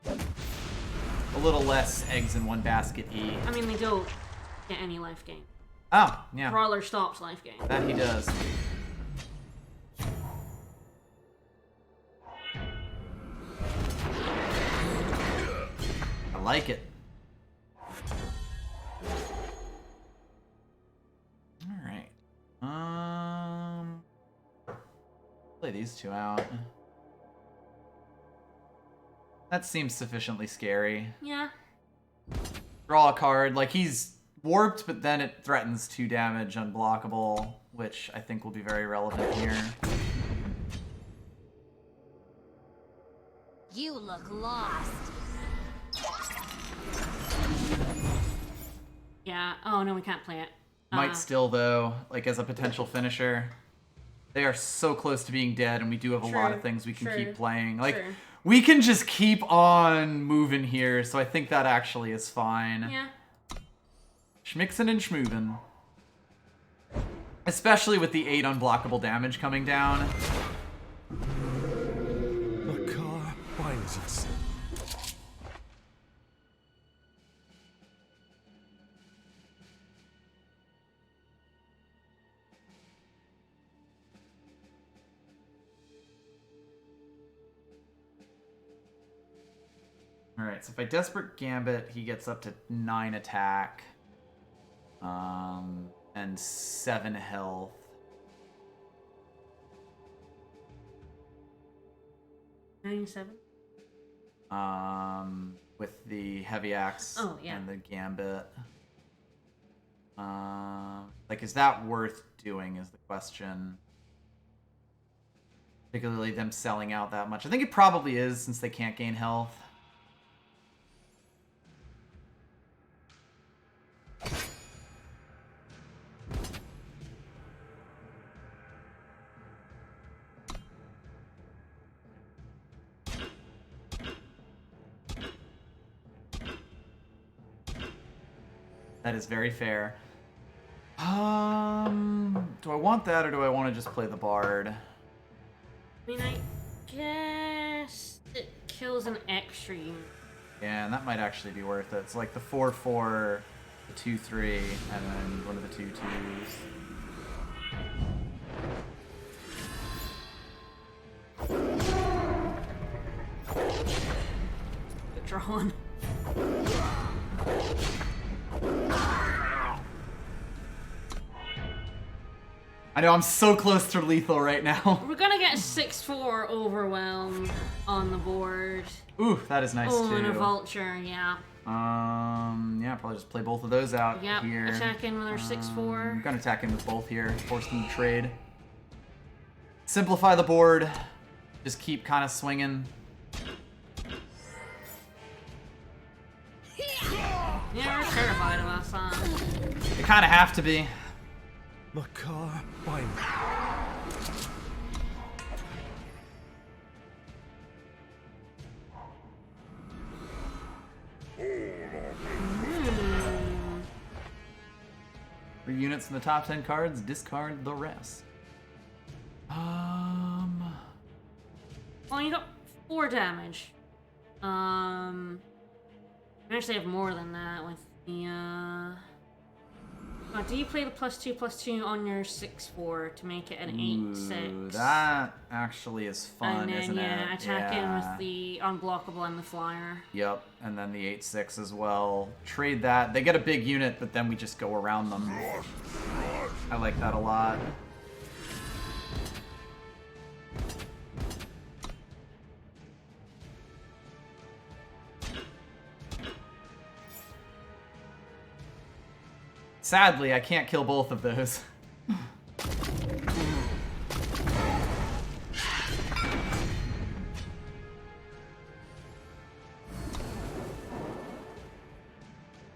A little less eggs in one basket E. I mean, they don't get any life gain. Oh, yeah. Brawler stops life gain. That he does. I like it. Play these two out. That seems sufficiently scary. Yeah. Draw a card. Like, he's warped, but then it threatens 2 damage unblockable, which I think will be very relevant here. You look lost. Yeah. Oh, no, we can't play it. Might still, though, like, as a potential finisher. They are so close to being dead, and we do have a lot of things we can keep playing. Like, we can just keep on moving here, so I think that actually is fine. Yeah. Schmixin' and schmoovin'. Especially with the 8 unblockable damage coming down. Makar binds us. Alright, so if I Desperate Gambit, he gets up to 9 attack. And 7 health. $97. With the Heavy Axe Oh, yeah. and the Gambit. Like, is that worth doing is the question. Particularly them selling out that much. I think it probably is, since they can't gain health. That is very fair. Do I want that, or do I want to just play the Bard? I mean, I guess it kills an extra unit. Yeah, and that might actually be worth it. It's like the 4/4, the 2/3, and then one of the 2/2s. Good drawn. I know, I'm so close to lethal right now. We're gonna get 6/4 overwhelmed on the board. Ooh, that is nice Oh, too. and a vulture, yeah. Yeah, probably just play both of those out Yep, here. attack in with our 6/4. I'm gonna attack in with both here, force them to trade. Simplify the board. Just keep kind of swinging. Yeah, we're terrified of us, huh? They kind of have to be. Makar binds. For units in the top 10 cards, discard the rest. Well, you got 4 damage. I actually have more than that with the, Oh, do you play the +2/+2 on your 6/4 to make it an 8/6? Ooh, that actually is fun, and then, isn't yeah, it? attack in with the unblockable and the flyer. Yep, and then the 8/6 as well. Trade that. They get a big unit, but then we just go around them. I like that a lot. Sadly, I can't kill both of those.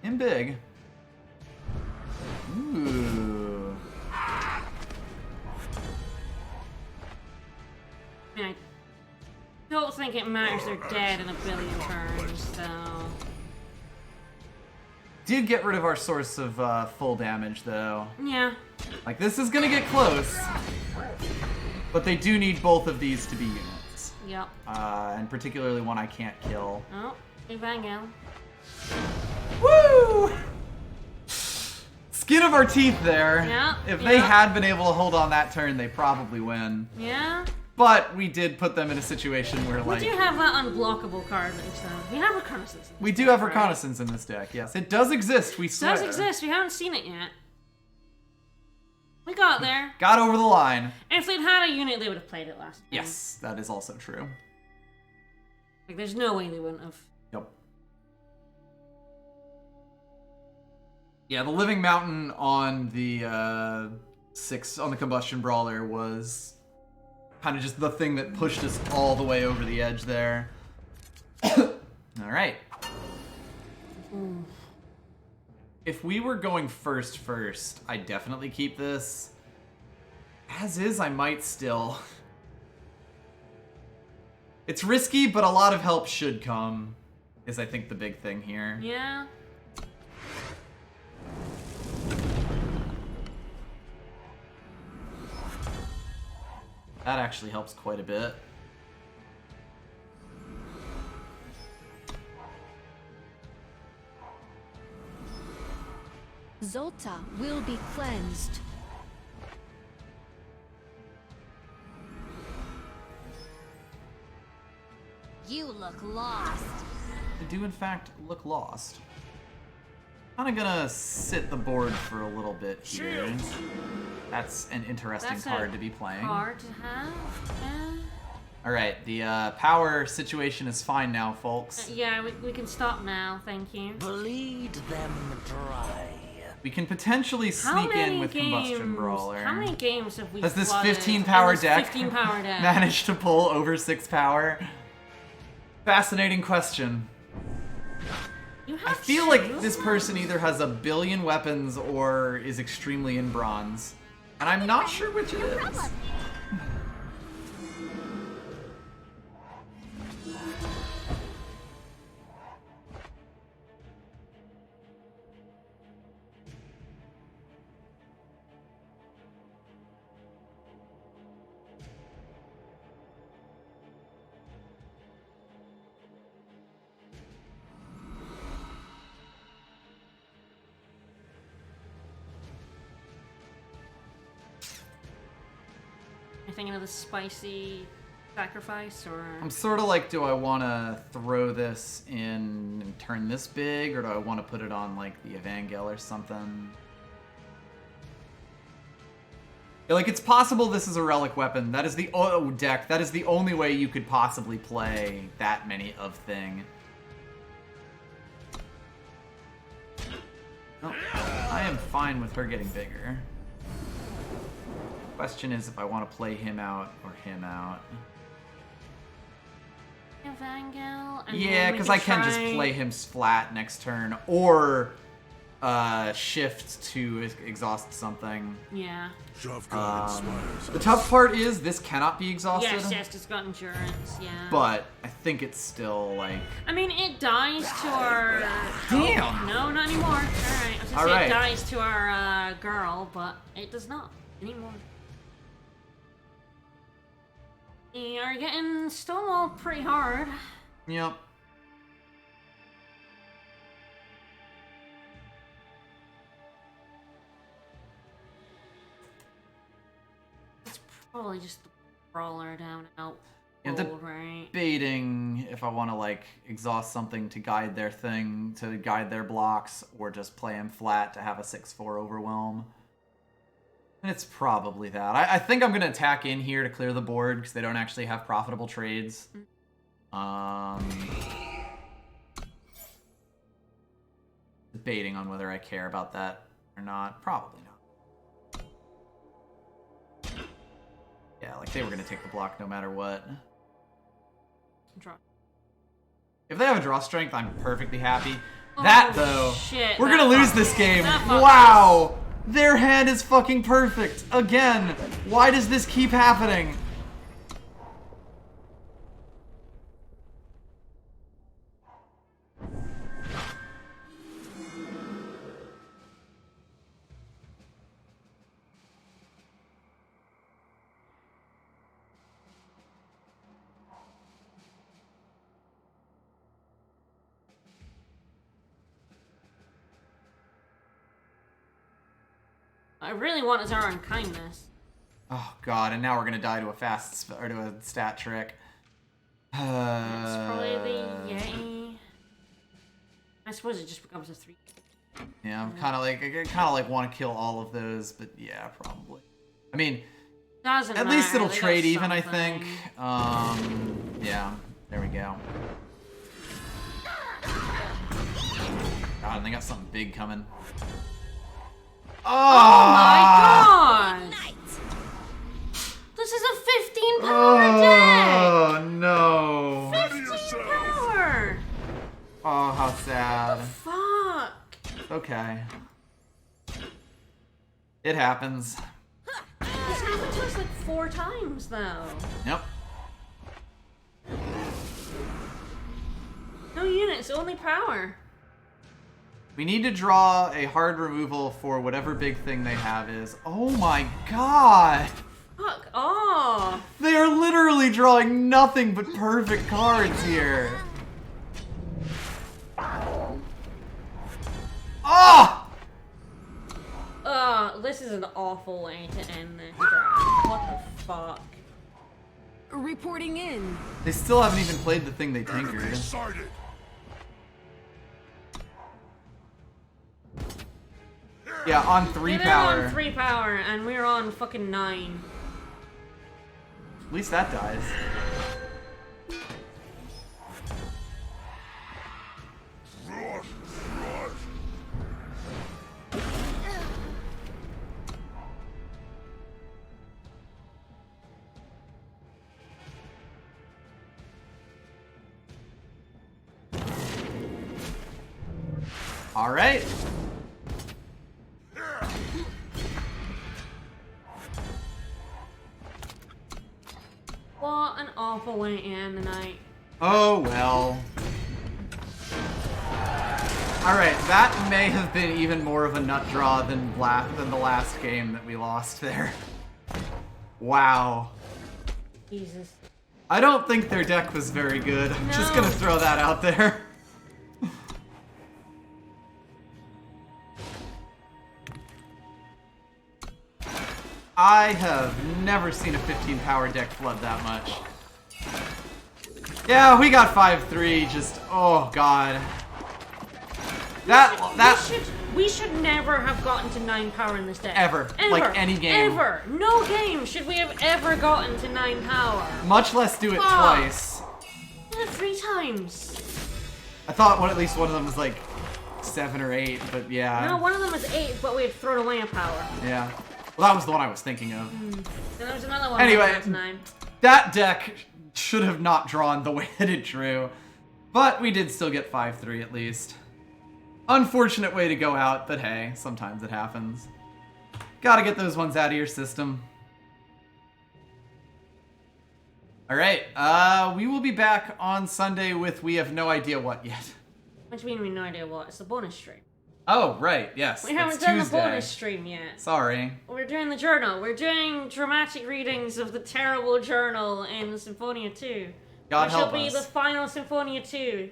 In big. Ooh. I mean, I don't think it matters they're dead in a billion turns, so... Did get rid of our source of full damage, though. Yeah. Like, this is gonna get close. But they do need both of these to be units. Yep. And particularly one I can't kill. Oh, Evangel. Woo! Skin of our teeth there. Yeah, If they yeah. had been able to hold on that turn, they probably win. Yeah? But we did put them in a situation where, We like... do have that unblockable card, so we have reconnaissance. in We this do deck, have right? reconnaissance in this deck, yes. It does exist, we It swear. does exist, we haven't seen it yet. We got there. Got over the line. If they'd had a unit, they would have played it last time. Yes, that is also true. Like, there's no way they wouldn't have. Yep. Yeah, the Living Mountain on the on the Combustion Brawler was kind of just the thing that pushed us all the way over the edge there. All right. If we were going first, I'd definitely keep this. As is, I might still. It's risky, but a lot of help should come, is I think the big thing here. Yeah. That actually helps quite a bit. Zolta will be cleansed. You look lost. I do in fact look lost. Kinda gonna sit the board for a little bit here. That's an interesting That's card a to be playing. Hard to have. Yeah. Alright, the power situation is fine now, folks. Yeah, we can stop now. Thank you. Bleed them dry. We can potentially How sneak many in with games? Combustion Brawler. How many games have we Does this flooded 15 in power this deck 15 power deck. manage to pull over 6 power? Fascinating question. You I have feel like shoes? this person either has a billion weapons or is extremely in bronze. And I'm not sure which it is. You're thinking of the spicy sacrifice, or I'm sort of like, do I want to throw this in and turn this big, or do I want to put it on like the Evangel or something? Yeah, like, it's possible this is a relic weapon. That is the deck. That is the only way you could possibly play that many of thing. Oh, I am fine with her getting bigger. Question is if I want to play him out or him out. Evangel? And Yeah, then we because I can just try- play him flat next turn, or shift to exhaust something. Yeah. Shovgun inspires The tough part is this cannot be exhausted. Yes, it's got endurance, yeah. But I think it's still like. I mean, it dies to our... Damn! No, not anymore. Alright, I was gonna say Alright. it dies to our girl, but it does not anymore. You're getting stonewalled pretty hard. Yep. It's probably just the brawler down out. Yeah, Old, right? Debating if I want to like exhaust something to guide their thing, to guide their blocks, or just play him flat to have a 6/4 overwhelm. And it's probably that. I think I'm going to attack in here to clear the board because they don't actually have profitable trades. Debating on whether I care about that or not. Probably not. Yeah, like they were going to take the block no matter what. Draw. If they have a draw strength, I'm perfectly happy. Oh, That, though, shit, we're that gonna lose fucked this us. game. That fucked Wow! Their hand is fucking perfect. Again, why does this keep happening? I really want Azara and kindness. Oh god, and now we're gonna die to a or to a stat trick. It's probably the Yeti. I suppose it just becomes a 3. Yeah, I'm kind of like want to kill all of those, but yeah, probably. I mean, Doesn't at matter. least it'll They got trade even, I something. think. Yeah, there we go. God, and they got something big coming. Oh my god! This is a 15 power deck! Oh no! 15 power! Oh, how sad. Fuck! Okay. It happens. This happened to us like 4 times though. Yep. No units, only power. We need to draw a hard removal for whatever big thing they have is. Oh my god! Fuck off! They are literally drawing nothing but perfect cards here. Ah! This is an awful way to end this draft. What the fuck? Reporting in. They still haven't even played the thing they tinkered. Sighted. Yeah, on 3 They're power. on 3 power, and we're on fucking 9. At least that dies. Rush, rush. All right. What an awful way to end the night. Oh well. All right, that may have been even more of a nut draw than the last game that we lost there. Wow. Jesus. I don't think their deck was very good. I'm just No. gonna throw that out there. I have never seen a 15 power deck flood that much. Yeah, we got 5-3, just, oh god. We should never have gotten to 9 power in this deck. Ever. Like, any game. Ever. No game should we have ever gotten to 9 power. Much less do it Fuck. twice. Yeah, 3 times. I thought at least one of them was like 7 or 8, but yeah. No, one of them was 8, but we had thrown away a power. Yeah. Well, that was the one I was thinking of. And there was another one Anyway, that was 9. That deck should have not drawn the way that it drew. But we did still get 5-3 at least. Unfortunate way to go out, but hey, sometimes it happens. Gotta get those ones out of your system. Alright, we will be back on Sunday with we have no idea what yet. What do you mean we have no idea what? It's the bonus stream. Oh, right, yes. We haven't it's done Tuesday. the bonus stream yet. Sorry. We're doing the journal. We're doing dramatic readings of the terrible journal in Symphonia 2. God which help will be us. the final Symphonia 2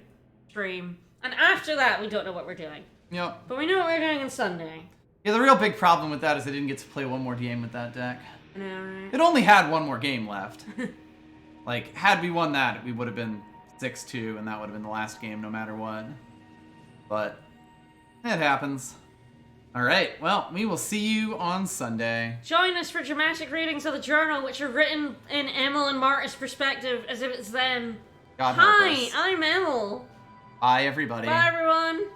stream. And after that, we don't know what we're doing. Yep. But we know what we're doing on Sunday. Yeah, the real big problem with that is I didn't get to play one more game with that deck. I know, right? It only had one more game left. Like, had we won that, we would have been 6-2, and that would have been the last game no matter what. But, it happens. Alright, well, we will see you on Sunday. Join us for dramatic readings of the journal, which are written in Emil and Marta's perspective, as if it's them. God help Hi, us. I'm Emil. Bye, everybody. Bye, everyone.